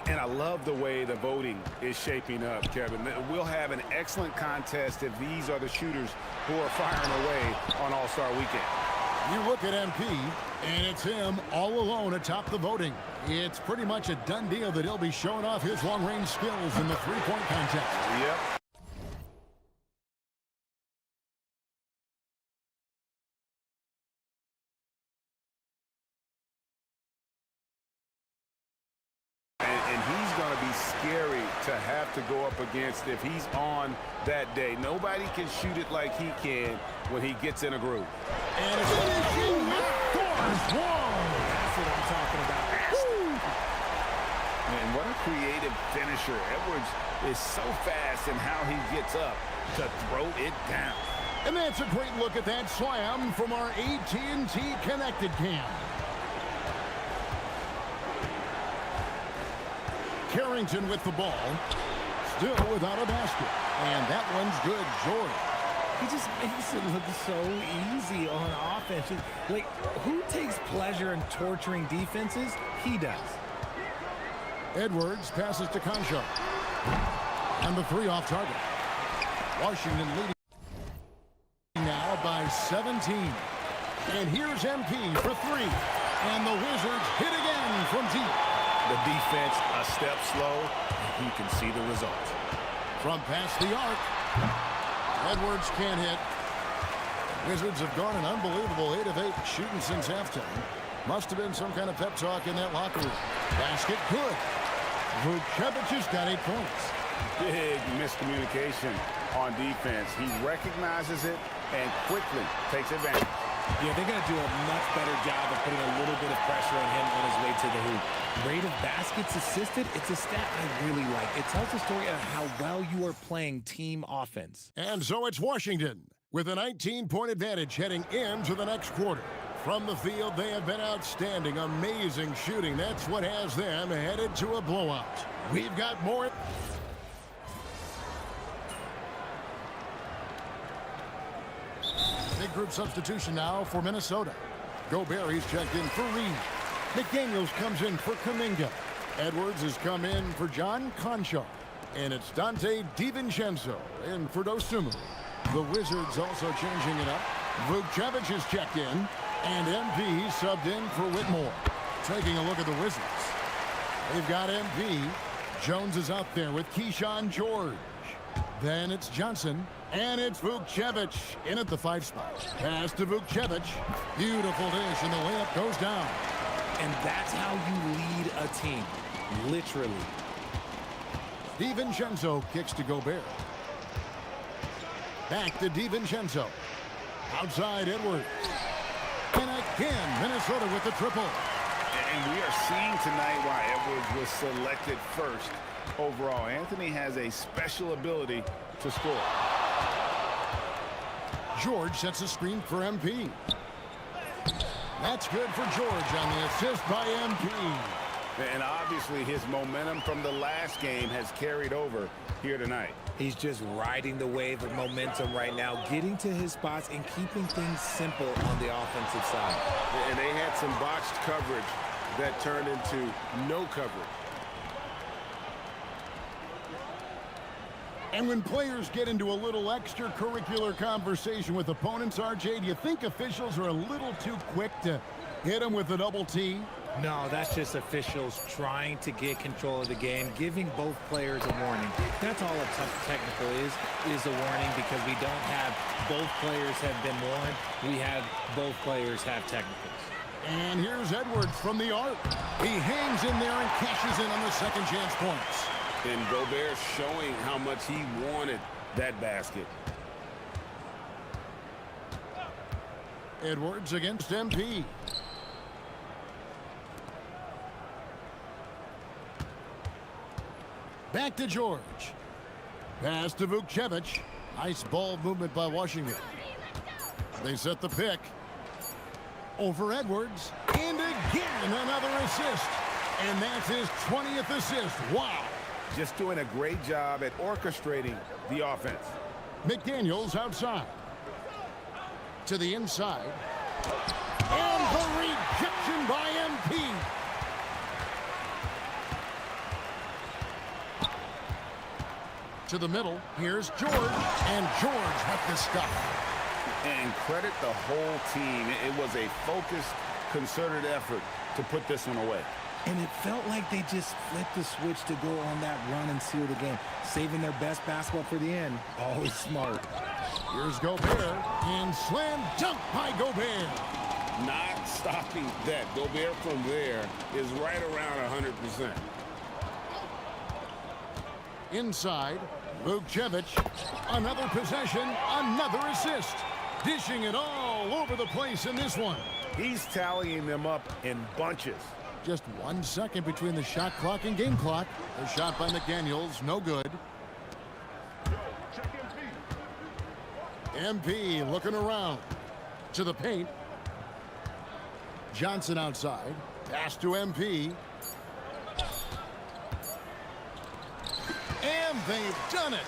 And I love the way the voting is shaping up, Kevin. We'll have an excellent contest if these are the shooters who are firing away on All-Star Weekend. You look at MP, and it's him all alone atop the voting. It's pretty much a done deal that he'll be showing off his long-range skills in the three-point contest. Yep. And he's going to be scary to have to go up against if he's on that day. Nobody can shoot it like he can when he gets in a groove. And it's finishing with force. Whoa! That's what I'm talking about. Man, what a creative finisher. Edwards is so fast in how he gets up to throw it down. And that's a great look at that slam from our AT&T Connected Cam. Carrington with the ball, still without a basket. And that one's good, Jordan. He just makes it look so easy on offense. Like, who takes pleasure in torturing defenses? He does. Edwards passes to Conchar. And the three off target. Washington leading now by 17. And here's MP for 3. And the Wizards hit again from deep. The defense a step slow, and he can see the result. From past the arc, Edwards can't hit. Wizards have gone an unbelievable 8 of 8 shooting since halftime. Must have been some kind of pep talk in that locker room. Basket good. Vukcevic has got 8 points. Big miscommunication on defense. He recognizes it and quickly takes advantage. Yeah, they're going to do a much better job of putting a little bit of pressure on him on his way to the hoop. Rate of baskets assisted, it's a stat I really like. It tells a story of how well you are playing team offense. And so it's Washington with a 19-point advantage heading into the next quarter. From the field, they have been outstanding, amazing shooting. That's what has them headed to a blowout. We've got more. Big group substitution now for Minnesota. Gobert, he's checked in for Reed. McDaniels comes in for Kuminga. Edwards has come in for John Conchar. And it's Dante DiVincenzo in for Dosunmu. The Wizards also changing it up. Vukcevic is checked in. And MP subbed in for Whitmore. Taking a look at the Wizards. They've got MP. Jones is out there with Keyshawn George. Then it's Johnson. And it's Vukcevic in at the 5 spot. Pass to Vukcevic. Beautiful dish, and the layup goes down. And that's how you lead a team. Literally. DiVincenzo kicks to Gobert. Back to DiVincenzo. Outside Edwards. And again, Minnesota with the triple. And we are seeing tonight why Edwards was selected first overall. Anthony has a special ability to score. George sets a screen for MP. That's good for George on the assist by MP. And obviously his momentum from the last game has carried over here tonight. He's just riding the wave of momentum right now, getting to his spots and keeping things simple on the offensive side. And they had some botched coverage that turned into no coverage. And when players get into a little extracurricular conversation with opponents, RJ, do you think officials are a little too quick to hit them with a double T? No, that's just officials trying to get control of the game, giving both players a warning. That's all a tough technical is a warning, because we don't have both players have been warned. We have both players have technicals. And here's Edwards from the arc. He hangs in there and cashes in on the second chance points. And Gobert showing how much he wanted that basket. Edwards against MP. Back to George. Pass to Vukcevic. Nice ball movement by Washington. They set the pick. Over Edwards. And again, another assist. And that's his 20th assist. Wow. Just doing a great job at orchestrating the offense. McDaniels outside. To the inside. And the rejection by MP. To the middle. Here's George. And George with the stuff. And credit the whole team. It was a focused, concerted effort to put this one away. And it felt like they just flipped the switch to go on that run and seal the game, saving their best basketball for the end. Always smart. Here's Gobert, and slam dunk by Gobert. Not stopping that. Gobert from there is right around 100%. Inside, Vukcevic, another possession, another assist. Dishing it all over the place in this one. He's tallying them up in bunches. Just 1 second between the shot clock and game clock. The shot by McDaniels, no good. MP looking around. To the paint. Johnson outside. Pass to MP. And they've done it.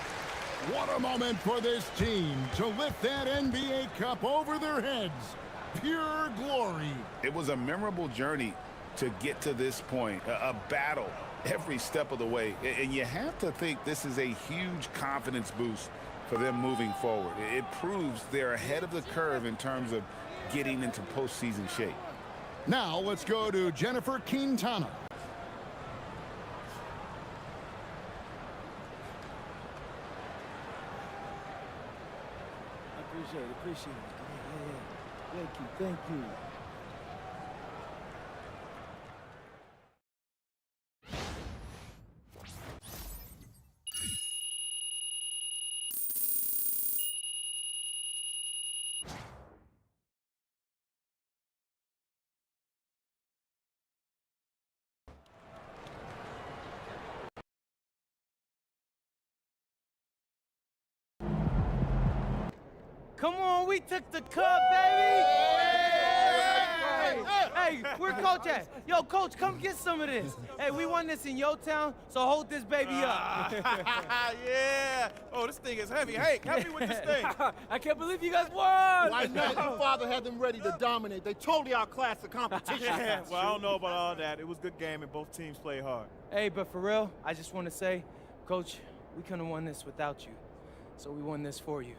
What a moment for this team to lift that NBA Cup over their heads. Pure glory. It was a memorable journey to get to this point, a battle every step of the way. And you have to think this is a huge confidence boost for them moving forward. It proves they're ahead of the curve in terms of getting into postseason shape. Now let's go to Jennifer Quintana. Appreciate it. Yeah. Thank you. Come on, we took the cup, baby! Hey, where Coach at? Yo, Coach, come get some of this. Hey, we won this in your town, so hold this baby up. Yeah. Oh, this thing is heavy. Hey, help me with this thing. I can't believe you guys won! Why not? Your father had them ready to dominate. They totally outclassed the competition. Yeah, well, I don't know about all that. It was a good game, and both teams played hard. Hey, but for real, I just want to say, Coach, we couldn't have won this without you. So we won this for you.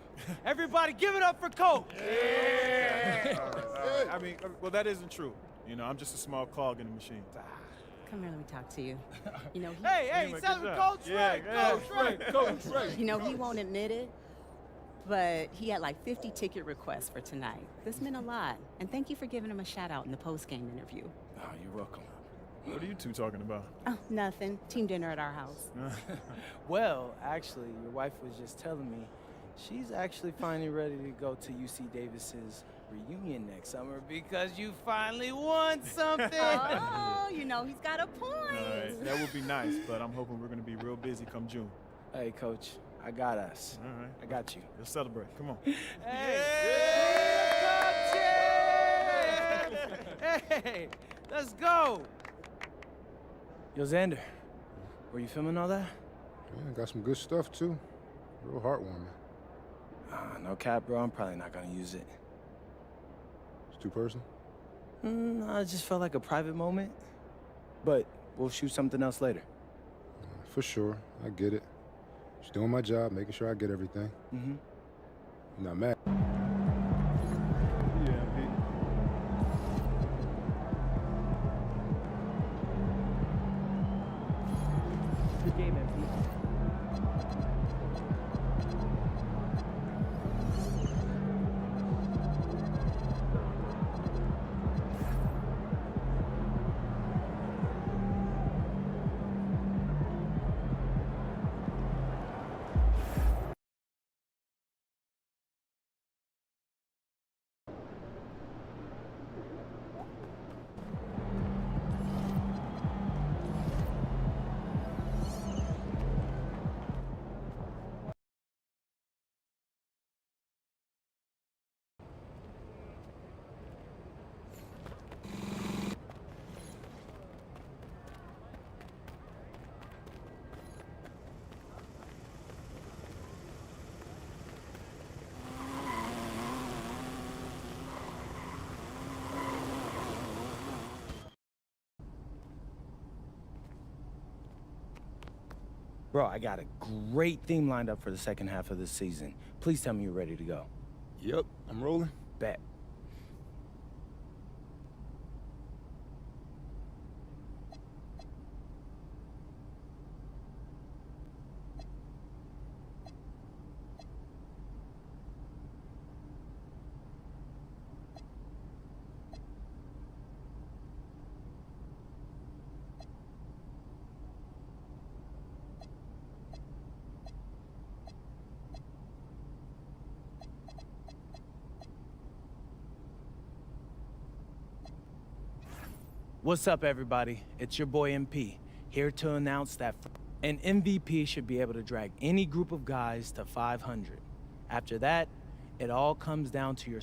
Everybody give it up for Coach! Yeah. All right. I mean, well, that isn't true. You know, I'm just a small cog in the machine. Come here, let me talk to you. You know, Hey, sounds like Coach Ray. Coach Ray. You know, he won't admit it, but he had like 50 ticket requests for tonight. This meant a lot. And thank you for giving him a shout out in the post-game interview. Oh, you're welcome. What are you two talking about? Oh, nothing. Team dinner at our house. Well, actually, your wife was just telling me she's actually finally ready to go to UC Davis's reunion next summer because you finally won something. Oh, you know, he's got a point. All right, that would be nice, but I'm hoping we're going to be real busy come June. Hey, Coach, I got us. All right. I got you. Let's celebrate. Come on. Hey, let's go. Yo, Xander, were you filming all that? Yeah, got some good stuff, too. Real heartwarming. No cap, bro. I'm probably not gonna use it. It's too personal? I just felt like a private moment. But we'll shoot something else later. For sure. I get it. Just doing my job, making sure I get everything. Mm-hmm. You're not mad. Yeah, Pete. Good game, MP. Bro, I got a great theme lined up for the second half of this season. Please tell me you're ready to go. Yep, I'm rolling. Bet. What's up, everybody? It's your boy MP, here to announce that an MVP should be able to drag any group of guys to 500. After that, it all comes down to your...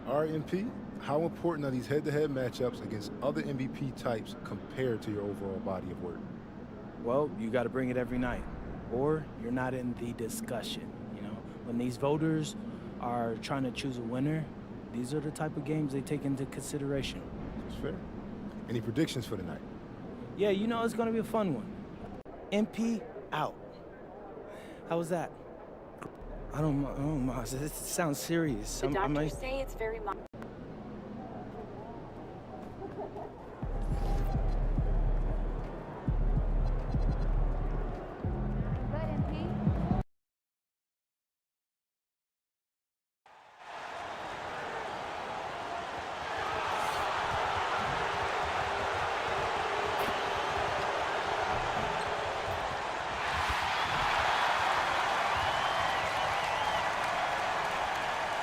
All right, MP, how important are these head-to-head matchups against other MVP types compared to your overall body of work? Well, you got to bring it every night, or you're not in the discussion, you know? When these voters are trying to choose a winner, these are the type of games they take into consideration. That's fair. Any predictions for tonight? Yeah, you know it's gonna be a fun one. MP out. How was that? I don't know. It sounds serious. The doctors say it's very mild.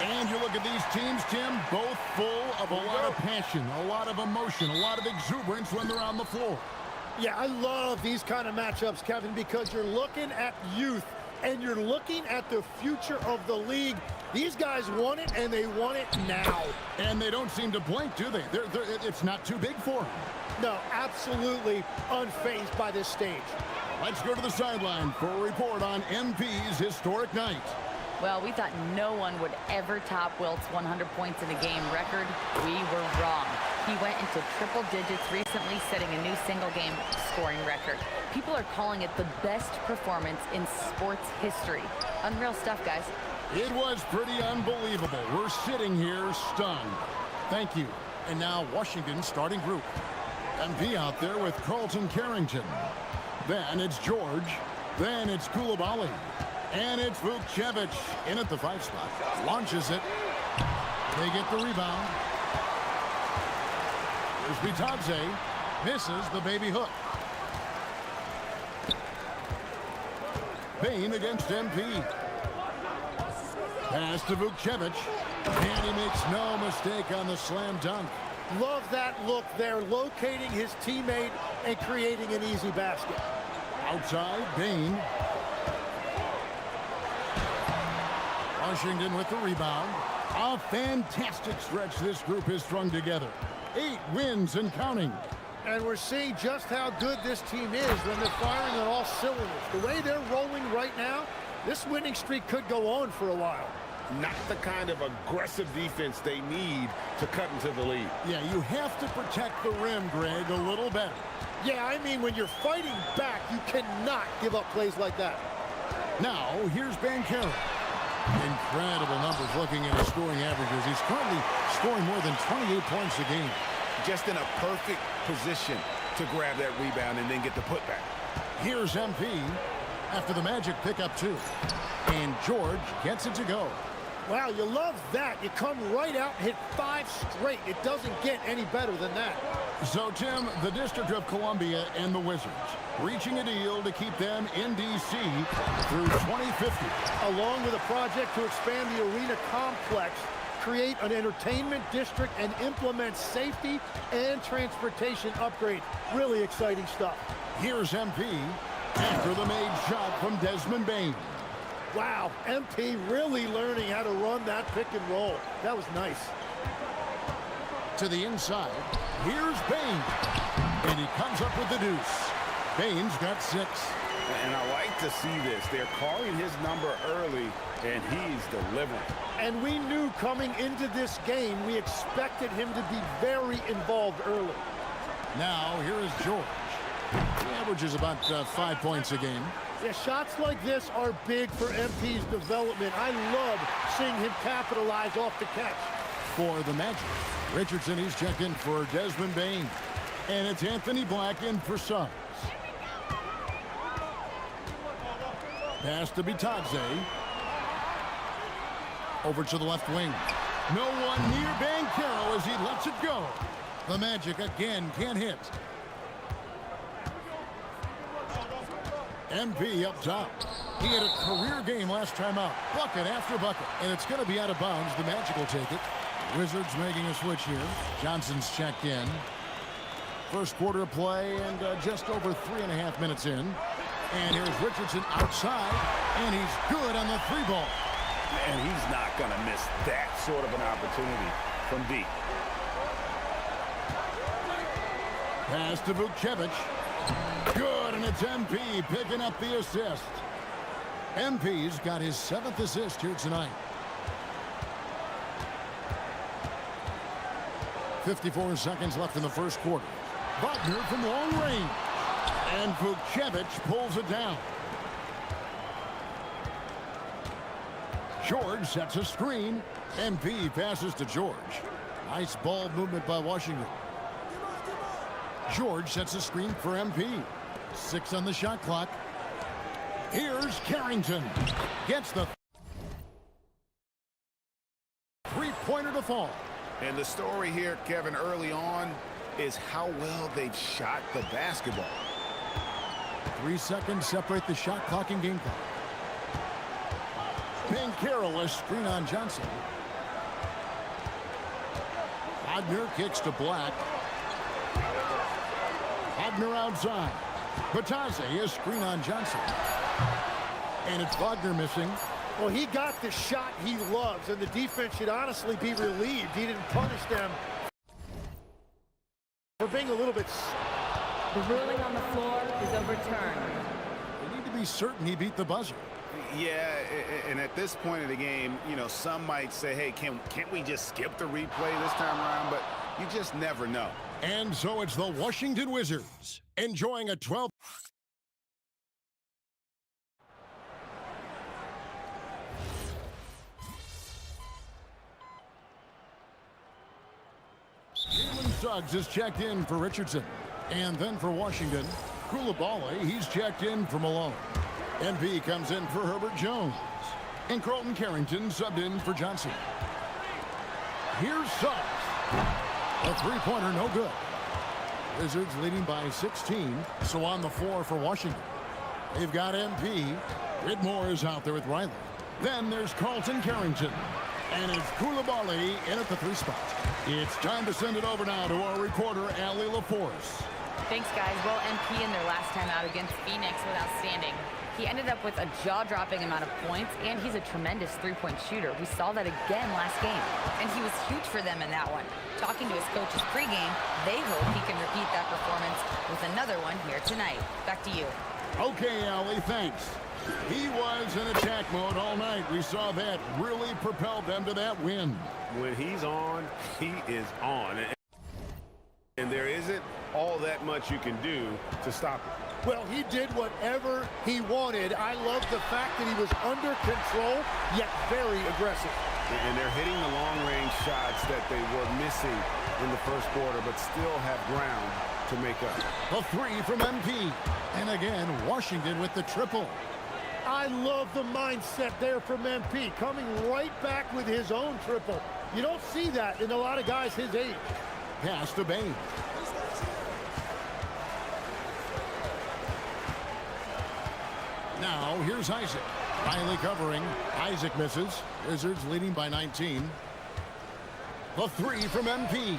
And you look at these teams, Tim, both full of a lot of passion, a lot of emotion, a lot of exuberance when they're on the floor. Yeah, I love these kind of matchups, Kevin, because you're looking at youth and you're looking at the future of the league. These guys want it, and they want it now. And they don't seem to blink, do they? It's not too big for them. No, absolutely unfazed by this stage. Let's go to the sideline for a report on MP's historic night. Well, we thought no one would ever top Wilt's 100 points in a game record. We were wrong. He went into triple digits recently, setting a new single-game scoring record. People are calling it the best performance in sports history. Unreal stuff, guys. It was pretty unbelievable. We're sitting here stunned. Thank you. And now Washington's starting group. MP out there with Carlton Carrington. Then it's George. Then it's Coulibaly. And it's Vukcevic in at the 5 spot. Launches it. They get the rebound. There's Bitadze. Misses the baby hook. Bane against MP. Pass to Vukcevic. And he makes no mistake on the slam dunk. Love that look there, locating his teammate and creating an easy basket. Outside, Bane. Washington with the rebound. A fantastic stretch this group has strung together. 8 wins and counting. And we're seeing just how good this team is when they're firing on all cylinders. The way they're rolling right now, this winning streak could go on for a while. Not the kind of aggressive defense they need to cut into the lead. Yeah, you have to protect the rim, Greg, a little better. Yeah, I mean, when you're fighting back, you cannot give up plays like that. Now, here's Banchero. Incredible numbers looking at his scoring averages. He's currently scoring more than 28 points a game. Just in a perfect position to grab that rebound and then get the putback. Here's MP after the Magic pick up 2. And George gets it to go. Wow, you love that. You come right out and hit 5 straight. It doesn't get any better than that. So, Tim, the District of Columbia and the Wizards reaching a deal to keep them in D.C. through 2050. Along with a project to expand the arena complex, create an entertainment district, and implement safety and transportation upgrades. Really exciting stuff. Here's MP after the made shot from Desmond Bane. Wow, MP really learning how to run that pick and roll. That was nice. To the inside, here's Bane. And he comes up with the deuce. Bane's got 6. And I like to see this. They're calling his number early, and he's delivering. And we knew coming into this game, we expected him to be very involved early. Now, here is George. He averages about 5 points a game. Yeah, shots like this are big for MP's development. I love seeing him capitalize off the catch. For the Magic, Richardson, he's checked in for Desmond Bane. And it's Anthony Black in for Suggs. Pass to Bitadze. Over to the left wing. No one near Banchero as he lets it go. The Magic again can't hit. MP up top. He had a career game last time out. Bucket after bucket. And it's going to be out of bounds. The Magic will take it. Wizards making a switch here. Johnson's checked in. First quarter of play and just over 3.5 minutes in. And here's Richardson outside. And he's good on the 3-ball. And he's not going to miss that sort of an opportunity from deep. Pass to Vukcevic. Good, and it's MP picking up the assist. MP's got his 7th assist here tonight. 54 seconds left in the first quarter. Buckner from long range. And Vukcevic pulls it down. George sets a screen. MP passes to George. Nice ball movement by Washington. George sets a screen for MP. 6 on the shot clock. Here's Carrington. Gets the three-pointer to fall. And the story here, Kevin, early on is how well they've shot the basketball. 3 seconds separate the shot clock and game clock. Banchero a screen on Johnson. Hodner kicks to Black. Hodner outside. Batase a screen on Johnson. And it's Wagner missing. Well, he got the shot he loves, and the defense should honestly be relieved he didn't punish them for being a little bit. The ruling on the floor is overturned. They need to be certain he beat the buzzer. Yeah, and at this point of the game, you know, some might say, hey, can't we just skip the replay this time around? But you just never know. And so it's the Washington Wizards enjoying a 12. Jalen Suggs is checked in for Richardson. And then for Washington, Coulibaly, he's checked in for Malone. MP comes in for Herbert Jones. And Carlton Carrington subbed in for Johnson. Here's Suggs. A three-pointer, no good. Wizards leading by 16, so on the floor for Washington. They've got MP. Whitmore is out there with Riley. Then there's Carlton Carrington. And it's Coulibaly in at the 3 spot. It's time to send it over now to our reporter, Allie LaForce. Thanks, guys. Well, MP in their last time out against Phoenix was outstanding. He ended up with a jaw-dropping amount of points, and he's a tremendous three-point shooter. We saw that again last game, and he was huge for them in that one. Talking to his coaches pregame, they hope he can repeat that performance with another one here tonight. Back to you. Okay, Allie, thanks. He was in attack mode all night. We saw that really propelled them to that win. When he's on, he is on. And there isn't all that much you can do to stop him. Well, he did whatever he wanted. I love the fact that he was under control, yet very aggressive. And they're hitting the long-range shots that they were missing in the first quarter, but still have ground to make up. The 3 from MP. And again, Washington with the triple. I love the mindset there from MP, coming right back with his own triple. You don't see that in a lot of guys his age. Pass to Bane. Now, here's Isaac. Riley covering. Isaac misses. Wizards leading by 19. The 3 from MP.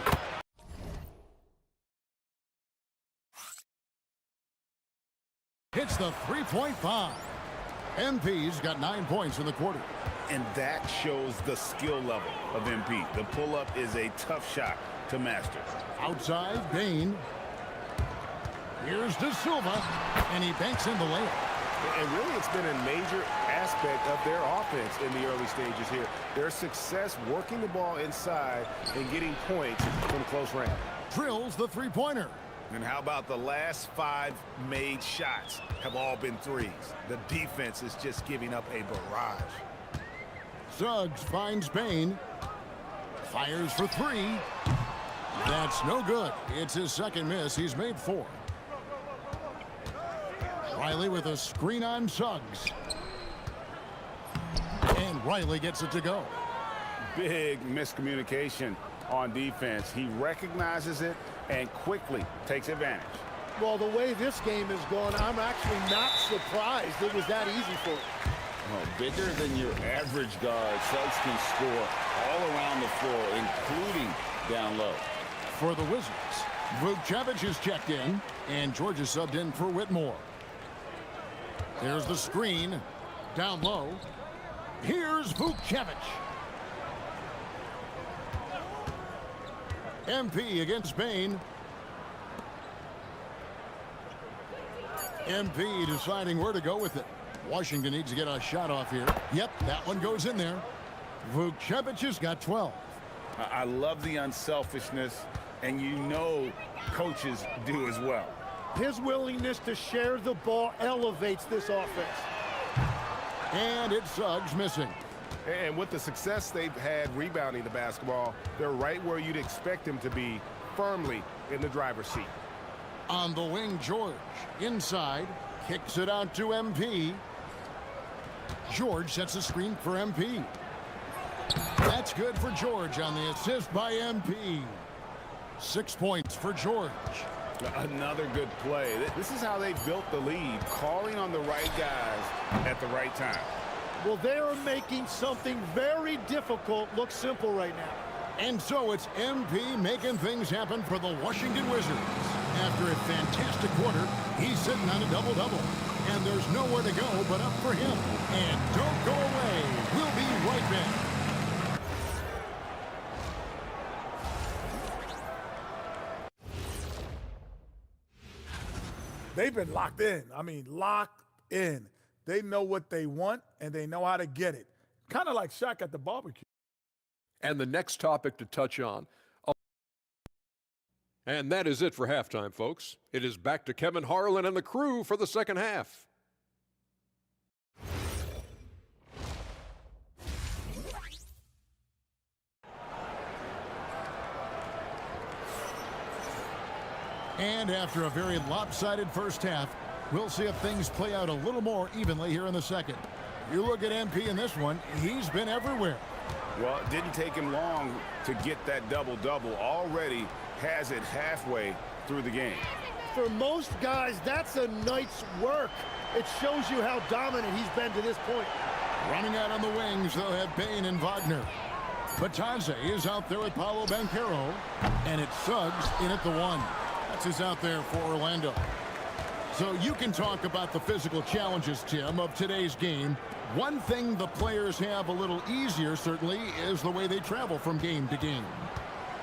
Hits the three-point-5. MP's got 9 points in the quarter. And that shows the skill level of MP. The pull-up is a tough shot to master. Outside, Bane. Here's De Silva, and he banks in the layup. And really, it's been a major aspect of their offense in the early stages here. Their success working the ball inside and getting points from close range. Drills the three-pointer. And how about the last 5 made shots have all been threes? The defense is just giving up a barrage. Suggs finds Bane. Fires for 3. That's no good. It's his second miss. He's made 4. Riley with a screen on Suggs. And Riley gets it to go. Big miscommunication on defense. He recognizes it and quickly takes advantage. Well, the way this game has gone, I'm actually not surprised it was that easy for him. Well, bigger than your average guard, Suggs can score all around the floor, including down low. For the Wizards, Vukcevic is checked in, and George is subbed in for Whitmore. There's the screen. Down low. Here's Vukcevic. MP against Bane. MP deciding where to go with it. Washington needs to get a shot off here. Yep, that one goes in there. Vukcevic has got 12. I love the unselfishness, and you know coaches do as well. His willingness to share the ball elevates this offense. And it's Suggs missing. And with the success they've had rebounding the basketball, they're right where you'd expect them to be, firmly in the driver's seat. On the wing, George. Inside. Kicks it out to MP. George sets a screen for MP. That's good for George on the assist by MP. 6 points for George. Another good play. This is how they built the lead, calling on the right guys at the right time. Well, they are making something very difficult look simple right now. And so it's MP making things happen for the Washington Wizards. After a fantastic quarter, he's sitting on a double-double. And there's nowhere to go but up for him. And don't go away. We'll be right back. They've been locked in. I mean, locked in. They know what they want, and they know how to get it. Kind of like Shaq at the barbecue. And the next topic to touch on. And that is it for halftime, folks. It is back to Kevin Harlan and the crew for the second half. And after a very lopsided first half, we'll see if things play out a little more evenly here in the second. You look at MP in this one, he's been everywhere. Well, it didn't take him long to get that double-double. Already has it halfway through the game. For most guys, that's a night's work. It shows you how dominant he's been to this point. Running out on the wings, they'll have Bain and Wagner. Batadze is out there with Paolo Banchero, and it's Suggs in at the one. That's who's out there for Orlando. So you can talk about the physical challenges, Tim, of today's game. One thing the players have a little easier, certainly, is the way they travel from game to game.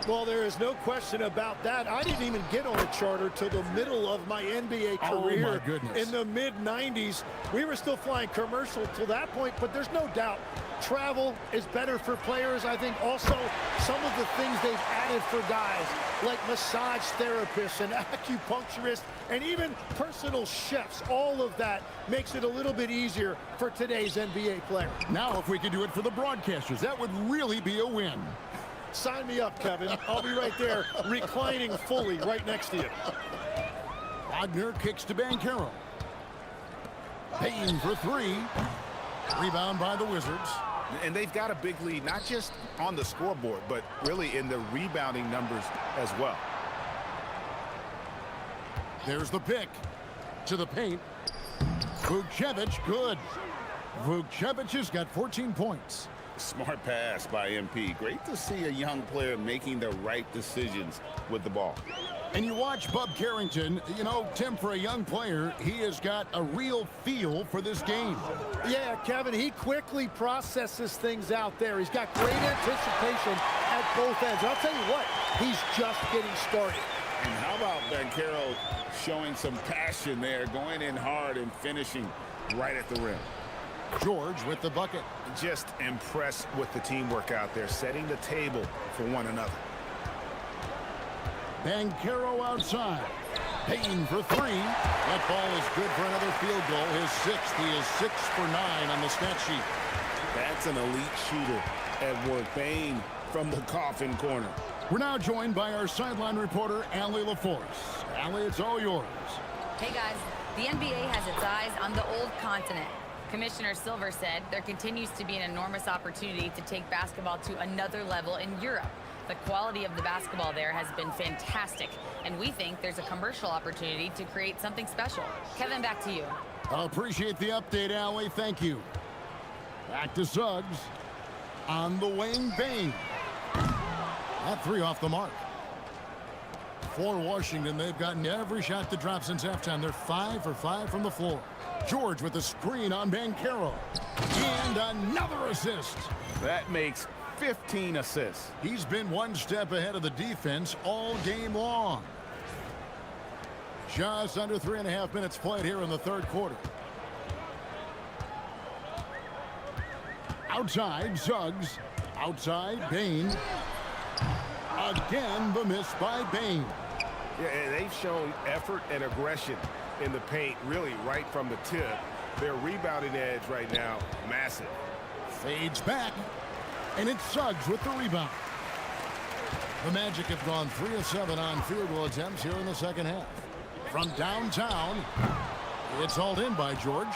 Well, there is no question about that. I didn't even get on a charter to the middle of my NBA career. Oh, my goodness. In the mid-90s. We were still flying commercial to that point, but there's no doubt travel is better for players. I think also some of the things they've added for guys, like massage therapists and acupuncturists and even personal chefs, all of that makes it a little bit easier for today's NBA player. Now, if we could do it for the broadcasters, that would really be a win. Sign me up, Kevin. I'll be right there, reclining fully right next to you. Wagner kicks to Banchero. Payne for three. Rebound by the Wizards. And they've got a big lead, not just on the scoreboard, but really in the rebounding numbers as well. There's the pick to the paint. Vukcevic, good. Vukcevic has got 14 points. Smart pass by MP. Great to see a young player making the right decisions with the ball. And you watch Bub Carrington, you know, Tim, for a young player, he has got a real feel for this game. Yeah, Kevin, he quickly processes things out there. He's got great anticipation at both ends. I'll tell you what, he's just getting started. And how about Banchero showing some passion there, going in hard and finishing right at the rim. George with the bucket. Just impressed with the teamwork out there, setting the table for one another. Banchero outside. Payne for three. That ball is good for another field goal. His sixth. He is 6 for 9 on the stat sheet. That's an elite shooter at work. Bain from the coffin corner. We're now joined by our sideline reporter, Allie LaForce. Allie, it's all yours. Hey, guys. The NBA has its eyes on the old continent. Commissioner Silver said there continues to be an enormous opportunity to take basketball to another level in Europe. The quality of the basketball there has been fantastic, and we think there's a commercial opportunity to create something special. Kevin, back to you. I appreciate the update, Allie. Thank you. Back to Suggs. On the wing, Bain. That three off the mark. For Washington, they've gotten every shot to drop since halftime. They're 5 for 5 from the floor. George with the screen on Banchero. And another assist. That makes 15 assists. He's been one step ahead of the defense all game long. Just under 3.5 minutes played here in the third quarter. Outside, Suggs. Outside, Bain. Again, the miss by Bain. Yeah, and they've shown effort and aggression in the paint, really right from the tip. Their rebounding edge right now, massive. Fades back, and it's Suggs with the rebound. The Magic have gone 3 of 7 on field goal attempts here in the second half. From downtown, it's hauled in by George.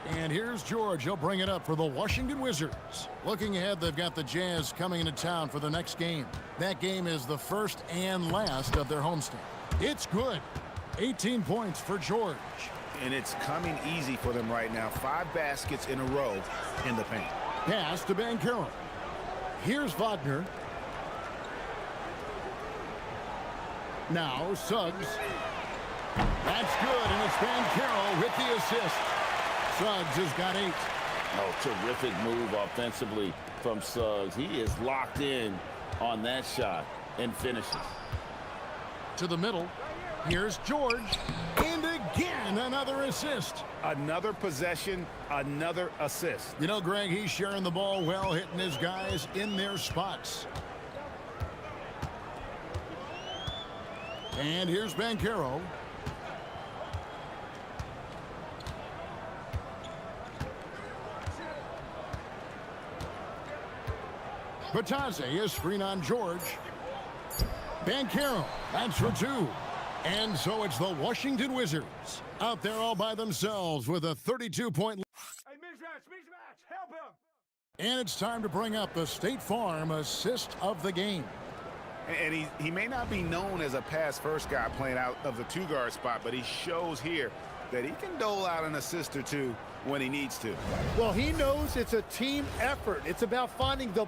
And here's George. He'll bring it up for the Washington Wizards. Looking ahead, they've got the Jazz coming into town for the next game. That game is the first and last of their homestand. It's good. 18 points for George. And it's coming easy for them right now. 5 baskets in a row in the paint. Pass to Banchero. Here's Wagner. Now Suggs. That's good, and it's Banchero with the assist. Suggs has got 8. Oh, terrific move offensively from Suggs. He is locked in on that shot and finishes. To the middle. Here's George. And again, another assist. Another possession, another assist. You know, Greg, he's sharing the ball well, hitting his guys in their spots. And here's Banchero. Batadze is screen on George. Banchero, that's for 2. And so it's the Washington Wizards out there all by themselves with a 32-point lead. Hey, mismatch, help him! And it's time to bring up the State Farm assist of the game. And he may not be known as a pass-first guy playing out of the 2-guard spot, but he shows here that he can dole out an assist or 2 when he needs to. Well, he knows it's a team effort. It's about finding the...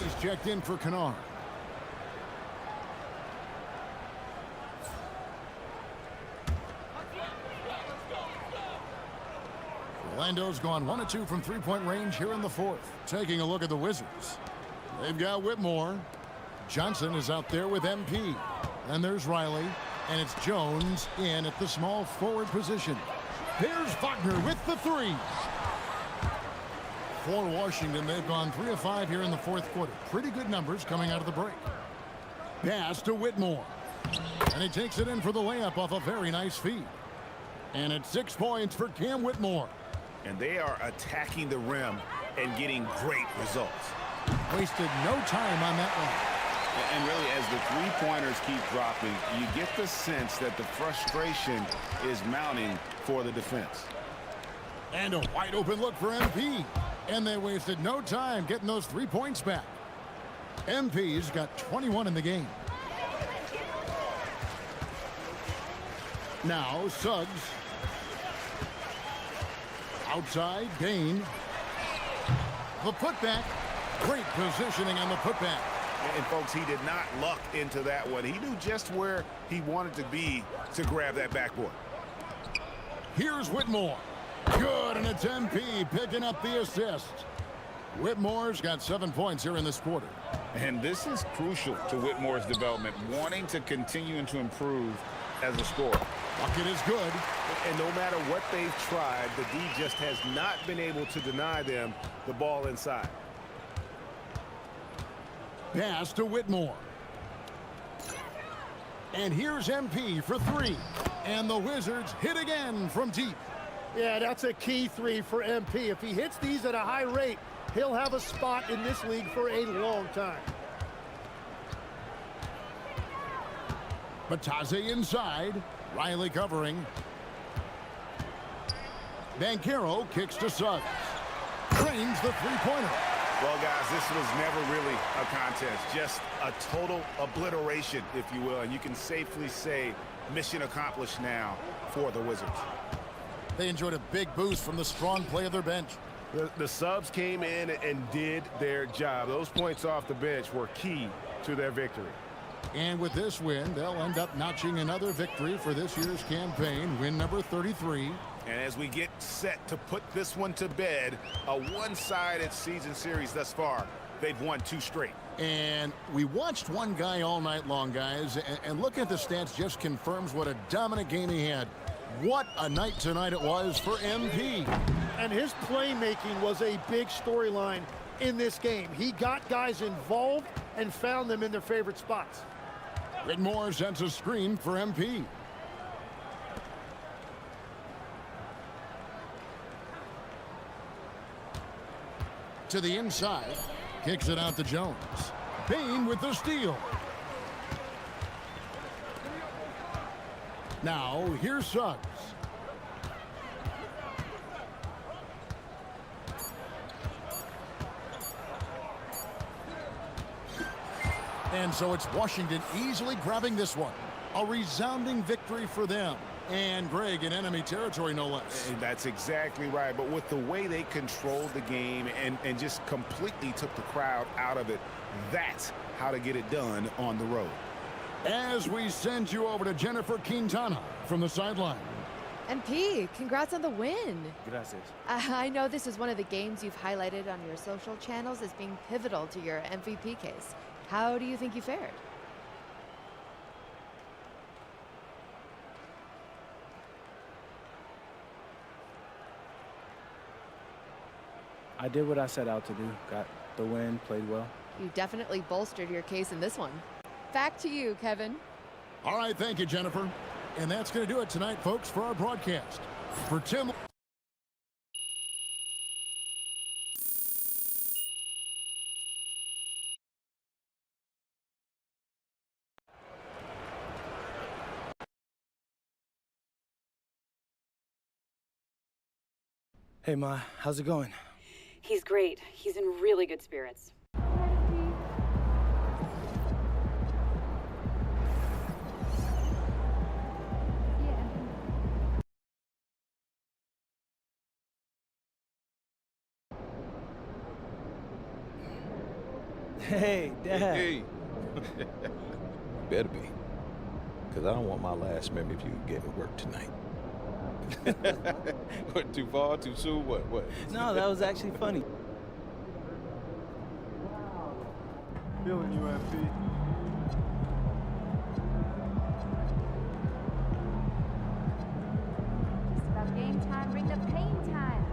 He's checked in for Kennard. Orlando's gone 1 of 2 from 3-point range here in the 4th. Taking a look at the Wizards. They've got Whitmore. Johnson is out there with MP. And there's Riley. And it's Jones in at the small forward position. There's Wagner with the 3. For Washington, they've gone 3 of 5 here in the 4th quarter. Pretty good numbers coming out of the break. Pass to Whitmore. And he takes it in for the layup off a very nice feed. And it's 6 points for Cam Whitmore. And they are attacking the rim and getting great results. Wasted no time on that one. And really, as the three-pointers keep dropping, you get the sense that the frustration is mounting for the defense. And a wide open look for MP. And they wasted no time getting those 3 points back. MP's got 21 in the game. Now Suggs. Outside, Dane. The putback. Great positioning on the putback. And folks, he did not luck into that one. He knew just where he wanted to be to grab that backboard. Here's Whitmore. Good, and it's MP picking up the assist. Whitmore's got 7 points here in this quarter. And this is crucial to Whitmore's development, wanting to continue to improve as a scorer. Bucket is good. And no matter what they've tried, the D just has not been able to deny them the ball inside. Pass to Whitmore. And here's MP for 3. And the Wizards hit again from deep. Yeah, that's a key 3 for MP. If he hits these at a high rate, he'll have a spot in this league for a long time. Batadze inside. Riley covering. Banchero kicks to Suggs. Drains the three-pointer. Well, guys, this was never really a contest. Just a total obliteration, if you will. And you can safely say mission accomplished now for the Wizards. They enjoyed a big boost from the strong play of their bench. The subs came in and did their job. Those points off the bench were key to their victory. And with this win, they'll end up notching another victory for this year's campaign, win number 33. And as we get set to put this one to bed, a one-sided season series thus far, they've won 2 straight. And we watched one guy all night long, guys, and looking at the stats just confirms what a dominant game he had. What a night tonight it was for MP. And his playmaking was a big storyline in this game. He got guys involved and found them in their favorite spots. Whitmore sends a screen for MP. To the inside. Kicks it out to Jones. Payne with the steal. Now, here's Suggs. And so it's Washington easily grabbing this one. A resounding victory for them. And Greg in enemy territory, no less. And that's exactly right. But with the way they controlled the game and just completely took the crowd out of it, that's how to get it done on the road. As we send you over to Jennifer Quintana from the sideline. MP, congrats on the win. Gracias. I know this is one of the games you've highlighted on your social channels as being pivotal to your MVP case. How do you think you fared? I did what I set out to do. Got the win, played well. You definitely bolstered your case in this one. Back to you, Kevin. All right, thank you, Jennifer. And that's going to do it tonight, folks, for our broadcast. For Tim... Hey, Ma, how's it going? He's great. He's in really good spirits. Hey, Dad. Hey. Better be. Because I don't want my last memory of you getting to work tonight. What, too far, too soon? What? No, that was actually funny. Feeling you, MP. It's about game time. Bring the pain time.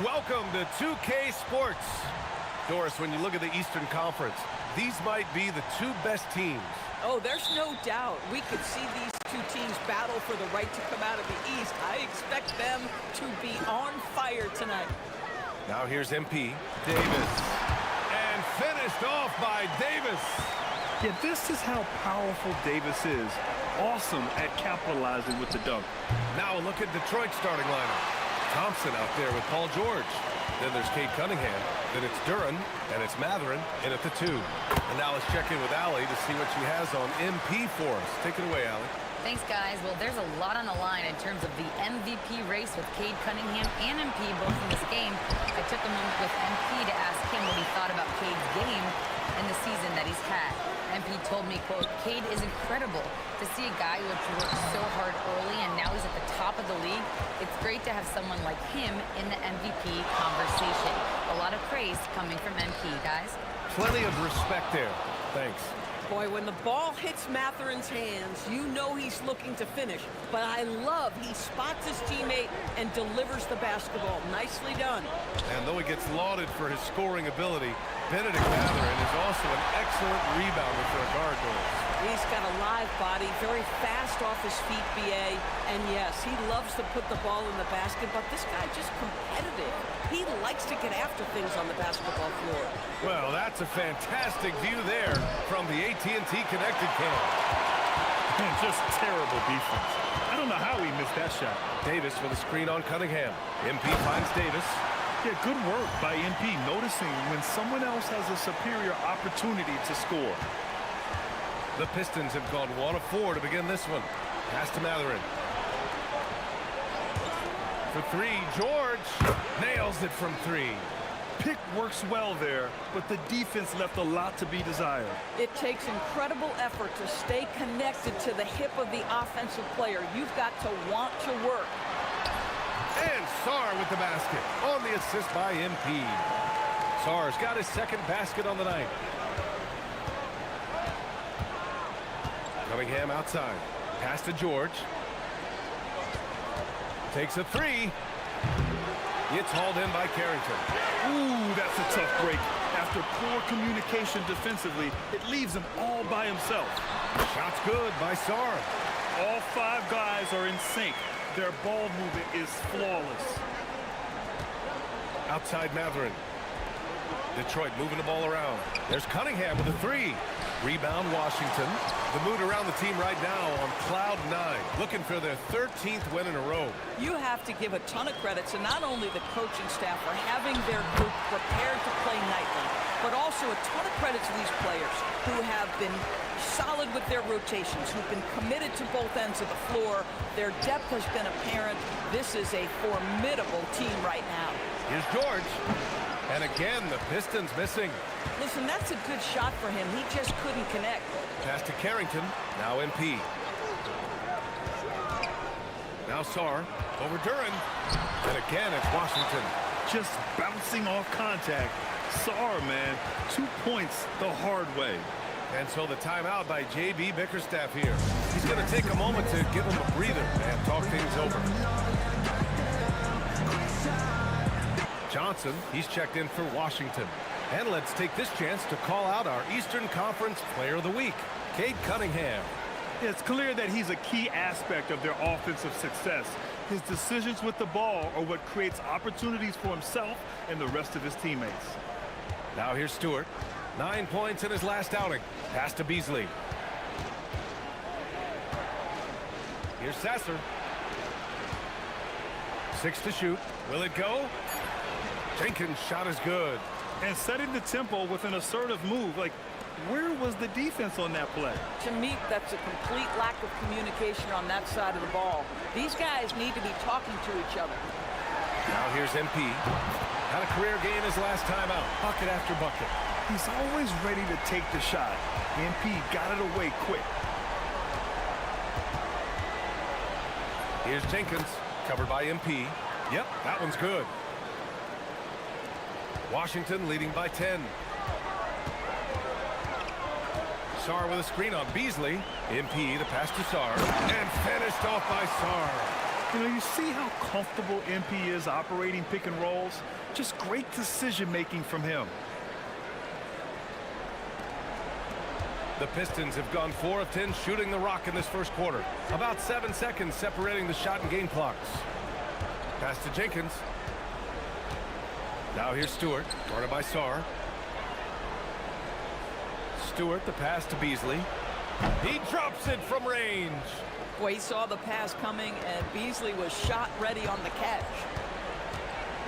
Welcome to 2K Sports. Doris, when you look at the Eastern Conference, these might be the two best teams. Oh, there's no doubt. We could see these two teams battle for the right to come out of the East. I expect them to be on fire tonight. Now here's MP. Davis. And finished off by Davis. Yeah, this is how powerful Davis is. Awesome at capitalizing with the dunk. Now a look at Detroit's starting lineup. Thompson out there with Paul George. Then there's Cade Cunningham. Then it's Duren, and it's Matherin in at the 2. And now let's check in with Allie to see what she has on MP for us. Take it away, Allie. Thanks, guys. Well, there's a lot on the line in terms of the MVP race with Cade Cunningham and MP both in this game. I took a moment with MP to ask him what he thought about Cade's game and the season that he's had. MP told me, quote, Cade is incredible. To see a guy who had worked so hard early and now he's at the top of the league, it's great to have someone like him in the MVP conversation. A lot of praise coming from MP, guys. Plenty of respect there. Thanks. Boy, when the ball hits Matherin's hands, you know he's looking to finish. But I love he spots his teammate and delivers the basketball. Nicely done. And though he gets lauded for his scoring ability, Benedict Matherin is also an excellent rebounder for a guard. He's got a live body, very fast off his feet, BA. And yes, he loves to put the ball in the basket, but this guy just competitive. He likes to get after things on the basketball floor. Well, that's a fantastic view there from the AT&T Connected Cam. And just terrible defense. I don't know how he missed that shot. Davis with a screen on Cunningham. MP finds Davis. Yeah, good work by MP noticing when someone else has a superior opportunity to score. The Pistons have gone 1 of 4 to begin this one. Pass to Matherin. For 3, George nails it from 3. Pick works well there, but the defense left a lot to be desired. It takes incredible effort to stay connected to the hip of the offensive player. You've got to want to work. And Sarr with the basket on the assist by MP. Sarr's got his second basket on the night. Cunningham outside. Pass to George. Takes a 3. It's hauled in by Carrington. Ooh, that's a tough break. After poor communication defensively, it leaves him all by himself. Shot's good by Sarr. All 5 guys are in sync. Their ball movement is flawless. Outside Matherin. Detroit moving the ball around. There's Cunningham with a 3. Rebound Washington. The mood around the team right now on cloud 9, looking for their 13th win in a row. You have to give a ton of credit to not only the coaching staff for having their group prepared to play nightly, but also a ton of credit to these players who have been solid with their rotations, who've been committed to both ends of the floor. Their depth has been apparent. This is a formidable team right now. Here's George. And again, the Pistons missing. Listen, that's a good shot for him. He just couldn't connect. Pass to Carrington. Now MP. Now Sarr. Over Duren. And again, it's Washington. Just bouncing off contact. Sarr, man. 2 points the hard way. And so the timeout by J.B. Bickerstaff here. He's going to take a moment to give him a breather and talk things over. Johnson, he's checked in for Washington. And let's take this chance to call out our Eastern Conference Player of the Week, Cade Cunningham. It's clear that he's a key aspect of their offensive success. His decisions with the ball are what creates opportunities for himself and the rest of his teammates. Now here's Stewart. 9 points in his last outing. Pass to Beasley. Here's Sasser. 6 to shoot. Will it go? Jenkins' shot is good. And setting the tempo with an assertive move. Like, where was the defense on that play? To me, that's a complete lack of communication on that side of the ball. These guys need to be talking to each other. Now here's MP. Had a career game his last time out. Bucket after bucket. He's always ready to take the shot. MP got it away quick. Here's Jenkins. Covered by MP. Yep, that one's good. Washington leading by 10. Sarr with a screen on Beasley. MP, the pass to Sarr. And finished off by Sarr. You know, you see how comfortable MP is operating pick and rolls? Just great decision-making from him. The Pistons have gone 4 of 10 shooting the rock in this first quarter. About 7 seconds separating the shot and game clocks. Pass to Jenkins. Now here's Stewart, guarded by Sarr. Stewart, the pass to Beasley. He drops it from range. Boy, he saw the pass coming, and Beasley was shot ready on the catch.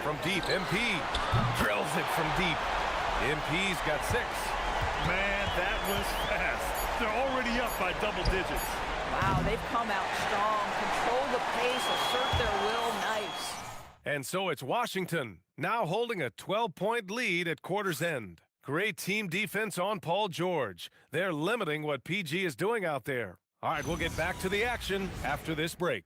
From deep, MP drills it from deep. MP's got 6. Man, that was fast. They're already up by double digits. Wow, they've come out strong, control the pace, assert their will. Nice. And so it's Washington, now holding a 12-point lead at quarter's end. Great team defense on Paul George. They're limiting what PG is doing out there. All right, we'll get back to the action after this break.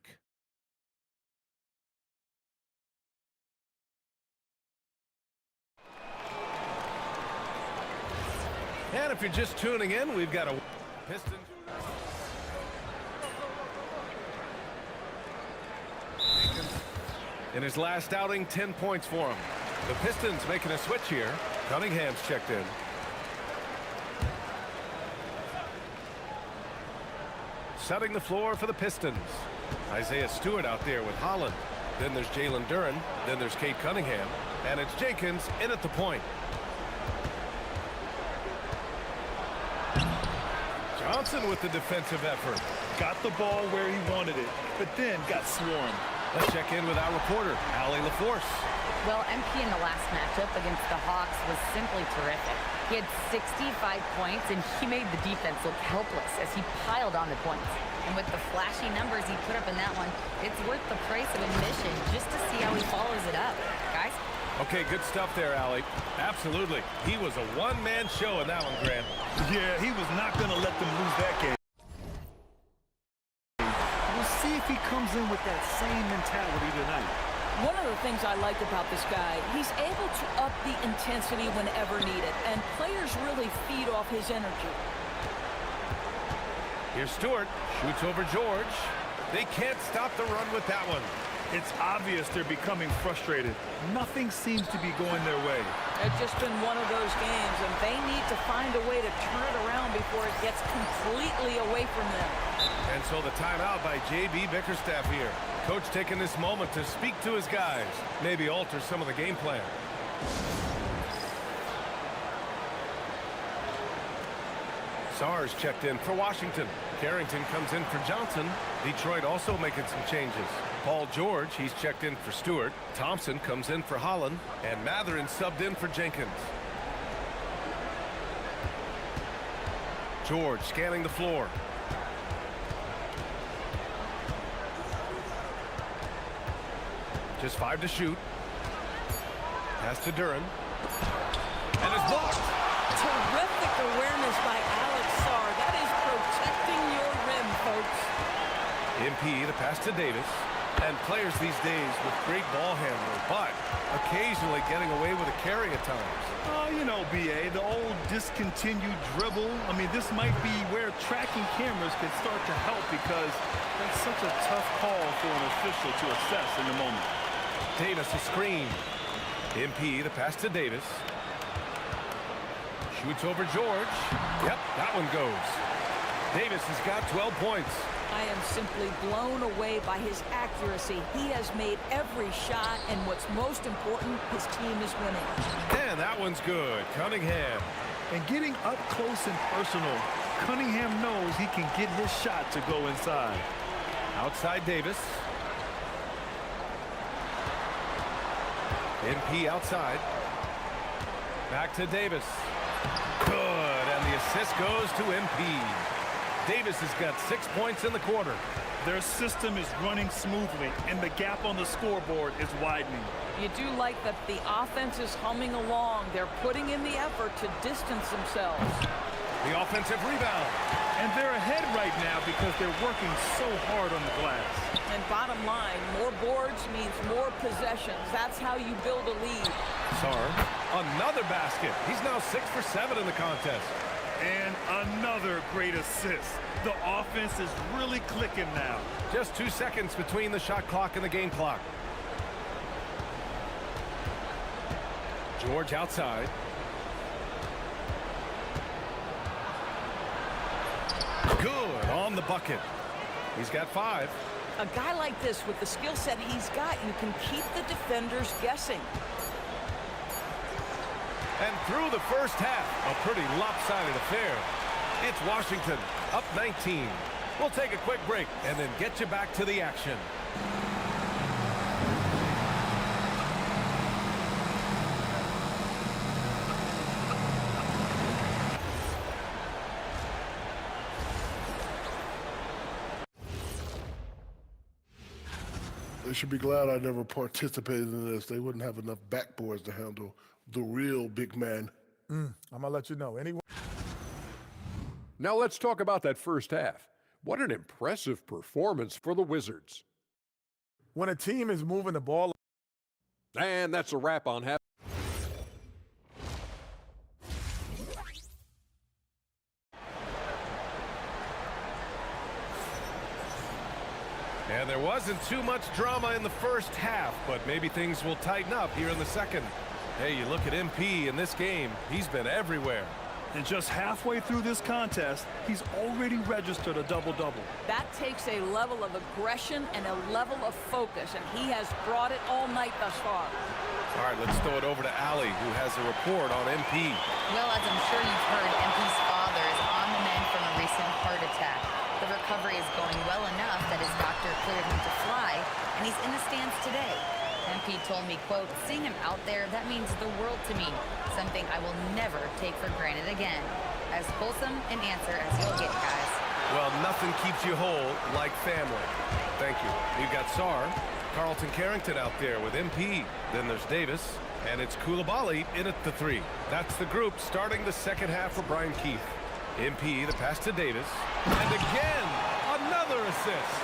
And if you're just tuning in, we've got a Pistons. In his last outing, 10 points for him. The Pistons making a switch here. Cunningham's checked in. Setting the floor for the Pistons. Isaiah Stewart out there with Holland. Then there's Jalen Duren. Then there's Cade Cunningham. And it's Jenkins in at the point. Johnson with the defensive effort. Got the ball where he wanted it, but then got swarmed. Let's check in with our reporter, Allie LaForce. Well, MP in the last matchup against the Hawks was simply terrific. He had 65 points, and he made the defense look helpless as he piled on the points. And with the flashy numbers he put up in that one, it's worth the price of admission just to see how he follows it up. Guys? Okay, good stuff there, Allie. Absolutely. He was a one-man show in that one, Grant. Yeah, he was not going to let them lose that game. We'll see if he comes in with that same mentality tonight. One of the things I like about this guy, he's able to up the intensity whenever needed, and players really feed off his energy. Here's Stewart, shoots over George. They can't stop the run with that one. It's obvious they're becoming frustrated. Nothing seems to be going their way. It's just been one of those games, and they need to find a way to turn it around before it gets completely away from them. And so the timeout by J.B. Bickerstaff here. Coach taking this moment to speak to his guys, maybe alter some of the game plan. Sarr's checked in for Washington. Carrington comes in for Johnson. Detroit also making some changes. Paul George, he's checked in for Stewart. Thompson comes in for Holland. And Mathurin subbed in for Jenkins. George scanning the floor. Just 5 to shoot. Pass to Duren. And it's blocked. Terrific awareness by Alex Sarr. That is protecting your rim, folks. MP, the pass to Davis. And players these days with great ball handling, but occasionally getting away with a carry at times. Oh, you know, B.A., the old discontinued dribble. I mean, this might be where tracking cameras can start to help because that's such a tough call for an official to assess in the moment. Davis a screen. MP, the pass to Davis. Shoots over George. Yep, that one goes. Davis has got 12 points. I am simply blown away by his accuracy. He has made every shot, and what's most important, his team is winning. And that one's good. Cunningham. And getting up close and personal, Cunningham knows he can get his shot to go inside. Outside Davis. MP outside. Back to Davis. Good, and the assist goes to MP. Davis has got 6 points in the quarter. Their system is running smoothly, and the gap on the scoreboard is widening. You do like that the offense is humming along. They're putting in the effort to distance themselves. The offensive rebound. And they're ahead right now because they're working so hard on the glass. And bottom line, more boards means more possessions. That's how you build a lead. Sarr, another basket. He's now 6 for 7 in the contest. And another great assist. The offense is really clicking now. Just 2 seconds between the shot clock and the game clock. George outside. Good on the bucket. He's got 5. A guy like this, with the skill set he's got, you can keep the defenders guessing. And through the first half, a pretty lopsided affair. It's Washington up 19. We'll take a quick break and then get you back to the action. They should be glad I never participated in this. They wouldn't have enough backboards to handle the real big man. I'm going to let you know. Anyway. Now let's talk about that first half. What an impressive performance for the Wizards. When a team is moving the ball. And that's a wrap on half. And there wasn't too much drama in the first half, but maybe things will tighten up here in the second. Hey, you look at MP in this game, he's been everywhere. And just halfway through this contest, he's already registered a double-double. That takes a level of aggression and a level of focus, and he has brought it all night thus far. All right, let's throw it over to Allie, who has a report on MP. Well, as I'm sure you've heard, MP's father is on the mend from a recent heart attack. The recovery is going well enough that his doctor cleared him to fly, and he's in the stands today. MP told me, quote, "Seeing him out there, that means the world to me. Something I will never take for granted again." As wholesome an answer as you'll get, guys. Well, nothing keeps you whole like family. Thank you. We've got Sarr, Carlton Carrington out there with MP. Then there's Davis, and it's Coulibaly in at the 3. That's the group starting the second half for Brian Keith. MP, the pass to Davis. And again, another assist.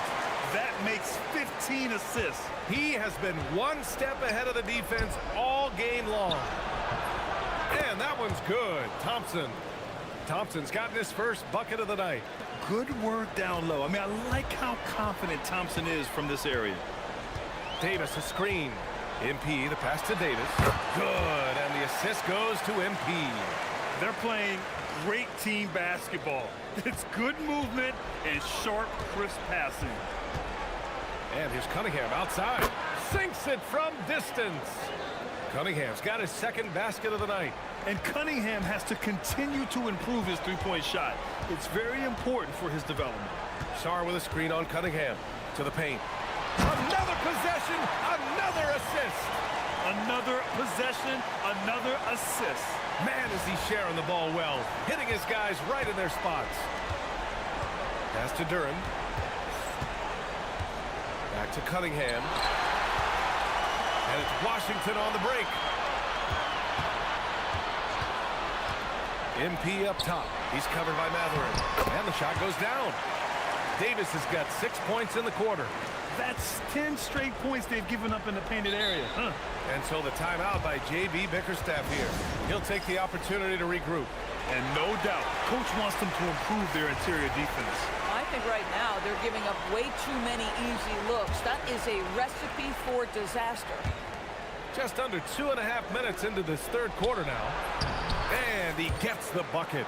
That makes 15 assists. He has been one step ahead of the defense all game long. And that one's good. Thompson's gotten his first bucket of the night. Good work down low. I mean, I like how confident Thompson is from this area. Davis, a screen. MP, the pass to Davis. Good, and the assist goes to MP. They're playing great team basketball. It's good movement and sharp, crisp passing. And here's Cunningham outside. Sinks it from distance. Cunningham's got his second basket of the night. And Cunningham has to continue to improve his three-point shot. It's very important for his development. Sarr with a screen on Cunningham. To the paint. Another possession, another assist. Another possession, another assist. Man, is he sharing the ball well. Hitting his guys right in their spots. Pass to Duren. Back to Cunningham. And it's Washington on the break. MP up top. He's covered by Mathurin. And the shot goes down. Davis has got 6 points in the quarter. That's 10 straight points they've given up in the painted area. And so the timeout by J.B. Bickerstaff here. He'll take the opportunity to regroup. And no doubt, coach wants them to improve their interior defense. I think right now they're giving up way too many easy looks. That is a recipe for disaster. Just under 2.5 minutes into this third quarter now. And he gets the bucket.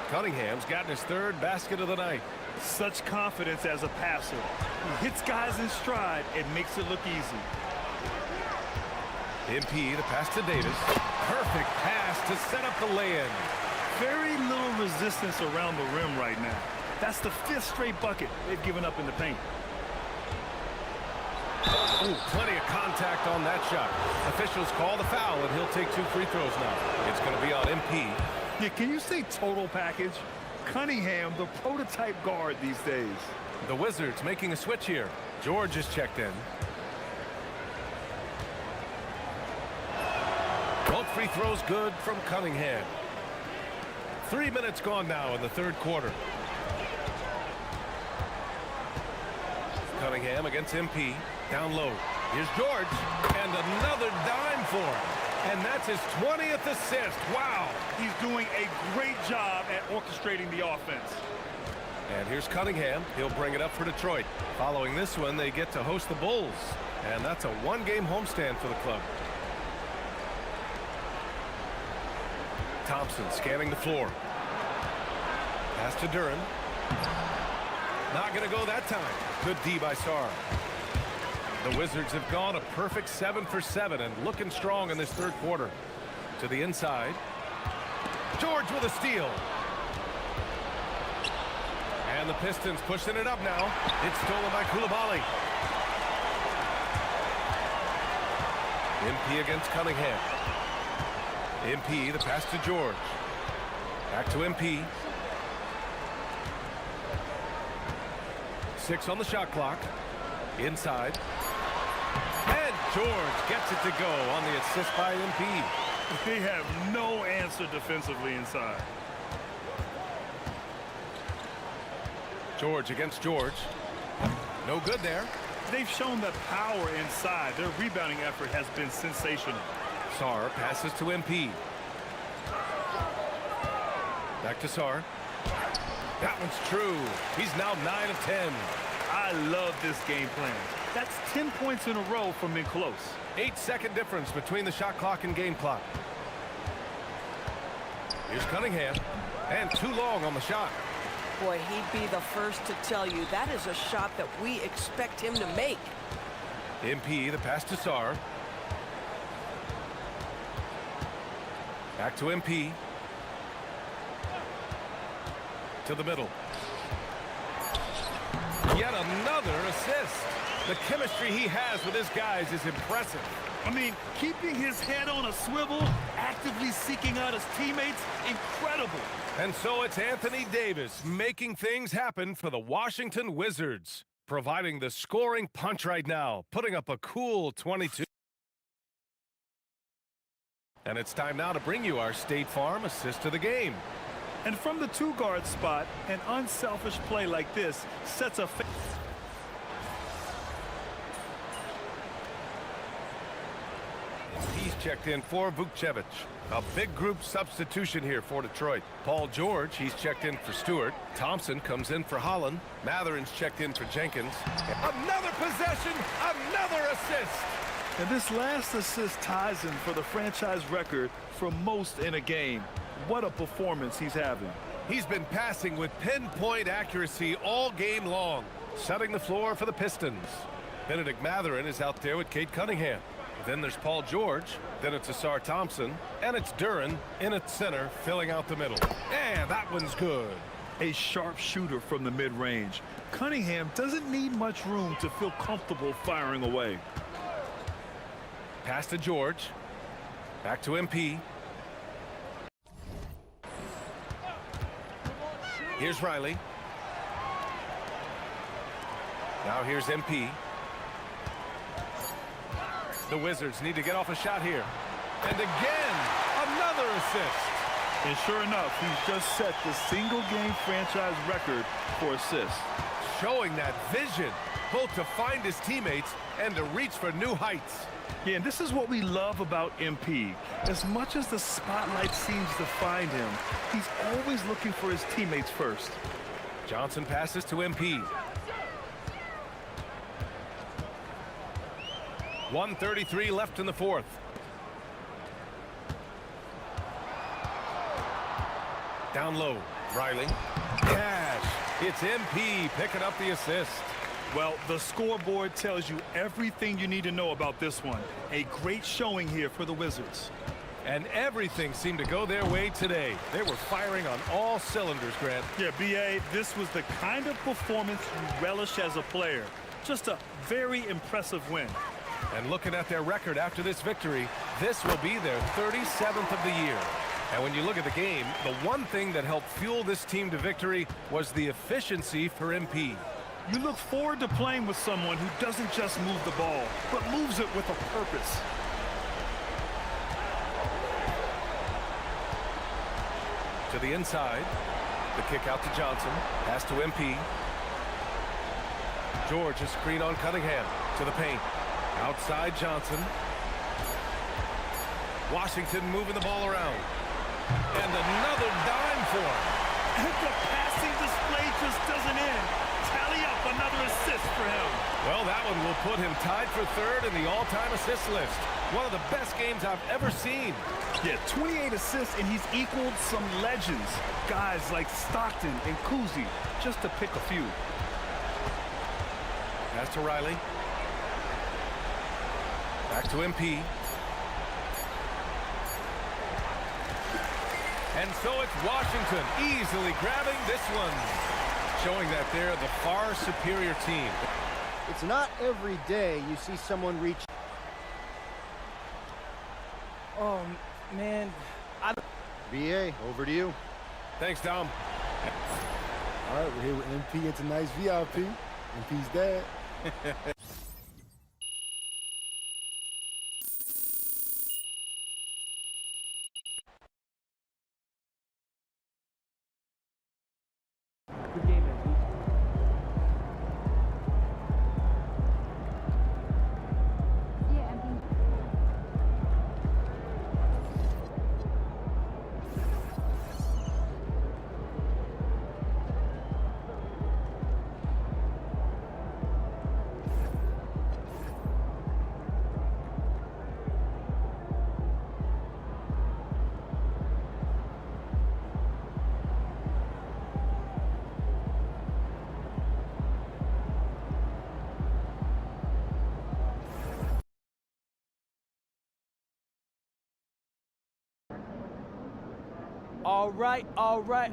Cunningham's gotten his third basket of the night. Such confidence as a passer. He hits guys in stride and makes it look easy. MP, the pass to Davis. Perfect pass to set up the lay-in. Very little resistance around the rim right now. That's the 5th straight bucket they've given up in the paint. Ooh, plenty of contact on that shot. Officials call the foul, and he'll take 2 free throws now. It's going to be on MP. Yeah, can you say total package? Cunningham, the prototype guard these days. The Wizards making a switch here. George is checked in. Both free throws good from Cunningham. 3 minutes gone now in the third quarter. Cunningham against MP. Down low. Here's George. And another dime for him. And that's his 20th assist. Wow. He's doing a great job at orchestrating the offense. And here's Cunningham. He'll bring it up for Detroit. Following this one, they get to host the Bulls. And that's a one-game homestand for the club. Thompson scanning the floor. Pass to Duren. Not going to go that time. Good D by Sarr. The Wizards have gone a perfect 7 for 7 and looking strong in this third quarter. To the inside. George with a steal. And the Pistons pushing it up now. It's stolen by Coulibaly. MP against Cunningham. MP, the pass to George. Back to MP. 6 on the shot clock. Inside. And George gets it to go on the assist by MP. They have no answer defensively inside. George against George. No good there. They've shown the power inside. Their rebounding effort has been sensational. Sarr passes to MP. Back to Sarr. That one's true. He's now 9 of 10. I love this game plan. That's 10 points in a row from in close. 8-second difference between the shot clock and game clock. Here's Cunningham. And too long on the shot. Boy, he'd be the first to tell you that is a shot that we expect him to make. MP, the pass to Sarr. Back to MP. To the middle. Yet another assist. The chemistry he has with his guys is impressive. I mean, keeping his head on a swivel, actively seeking out his teammates, incredible. And so it's Anthony Davis making things happen for the Washington Wizards, providing the scoring punch right now, putting up a cool 22. And it's time now to bring you our State Farm assist of the game. And from the two-guard spot, an unselfish play like this sets a... He's checked in for Vukcevic. A big group substitution here for Detroit. Paul George, he's checked in for Stewart. Thompson comes in for Holland. Matherin's checked in for Jenkins. Another possession, another assist. And this last assist ties him for the franchise record for most in a game. What a performance he's having. He's been passing with pinpoint accuracy all game long, setting the floor for the Pistons. Benedict Mathurin is out there with Cade Cunningham. Then there's Paul George. Then it's Ausar Thompson. And it's Duren in at center, filling out the middle. And that one's good. A sharp shooter from the mid-range. Cunningham doesn't need much room to feel comfortable firing away. Pass to George. Back to MP. Here's Riley. Now here's MP. The Wizards need to get off a shot here. And again, another assist. And sure enough, he's just set the single-game franchise record for assists. Showing that vision, both to find his teammates and to reach for new heights. Yeah, and this is what we love about MP. As much as the spotlight seems to find him, he's always looking for his teammates first. Johnson passes to MP. 1:33 left in the fourth. Down low, Riley. Cash. It's MP picking up the assist. Well, the scoreboard tells you everything you need to know about this one. A great showing here for the Wizards. And everything seemed to go their way today. They were firing on all cylinders, Grant. Yeah, B.A., this was the kind of performance you relish as a player. Just a very impressive win. And looking at their record after this victory, this will be their 37th of the year. And when you look at the game, the one thing that helped fuel this team to victory was the efficiency for MP. You look forward to playing with someone who doesn't just move the ball, but moves it with a purpose. To the inside. The kick out to Johnson. Pass to MP. George, a screen on Cunningham. To the paint. Outside Johnson. Washington moving the ball around. And another dime for him. The passing display just doesn't end. Tally up another assist for him. Well, that one will put him tied for third in the all-time assist list. One of the best games I've ever seen. Yeah, 28 assists, and he's equaled some legends. Guys like Stockton and Cousy, just to pick a few. Pass to Riley. Back to MP. And so it's Washington easily grabbing this one, showing that they're the far superior team. It's not every day you see someone reach. Oh, man. BA, over to you. Thanks, Dom. All right, we're here with MP and tonight's VIP. MP's dad. Good game, MP.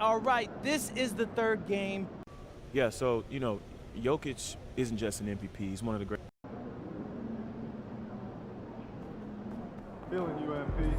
All right. This is the third game. Yeah, so, you know, Jokic isn't just an MVP. He's one of the great. Feeling you, MP.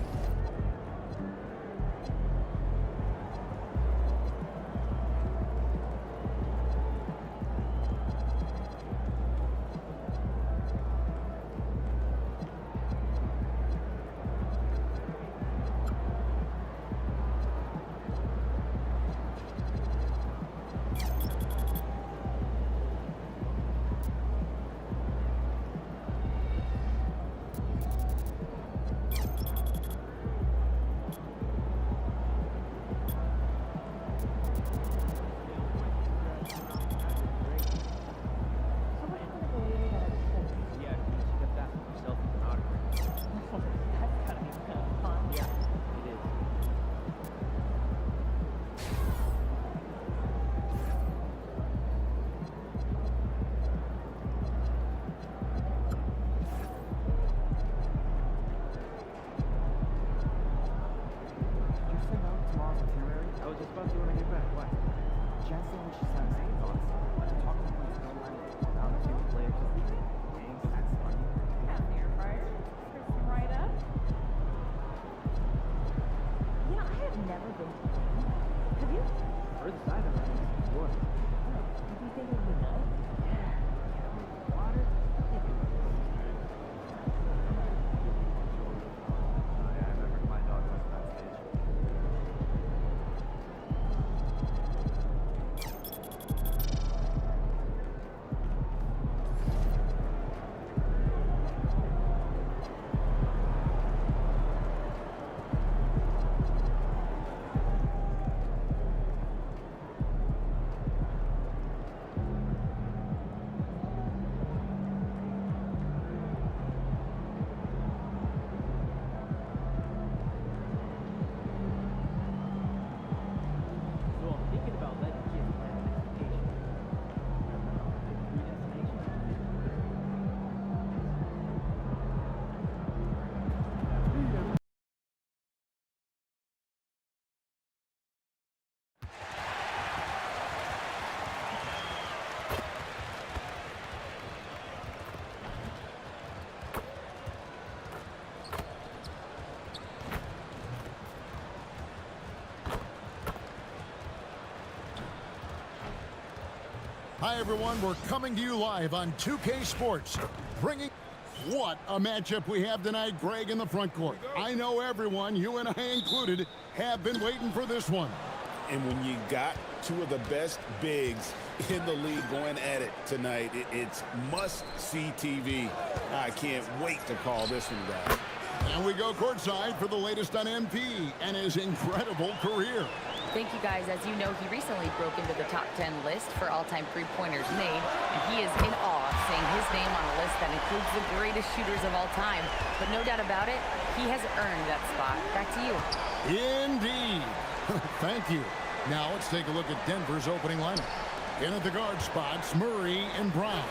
Hi, everyone. We're coming to you live on 2K Sports, bringing... What a matchup we have tonight, Greg, in the front court. I know everyone, you and I included, have been waiting for this one. And when you got two of the best bigs in the league going at it tonight, it's must-see TV. I can't wait to call this one, guys. And we go courtside for the latest on MP and his incredible career. Thank you, guys. As you know, he recently broke into the top 10 list for all-time three-pointers made, and he is in awe seeing his name on a list that includes the greatest shooters of all time. But no doubt about it, he has earned that spot. Back to you. Indeed. Thank you. Now let's take a look at Denver's opening lineup. In at the guard spots, Murray and Brown.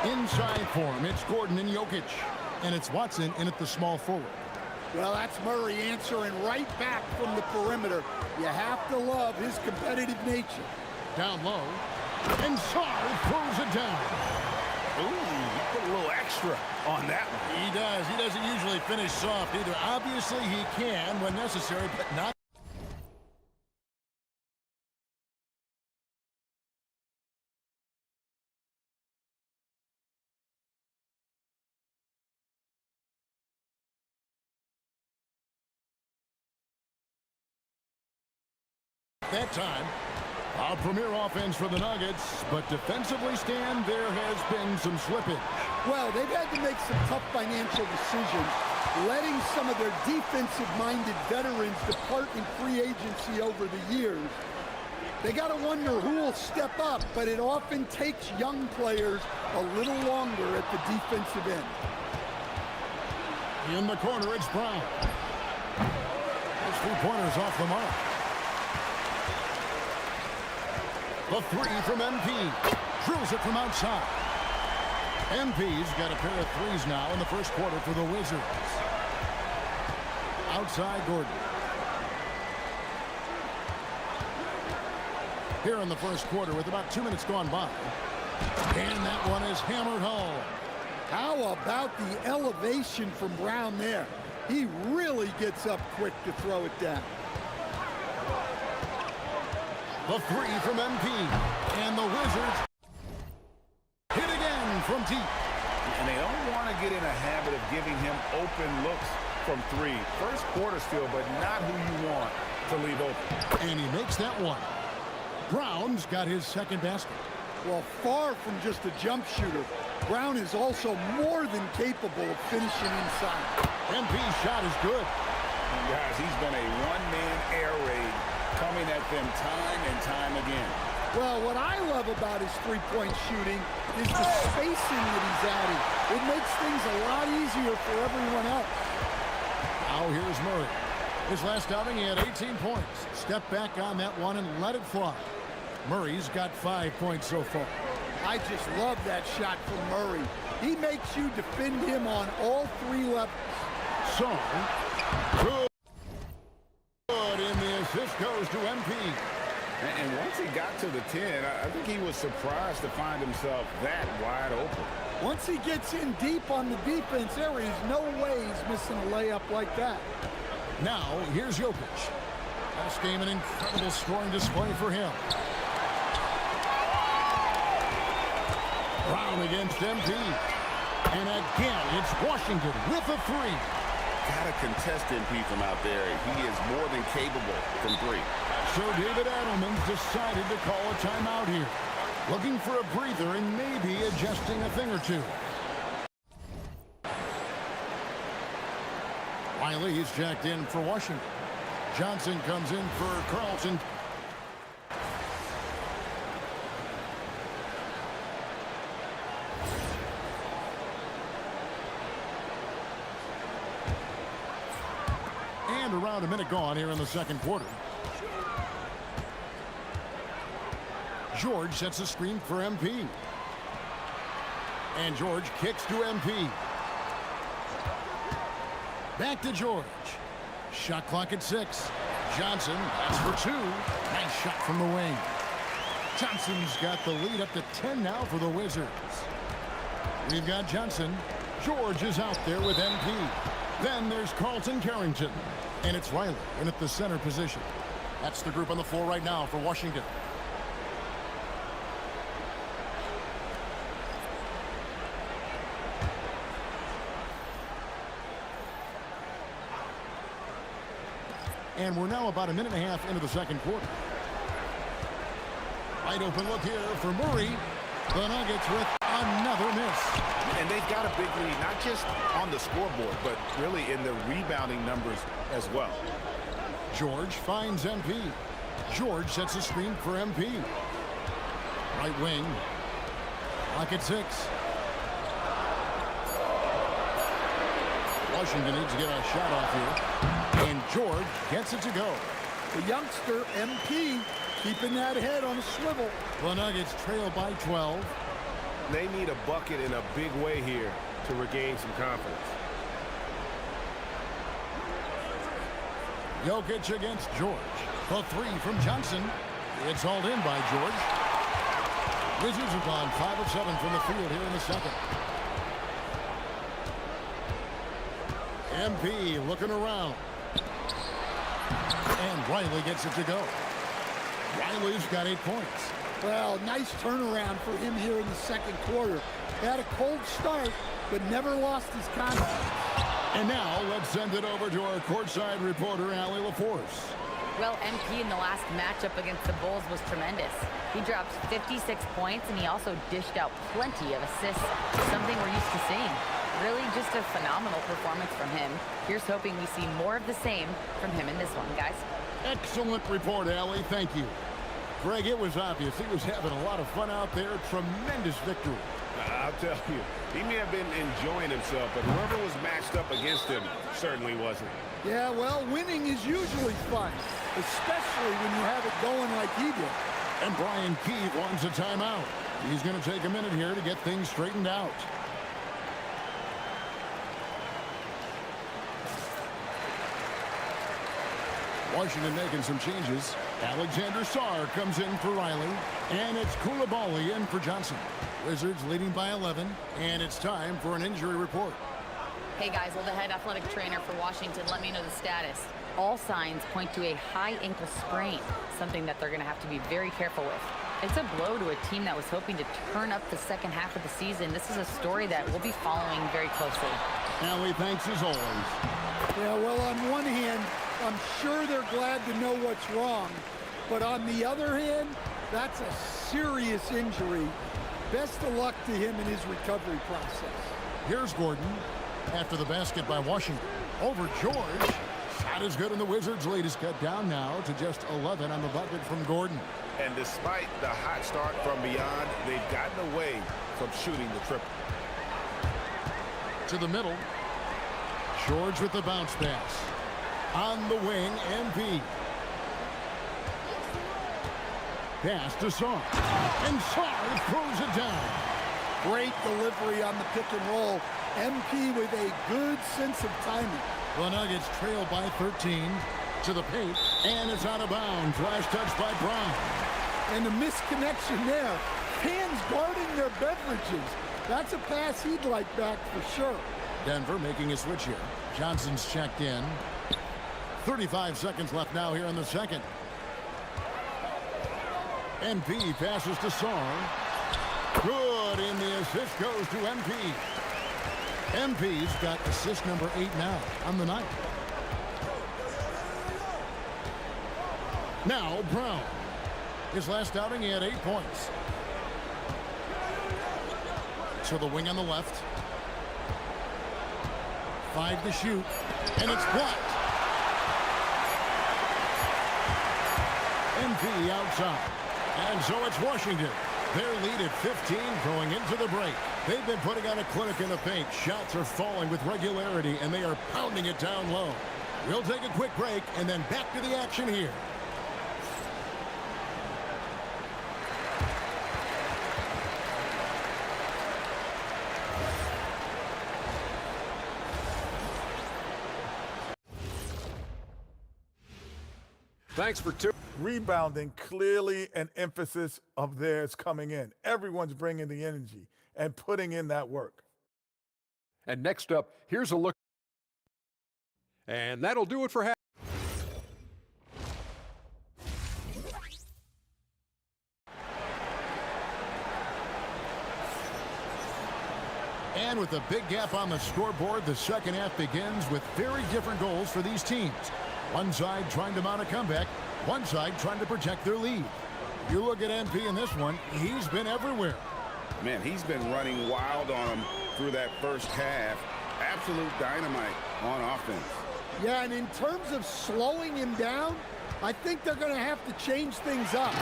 Inside for him, it's Gordon and Jokic. And it's Watson in at the small forward. Well, that's Murray answering right back from the perimeter. You have to love his competitive nature. Down low, and Sarr throws it down. Ooh, he put a little extra on that one. He does. He doesn't usually finish soft either. Obviously, he can when necessary, but not. That time, our premier offense for the Nuggets, but defensively, Stan, there has been some slippage. Well, they've had to make some tough financial decisions, letting some of their defensive-minded veterans depart in free agency over the years. They got to wonder who will step up, but it often takes young players a little longer at the defensive end. In the corner, it's Brown. His three-pointers off the mark. The three from MP. Drills it from outside. MP's got a pair of threes now in the first quarter for the Wizards. Outside Gordon. Here in the first quarter with about 2 minutes gone by. And that one is hammered home. How about the elevation from Brown there? He really gets up quick to throw it down. The three from MP. And the Wizards hit again from deep. And they don't want to get in a habit of giving him open looks from three. First quarter still, but not who you want to leave open. And he makes that one. Brown's got his second basket. Well, far from just a jump shooter, Brown is also more than capable of finishing inside. MP's shot is good. And guys, he's been a one-man air raid coming at them time and time again. Well, what I love about his three-point shooting is the spacing that he's adding. It makes things a lot easier for everyone else. Now here's Murray. His last outing, he had 18 points. Step back on that one and let it fly. Murray's got 5 points so far. I just love that shot from Murray. He makes you defend him on all three levels. Sarr. Good. And the assist goes to MP. And once he got to the 10, I think he was surprised to find himself that wide open. Once he gets in deep on the defense, there is no way he's missing a layup like that. Now, here's Jokic. Last game, an incredible scoring display for him. Brown against MP. And again, it's Washington with a three. Got to contest MP from out there. He is more than capable from three. So David Adelman's decided to call a timeout here. Looking for a breather and maybe adjusting a thing or two. Wiley is jacked in for Washington. Johnson comes in for Carlton. And around a minute gone here in the second quarter. George sets a screen for MP. And George kicks to MP. Back to George. Shot clock at 6. Johnson, that's for 2. Nice shot from the wing. Johnson's got the lead up to 10 now for the Wizards. We've got Johnson. George is out there with MP. Then there's Carlton Carrington. And it's Riley in at the center position. That's the group on the floor right now for Washington. And we're now about a minute and a half into the second quarter. Wide open look here for Murray. The Nuggets with Another miss. And they've got a big lead, not just on the scoreboard, but really in the rebounding numbers as well. George finds MP. George sets a screen for MP. Right wing. Clock at 6. Washington needs to get a shot off here. And George gets it to go. The youngster, MP, keeping that head on a swivel. The Nuggets trail by 12. They need a bucket in a big way here to regain some confidence. Jokic against George. The 3 from Johnson. It's hauled in by George. Wizards have gone 5 of 7 from the field here in the second. MP looking around. And Riley gets it to go. Riley's got 8 points. Well, nice turnaround for him here in the second quarter. Had a cold start, but never lost his confidence. And now let's send it over to our courtside reporter, Allie LaForce. Well, MP in the last matchup against the Bulls was tremendous. He dropped 56 points, and he also dished out plenty of assists, something we're used to seeing. Really just a phenomenal performance from him. Here's hoping we see more of the same from him in this one, guys. Excellent report, Allie. Thank you. Greg, it was obvious he was having a lot of fun out there. Tremendous victory. I'll tell you, he may have been enjoying himself, but whoever was matched up against him certainly wasn't. Yeah, well, winning is usually fun, especially when you have it going like he did. And Brian Keith wants a timeout. He's going to take a minute here to get things straightened out. Washington making some changes. Alexander Sarr comes in for Riley. And it's Coulibaly in for Johnson. Wizards leading by 11. And it's time for an injury report. Hey guys, well, the head athletic trainer for Washington let me know the status. All signs point to a high ankle sprain, something that they're going to have to be very careful with. It's a blow to a team that was hoping to turn up the second half of the season. This is a story that we'll be following very closely. Allie, thanks as always. Yeah, well, on one hand, I'm sure they're glad to know what's wrong. But on the other hand, that's a serious injury. Best of luck to him in his recovery process. Here's Gordon after the basket by Washington. Over George. Shot is good, and the Wizards' lead is cut down now to just 11 on the bucket from Gordon. And despite the hot start from beyond, they've gotten away from shooting the triple. To the middle. George with the bounce pass. On the wing, MP. Pass to Sarr. And Sarr throws it down. Great delivery on the pick and roll. MP with a good sense of timing. The Nuggets trail by 13 to the paint, and it's out of bounds. Last touch by Brown. And the misconnection there. Fans guarding their beverages. That's a pass he'd like back for sure. Denver making a switch here. Johnson's checked in. 35 seconds left now here in the second. MP passes to Sarr. Good, and the assist goes to MP. MP's got assist number 8 now on the night. Now Brown. His last outing, he had 8 points. To the wing on the left. 5 to shoot, and it's blocked. MP outside. And so it's Washington. Their lead at 15 going into the break. They've been putting on a clinic in the paint. Shots are falling with regularity, and they are pounding it down low. We'll take a quick break, and then back to the action here. Thanks for tuning. Rebounding, clearly an emphasis of theirs coming in. Everyone's bringing the energy and putting in that work. And next up, here's a look. And that'll do it for half. And with a big gap on the scoreboard, the second half begins with very different goals for these teams. One side trying to mount a comeback, one side trying to protect their lead. You look at MP in this one, he's been everywhere. Man, he's been running wild on him through that first half. Absolute dynamite on offense. Yeah, and in terms of slowing him down, I think they're going to have to change things up.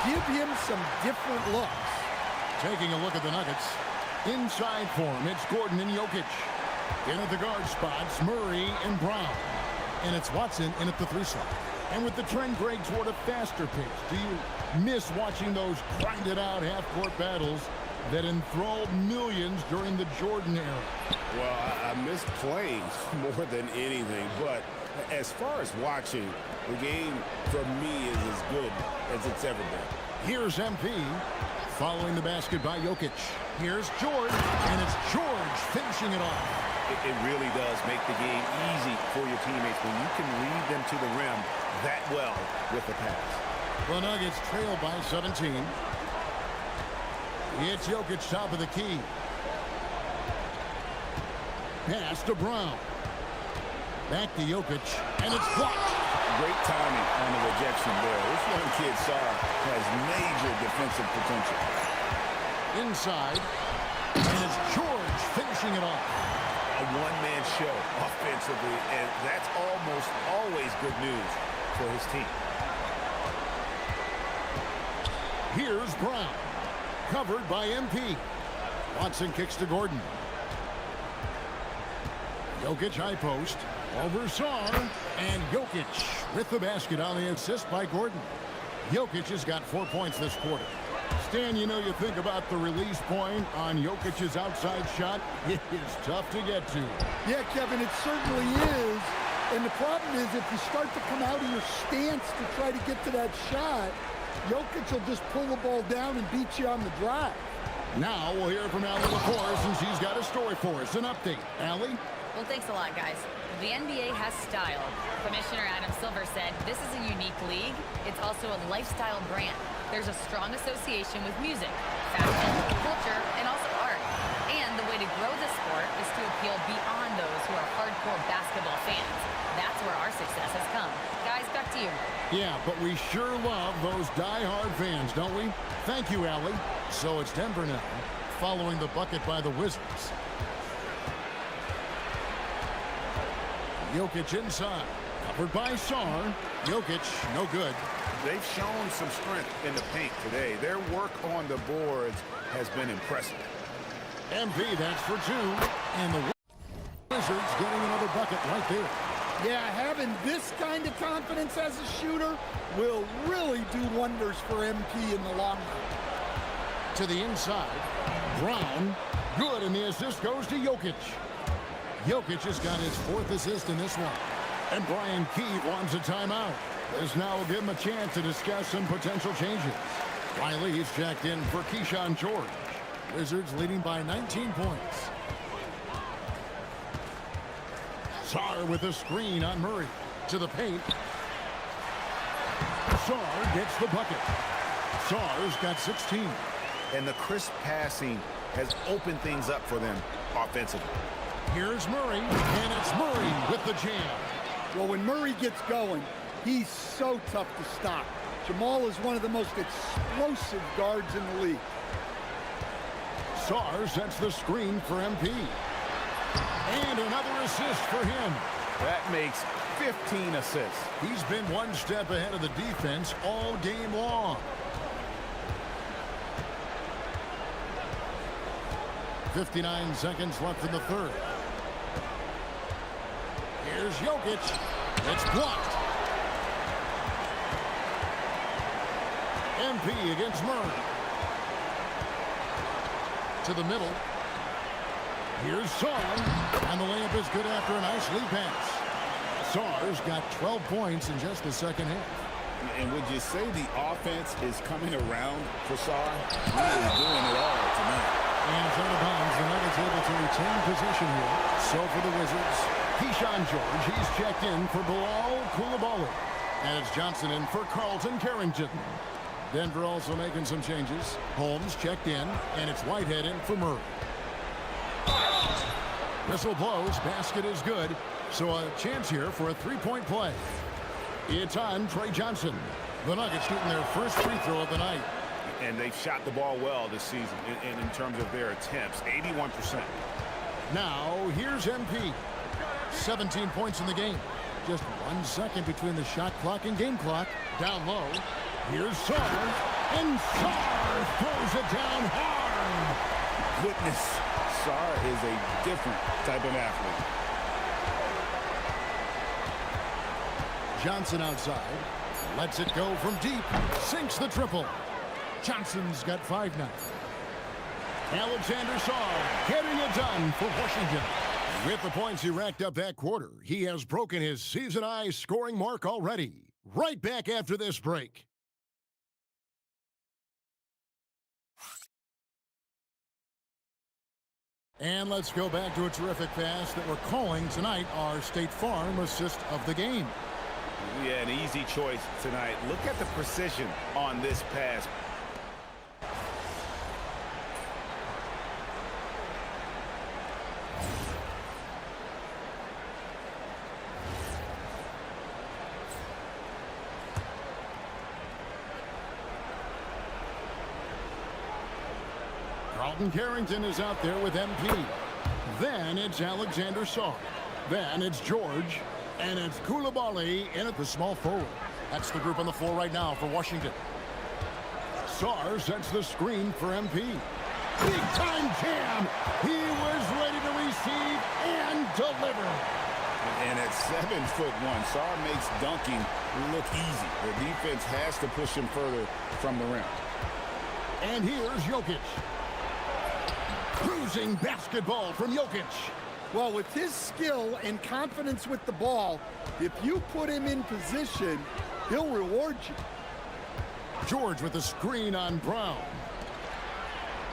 Give him some different looks. Taking a look at the Nuggets. Inside for him, it's Gordon and Jokic. In at the guard spots, Murray and Brown. And it's Watson in at the 3 slot. And with the trend break toward a faster pace, do you miss watching those grinded-out half-court battles that enthralled millions during the Jordan era? Well, I miss playing more than anything, but as far as watching, the game for me is as good as it's ever been. Here's MP following the basket by Jokic. Here's George, and it's George finishing it off. It really does make the game easy for your teammates when you can lead them to the rim that well with the pass. The Nuggets trail by 17. It's Jokic top of the key. Pass to Brown. Back to Jokic, and it's blocked. Great timing on the rejection there. This young kid, Sarr, has major defensive potential. Inside, and it's George finishing it off. A one-man show offensively, and that's almost always good news for his team. Here's Brown, covered by MP. Watson kicks to Gordon. Jokic high post, over Sarr, and Jokic with the basket on the assist by Gordon. Jokic has got 4 points this quarter. Stan, you know, you think about the release point on Jokic's outside shot. It is tough to get to. Yeah, Kevin, it certainly is. And the problem is if you start to come out of your stance to try to get to that shot, Jokic will just pull the ball down and beat you on the drive. Now we'll hear from Allie LaForce since she's got a story for us. An update. Allie? Well, thanks a lot, guys. The NBA has style. Commissioner Adam Silver said this is a unique league. It's also a lifestyle brand. There's a strong association with music, fashion, culture, and also art. And the way to grow the sport is to appeal beyond those who are hardcore basketball fans. That's where our success has come. Guys, back to you. Yeah, but we sure love those die-hard fans, don't we? Thank you, Allie. So it's Denver now, following the bucket by the Wizards. Jokic inside, covered by Sarr. Jokic, no good. They've shown some strength in the paint today. Their work on the boards has been impressive. MP, that's for 2. And the Wizards getting another bucket right there. Yeah, having this kind of confidence as a shooter will really do wonders for MP in the long run. To the inside, Brown, good, and the assist goes to Jokic. Jokic has got his 4th assist in this one. And Brian Keefe wants a timeout. This now will give him a chance to discuss some potential changes. Riley's checked in for Keyshawn George. Wizards leading by 19 points. Sarr with a screen on Murray. To the paint. Sarr gets the bucket. Sarr's got 16. And the crisp passing has opened things up for them offensively. Here's Murray, and it's Murray with the jam. Well, when Murray gets going, he's so tough to stop. Jamal is one of the most explosive guards in the league. Sarr sets the screen for MP. And another assist for him. That makes 15 assists. He's been one step ahead of the defense all game long. 59 seconds left in the third. Here's Jokic. It's blocked. MP against Murray. To the middle. Here's Sarr. And the layup is good after a nice lead pass. Sarr's got 12 points in just the second half. And would you say the offense is coming around for Sarr? He is doing it all tonight. And it's out of bounds. The Nuggets able to retain possession here. So for the Wizards, Keyshawn George, he's checked in for Bilal Coulibaly. And it's Johnson in for Carlton Carrington. Denver also making some changes. Holmes checked in, and it's Whitehead in for Murray. Whistle blows, basket is good. So a chance here for a three-point play. It's on Trey Johnson. The Nuggets shooting their first free throw of the night. And they've shot the ball well this season in terms of their attempts, 81%. Now, here's MP. 17 points in the game. Just 1 second between the shot clock and game clock. Down low. Here's Sars. And Sars throws it down hard. Goodness, Sar is a different type of athlete. Johnson outside. Lets it go from deep. Sinks the triple. Johnson's got 5 now. Alexander Sar getting it done for Washington. With the points he racked up that quarter, he has broken his season-high scoring mark already. Right back after this break. And let's go back to a terrific pass that we're calling tonight our State Farm assist of the game. Yeah, an easy choice tonight. Look at the precision on this pass. Carlton Carrington is out there with MP. Then it's Alexander Sar. Then it's George. And it's Coulibaly in at the small forward. That's the group on the floor right now for Washington. Sar sets the screen for MP. Big time jam. He was ready to receive and deliver. And at 7'1", Sar makes dunking look easy. The defense has to push him further from the rim. And here's Jokic. Cruising basketball from Jokic. Well, with his skill and confidence with the ball, if you put him in position, he'll reward you. George with the screen on Brown.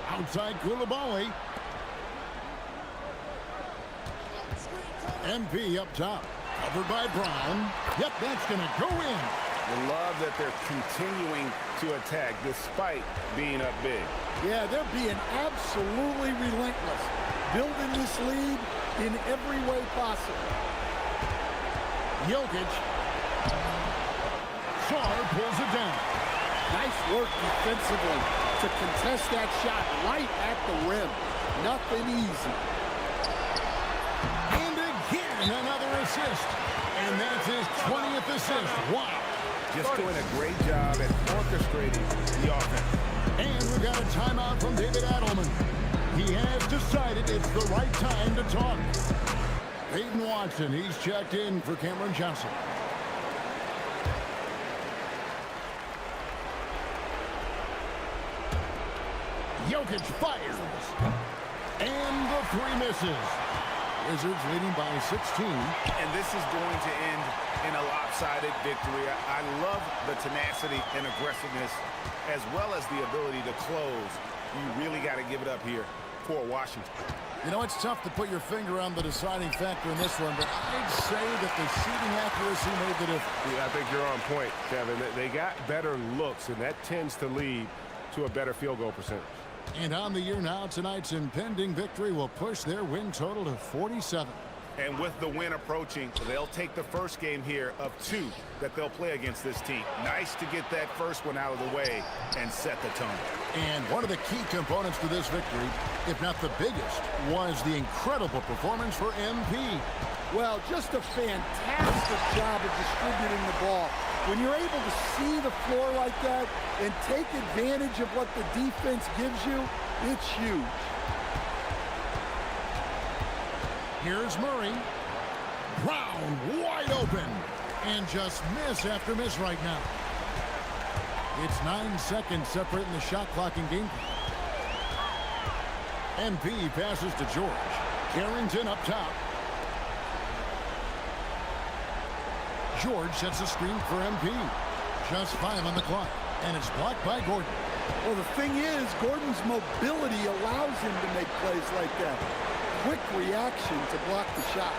Outside Coulibaly. MP up top. Covered by Brown. Yep, that's going to go in. I love that they're continuing to attack despite being up big. Yeah, they're being absolutely relentless. Building this lead in every way possible. Jokic. Sar pulls it down. Nice work defensively to contest that shot right at the rim. Nothing easy. And again, another assist. And that's his 20th assist. Wow. Just doing a great job at orchestrating the offense. And we got a timeout from David Adelman. He has decided it's the right time to talk. Peyton Watson, he's checked in for Cameron Johnson. Jokic fires. And the 3 misses. Wizards leading by 16. And this is going to end in a lopsided victory. I love the tenacity and aggressiveness as well as the ability to close. You really got to give it up here for Washington. You know, it's tough to put your finger on the deciding factor in this one, but I'd say that the shooting accuracy made the difference. Yeah, I think you're on point, Kevin. They got better looks, and that tends to lead to a better field goal percentage. And on the year now, tonight's impending victory will push their win total to 47. And with the win approaching, they'll take the first game here of 2 that they'll play against this team. Nice to get that first one out of the way and set the tone. And one of the key components to this victory, if not the biggest, was the incredible performance for MP. Well, just a fantastic job of distributing the ball. When you're able to see the floor like that and take advantage of what the defense gives you, it's huge. Here's Murray. Brown wide open. And just miss after miss right now. It's 9 seconds separating the shot clock and game clock. MP passes to George. Carrington up top. George sets a screen for MP. Just 5 on the clock. And it's blocked by Gordon. Well, the thing is, Gordon's mobility allows him to make plays like that. Quick reaction to block the shot.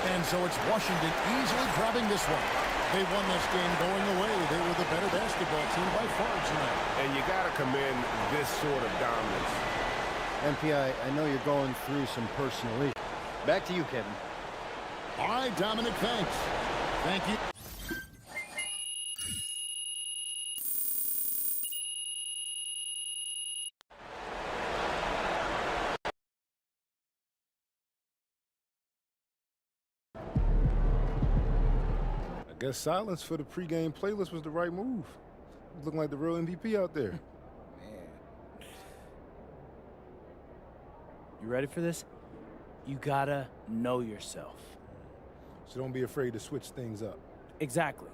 And so it's Washington easily grabbing this one. They won this game going away. They were the better basketball team by far tonight. And you got to commend this sort of dominance. MPI, I know you're going through some personal issues. Back to you, Kevin. All right, Dominic, thanks. Thank you. I guess silence for the pregame playlist was the right move. Looking like the real MVP out there. You ready for this? You gotta know yourself. So don't be afraid to switch things up. Exactly.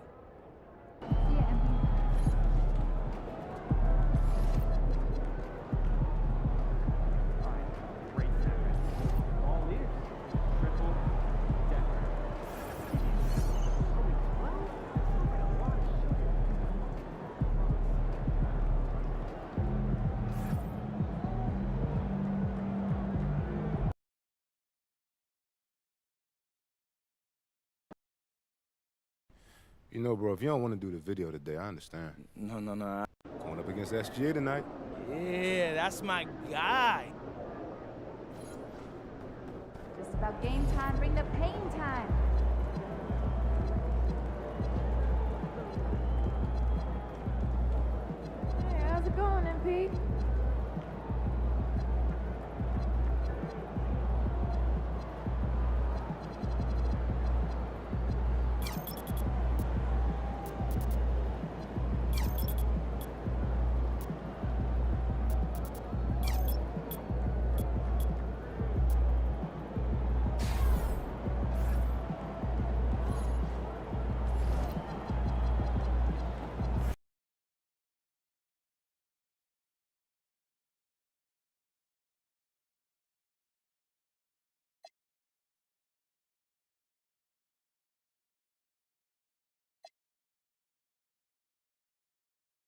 You know, bro, if you don't want to do the video today, I understand. No. Going up against SGA tonight. Yeah, that's my guy. Just about game time. Bring the pain time. Hey, how's it going, MP?